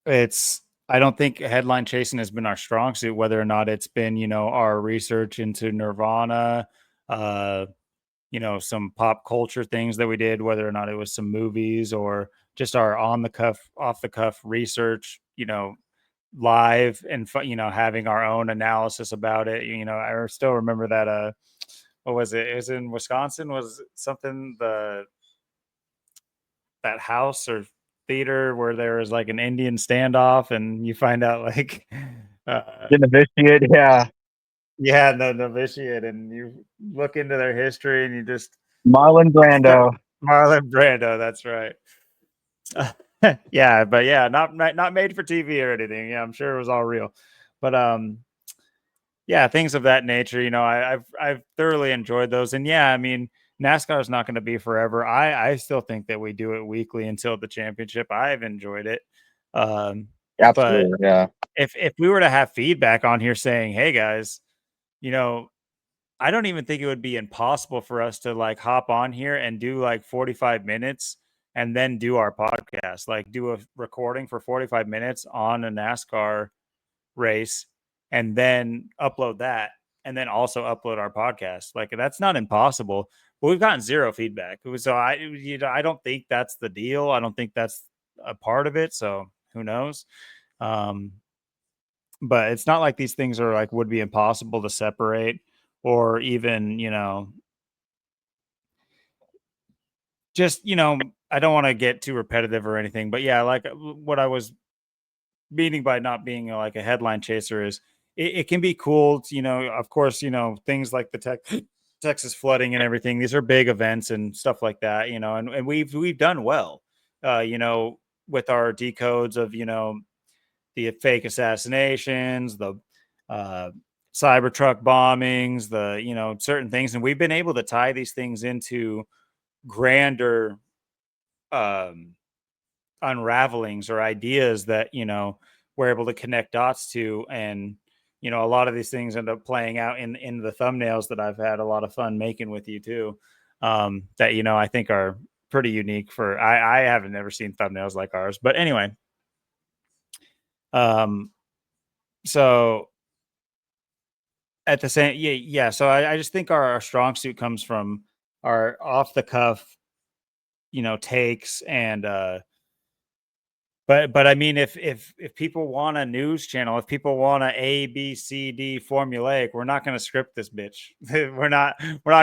it's I don't think headline chasing has been our strong suit, whether or not it's been our research into Nirvana, uh some pop culture things that we did, whether or not it was some movies or just our on the cuff, off the cuff research, live and having our own analysis about it. I still remember that. What was it? It was in Wisconsin. Was it something that house or theater where there was like an Indian standoff, and you find out like, uh, Getting initiated, yeah. yeah, the novitiate, and you look into their history, and you just Marlon start Brando. Marlon Brando, that's right. Yeah, but yeah, not made for TV or anything. Yeah, I'm sure it was all real. But yeah, things of that nature, I've thoroughly enjoyed those. And yeah, I mean, NASCAR is not going to be forever. I still think that we do it weekly until the championship. I've enjoyed it. Um, but Absolutely, yeah. if we were to have feedback on here saying, "Hey guys, you know, I don't even think it would be impossible for us to like hop on here and do like 45 minutes and then do our podcast, like do a recording for 45 minutes on a NASCAR race and then upload that and then also upload our podcast." Like that's not impossible, But we've gotten zero feedback. So I don't think that's the deal. I don't think that's a part of it. So who knows? Um, but it's not like these things are like would be impossible to separate, or even, just, I don't want to get too repetitive or anything, but yeah, like what I was meaning by not being like a headline chaser is it can be cool to, of course, things like the Texas flooding and everything. These are big events and stuff like that, and we've done well, with our decodes of, the fake assassinations, the uh, Cybertruck bombings, the, certain things, and we've been able to tie these things into grander um, unravelings or ideas that, we're able to connect dots to. And, a lot of these things end up playing out in the thumbnails that I've had a lot of fun making with you too. That, I think are pretty unique for, I haven't never seen thumbnails like ours, but anyway. Um, so at the same, yeah. So I just think our strong suit comes from our off the cuff, takes. And but I mean, if people want a news channel, if people want a B C D formulaic, we're not going to script this bitch. we're not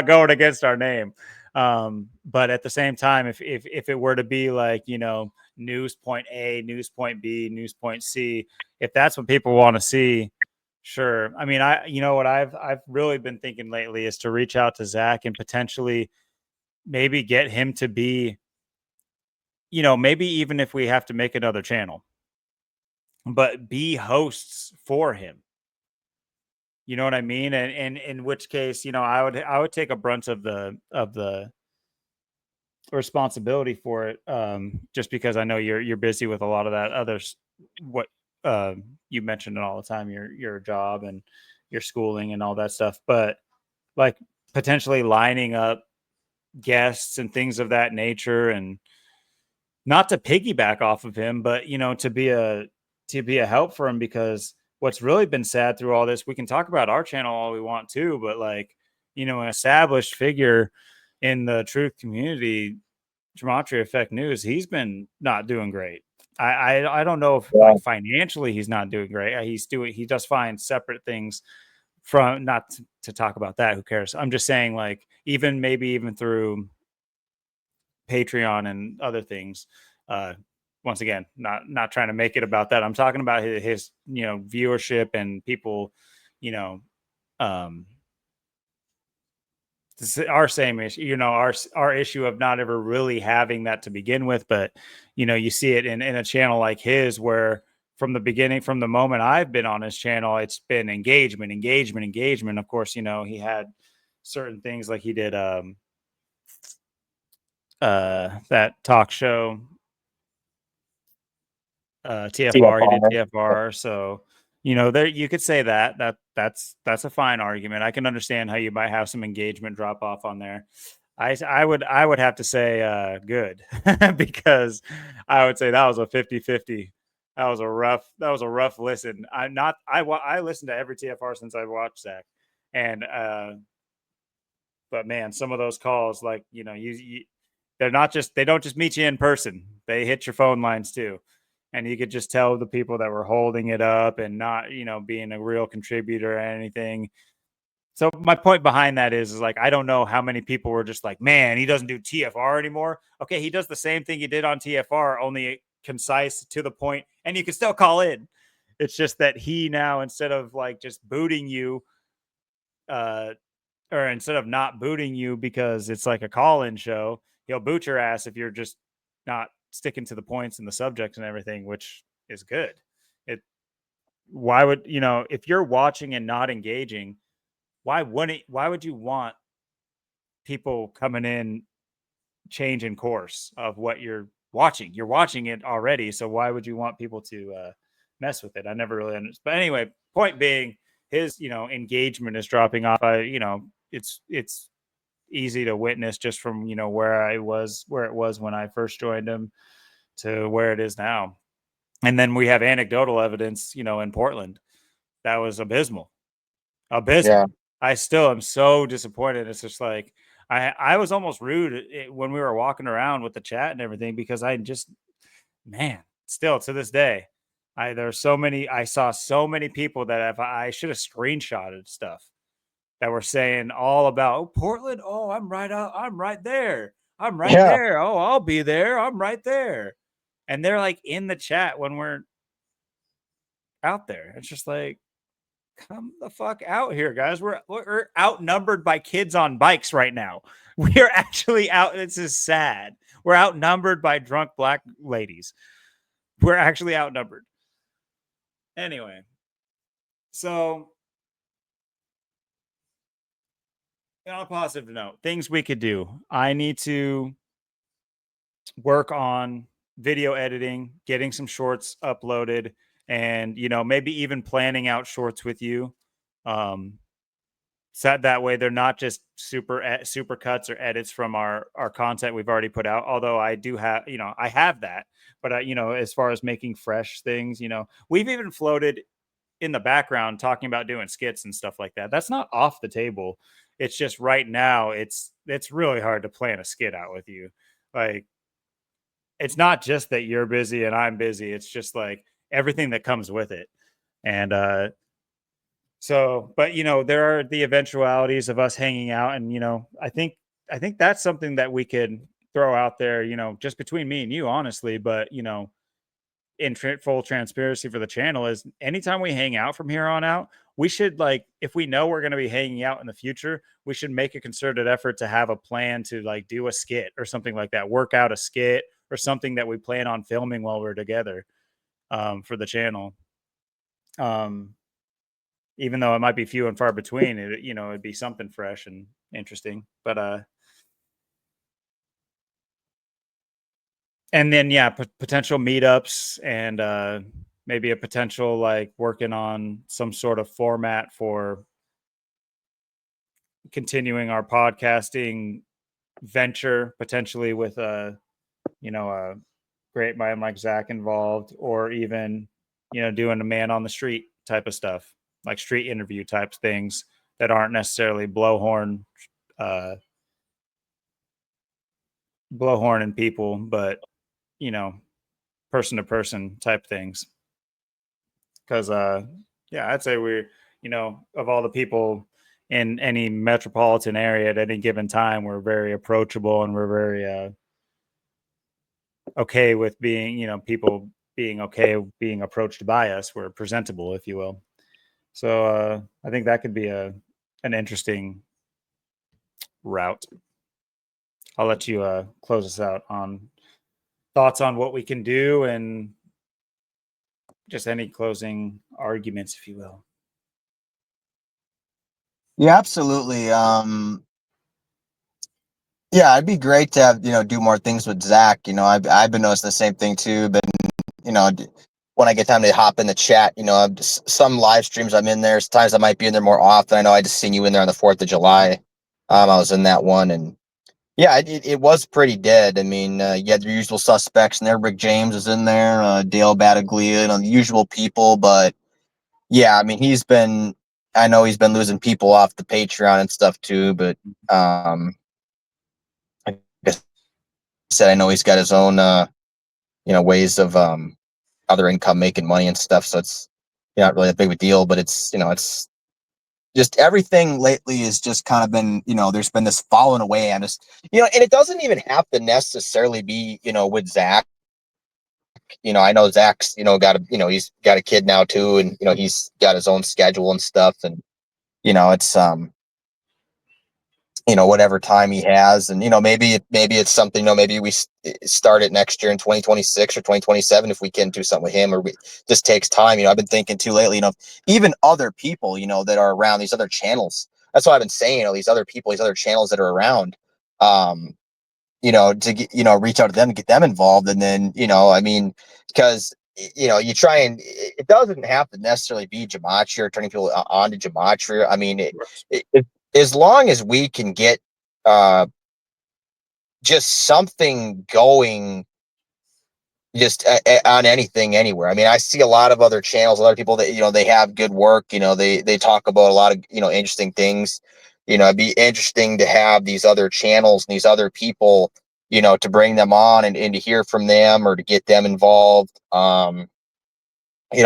going against our name. But at the same time, if it were to be like, news point A, news point B, news point C, if that's what people want to see, sure. I mean, what I've really been thinking lately is to reach out to Zach and potentially maybe get him to be, maybe even if we have to make another channel, but be hosts for him. You know what I mean? And in which case, I would take a brunt of the responsibility for it, just because I know you're busy with a lot of that others, what you mentioned it all the time, your job and your schooling and all that stuff. But like potentially lining up guests and things of that nature, and not to piggyback off of him, but, to be a help for him. Because what's really been sad through all this, we can talk about our channel all we want to, but like, an established figure in the truth community, Gematria Effect News, he's been not doing great. I don't know if Yeah. like financially he's not doing great. He does find separate things from, not to talk about that. Who cares? I'm just saying, like, maybe even through Patreon and other things. Uh, Once again, not trying to make it about that. I'm talking about his viewership and people, you know, um, our same issue, our issue of not ever really having that to begin with. But you see it in a channel like his, where from the beginning, from the moment I've been on his channel, it's been engagement, engagement, engagement. Of course, he had certain things like he did that talk show, TFR. He did TFR. TFR. So, there you could say that's a fine argument. I can understand how you might have some engagement drop off on there. I would have to say good, because I would say that was a 50-50. That was a rough listen. I listened to every TFR since I watched Zach. And but man, some of those calls, like, they don't just meet you in person. They hit your phone lines too. And you could just tell the people that were holding it up and not, being a real contributor or anything. So my point behind that is like, I don't know how many people were just like, man, he doesn't do TFR anymore. Okay, he does the same thing he did on TFR, only concise, to the point, and you can still call in. It's just that he now, instead of like just booting you, uh, or instead of not booting you because it's like a call-in show, he'll boot your ass if you're just not sticking to the points and the subjects and everything, which is good. It Why would, if you're watching and not engaging, why would you want people coming in changing course of what you're watching? You're watching it already, so why would you want people to mess with it? I never really understood. But anyway, point being, his engagement is dropping off. It's easy to witness just from where it was when I first joined him to where it is now. And then we have anecdotal evidence, in Portland, that was abysmal. Yeah. I still am so disappointed. It's just like, I was almost rude when we were walking around with the chat and everything because I just, man, still to this day, there's so many. I saw so many people that if I should have screenshotted stuff that were saying all about, oh, Portland. Oh, I'm right out. I'm right there. I'm right Yeah. there. Oh, I'll be there. I'm right there. And they're like in the chat when we're out there. It's just like, come the fuck out here, guys. We're outnumbered by kids on bikes right now. We are actually out. This is sad. We're outnumbered by drunk black ladies. We're actually outnumbered. Anyway, so on a positive note, things we could do. I need to work on video editing, getting some shorts uploaded, and maybe even planning out shorts with you. Um, so that way they're not just super cuts or edits from our content we've already put out. Although I do have, I have that, but as far as making fresh things, we've even floated in the background talking about doing skits and stuff like that. That's not off the table. It's just right now it's really hard to plan a skit out with you. Like, it's not just that you're busy and I'm busy. It's just like everything that comes with it. And so, but there are the eventualities of us hanging out, and I think that's something that we could throw out there, just between me and you, honestly. But in full transparency for the channel, is anytime we hang out from here on out, we should, like, if we know we're going to be hanging out in the future, we should make a concerted effort to have a plan to like do a skit or something like that, work out a skit or something that we plan on filming while we're together, for the channel. Um, Even though it might be few and far between, it'd be something fresh and interesting. But and then yeah, potential meetups, and maybe a potential like working on some sort of format for continuing our podcasting venture, potentially with a great mind like Zach involved, or even doing a man on the street type of stuff, like street interview types things that aren't necessarily uh blowhorn and people, but you know person to person type things. Because yeah, I'd say we're, of all the people in any metropolitan area at any given time, we're very approachable, and we're very okay with being, people being okay being approached by us. We're presentable, if you will. So I think that could be an interesting route. I'll let you close us out on thoughts on what we can do, and just any closing arguments, if you will. Yeah, absolutely. Yeah, it'd be great to have, do more things with Zach. I've been noticing the same thing too. But when I get time to hop in the chat, I'm just, some live streams I'm in there. Sometimes I might be in there more often. I know I just seen you in there on the 4th of July. I was in that one, and yeah, it was pretty dead. I mean, you had the usual suspects in there. Rick James is in there, Dale Battaglia, the usual people. But yeah, I mean, I know he's been losing people off the Patreon and stuff too. But like I said, I know he's got his own, ways of other income, making money and stuff. So it's not really a big of a deal. But it's just everything lately has just kind of been, there's been this falling away. I'm just, and it doesn't even have to necessarily be, with Zach. I know Zach's, he's got a kid now too, and he's got his own schedule and stuff, and it's whatever time he has, and maybe it's something, maybe we start it next year in 2026 or 2027 if we can do something with him, or just takes time. I've been thinking too lately, even other people that are around these other channels. That's what I've been saying, these other people, these other channels that are around, to get, reach out to them, get them involved. And then I mean, because you try, and it doesn't have to necessarily be gematria or turning people on to gematria. I mean, as long as we can get just something going, just on anything, anywhere. I mean, I see a lot of other channels, a lot of people that they have good work. They talk about a lot of interesting things. it'd be interesting to have these other channels and these other people, to bring them on and to hear from them or to get them involved.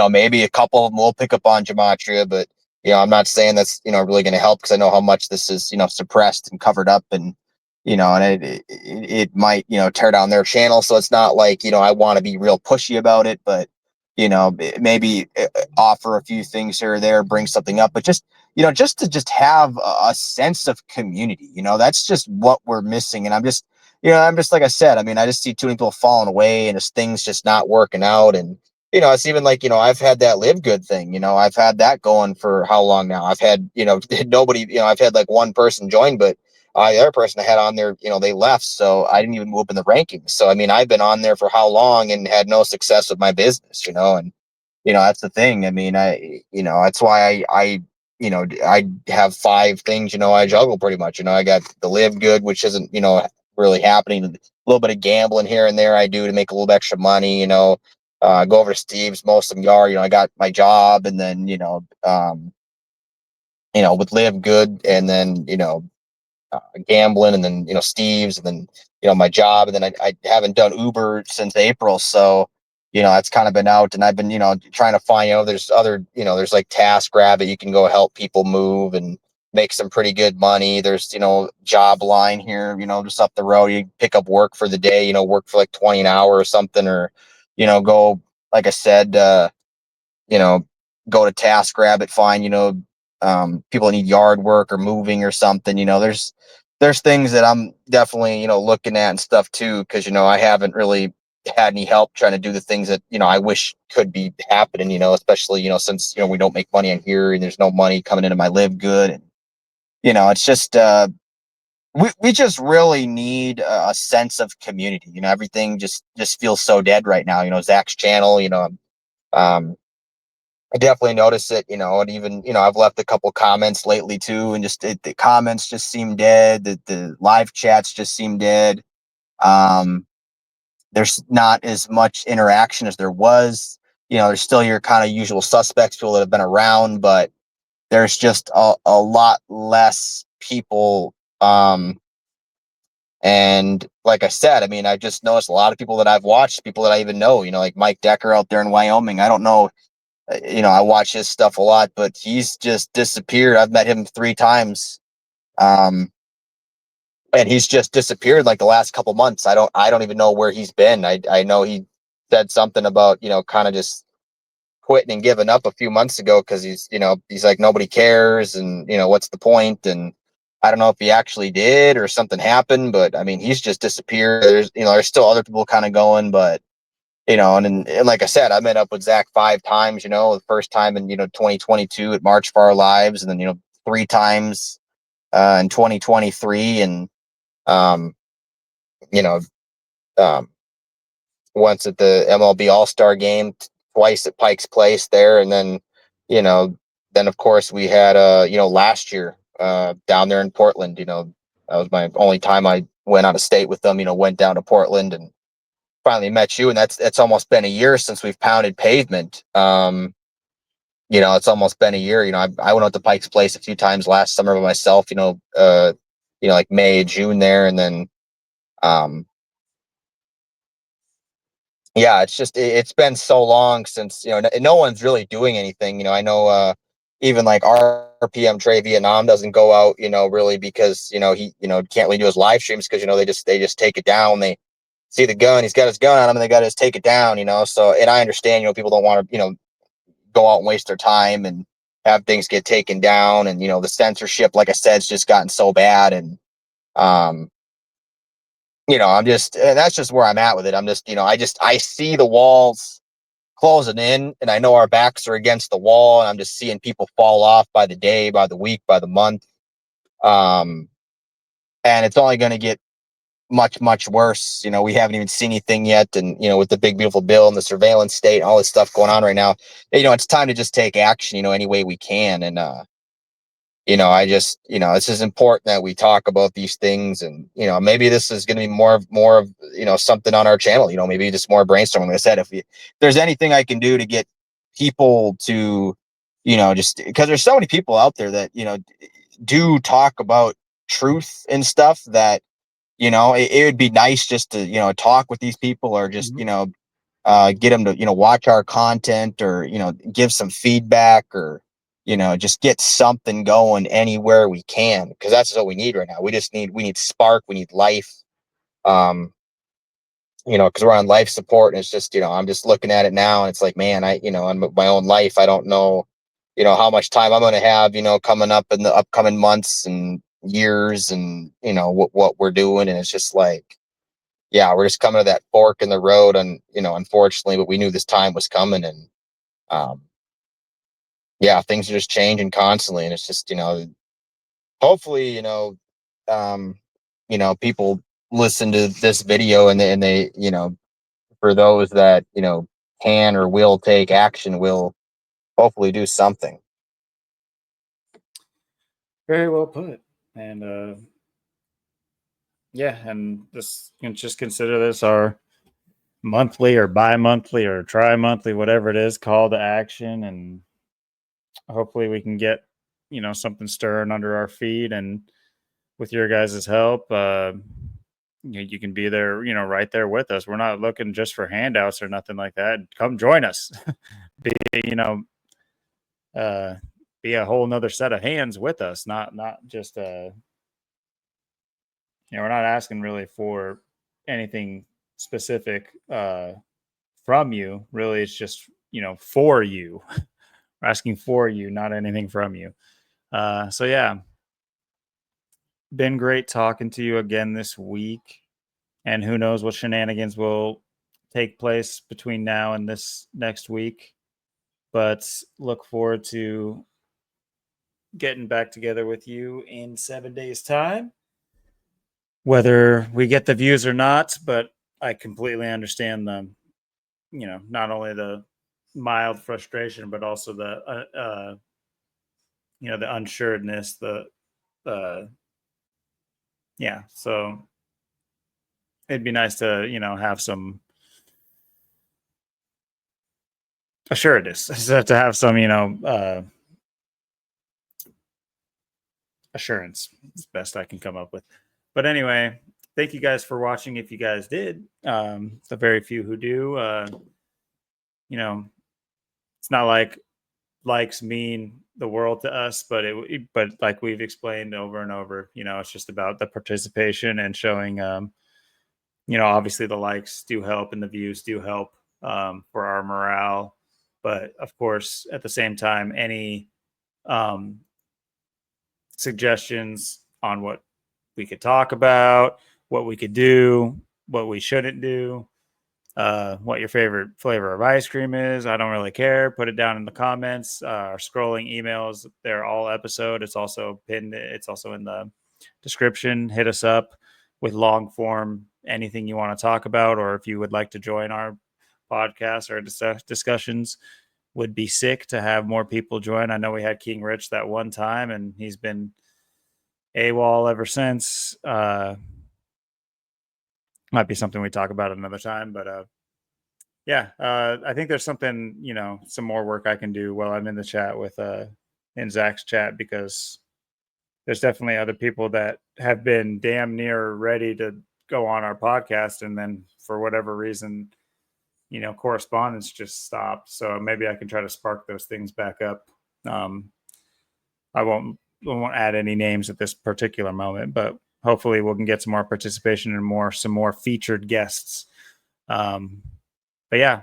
Maybe a couple of them will pick up on gematria, but I'm not saying that's really going to help, because I know how much this is suppressed and covered up, and it might tear down their channel. So it's not like I want to be real pushy about it, but maybe offer a few things here or there, bring something up, but just to just have a sense of community. That's just what we're missing, and I'm just like I said. I mean, I just see too many people falling away, and just things just not working out, and it's even like, I've had that Live Good thing. I've had that going for how long now? I've had, nobody, I've had like one person join, but the other person I had on there, they left. So I didn't even move up in the rankings. So, I mean, I've been on there for how long and had no success with my business, and, that's the thing. I mean, that's why I have 5 things, I juggle pretty much. I got the Live Good, which isn't, really happening. A little bit of gambling here and there I do to make a little extra money, go over to Steve's. Most of them are, I got my job, and then, with Live Good, and then, gambling, and then, Steve's, and then, my job. And then I haven't done Uber since April. So, that's kind of been out, and I've been, trying to find, there's other, there's like TaskRabbit. You can go help people move and make some pretty good money. There's, Job Line here, just up the road. You pick up work for the day, work for like 20 an hour or something, or, go, like I said, you know, go to TaskRabbit, find, people that need yard work or moving or something. There's things that I'm definitely, looking at and stuff too, because, I haven't really had any help trying to do the things that, I wish could be happening, especially, since, we don't make money on here, and there's no money coming into my Live Good. And, it's just, we just really need a sense of community. Everything just feels so dead right now. Zach's channel, um, I definitely notice it, and even, I've left a couple comments lately too, and just the comments just seem dead. The live chats just seem dead. Um, there's not as much interaction as there was. There's still your kind of usual suspects, people that have been around, but there's just a lot less people. And like I said, I mean, I just noticed a lot of people that I've watched, people that I even know, like Mike Decker out there in Wyoming. I don't know, I watch his stuff a lot, but he's just disappeared. I've met him 3 times. Um, and he's just disappeared like the last couple months. I don't even know where he's been. I know he said something about, kind of just quitting and giving up a few months ago, because he's like, nobody cares, and what's the point? And I don't know if he actually did or something happened, but I mean, he's just disappeared. There's still other people kind of going, but and like I said, I met up with Zach 5 times, the first time in 2022 at March for Our Lives, and then 3 times in 2023, and um you know um once at the MLB All-Star game, twice at Pike's Place there, and then you know then of course we had last year down there in Portland. That was my only time I went out of state with them. Went down to Portland and finally met you, and that's almost been a year since we've pounded pavement. It's almost been a year. I went out to Pike's Place a few times last summer by myself. Like May, June there, and then um yeah, it's been so long since no one's really doing anything. I know even like RPM Trey Vietnam doesn't go out, really, because he can't really do his live streams, because they just take it down. They see the gun, he's got his gun on him, and they got to just take it down. So, and I understand people don't want to go out and waste their time and have things get taken down, and the censorship, like I said, has just gotten so bad. And um and that's just where I'm at with it. I'm just, I see the walls closing in, and I know our backs are against the wall, and I'm just seeing people fall off by the day, by the week, by the month. Um, and it's only going to get much, much worse. We haven't even seen anything yet. And, with the big, beautiful bill and the surveillance state and all this stuff going on right now, it's time to just take action, any way we can. And, I just, it's just important that we talk about these things. And, maybe this is going to be more of, something on our channel, maybe just more brainstorming. Like I said, if there's anything I can do to get people to, just because there's so many people out there that, do talk about truth and stuff, that it would be nice just to talk with these people, or just Mhm. get them to watch our content, or give some feedback, or just get something going anywhere we can, because that's what we need right now. We need spark, we need life. um because we're on life support, and it's just I'm just looking at it now, and it's like, man, in my own life, I don't know how much time I'm going to have coming up in the upcoming months and years, and what we're doing. And it's just like, yeah, we're just coming to that fork in the road, and unfortunately, but we knew this time was coming. And um yeah, things are just changing constantly, and it's just hopefully um people listen to this video, and they for those that can or will take action, will hopefully do something. Very well put. And yeah, and this, you can just consider this our monthly or bi-monthly or tri-monthly, whatever it is, call to action. And hopefully we can get, something stirring under our feet. And with your guys' help, you can be there, right there with us. We're not looking just for handouts or nothing like that. Come join us. be, you know, uh, be a whole nother set of hands with us. Not just, we're not asking really for anything specific, from you. Really, it's just, for you. We're asking for you, not anything from you. So yeah, been great talking to you again this week. And who knows what shenanigans will take place between now and this next week. But look forward to getting back together with you in 7 days' time, whether we get the views or not. But I completely understand the, not only the mild frustration, but also the, the unsureness, uh, yeah. So it'd be nice to, have some assuredness, to have some, assurance. It's best I can come up with. But anyway, thank you guys for watching. If you guys did, the very few who do, you know, it's not like likes mean the world to us, but but like we've explained over and over, it's just about the participation and showing, obviously the likes do help and the views do help, for our morale. But of course, at the same time, any, um, suggestions on what we could talk about, what we could do, what we shouldn't do, what your favorite flavor of ice cream is. I don't really care. Put it down in the comments. Our scrolling emails, they're all episode. It's also pinned, it's also in the description. Hit us up with long form, anything you want to talk about, or if you would like to join our podcast or discussions. Would be sick to have more people join. I know we had King Rich that one time, and he's been AWOL ever since. Might be something we talk about another time, but yeah, I think there's something, some more work I can do while I'm in the chat with, in Zach's chat, because there's definitely other people that have been damn near ready to go on our podcast, and then for whatever reason, correspondence just stopped. So maybe I can try to spark those things back up. Um, I won't add any names at this particular moment, but hopefully we can get some more participation and some more featured guests. Um, but yeah,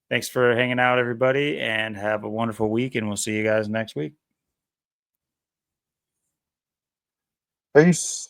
thanks for hanging out, everybody, and have a wonderful week. And we'll see you guys next week. Peace.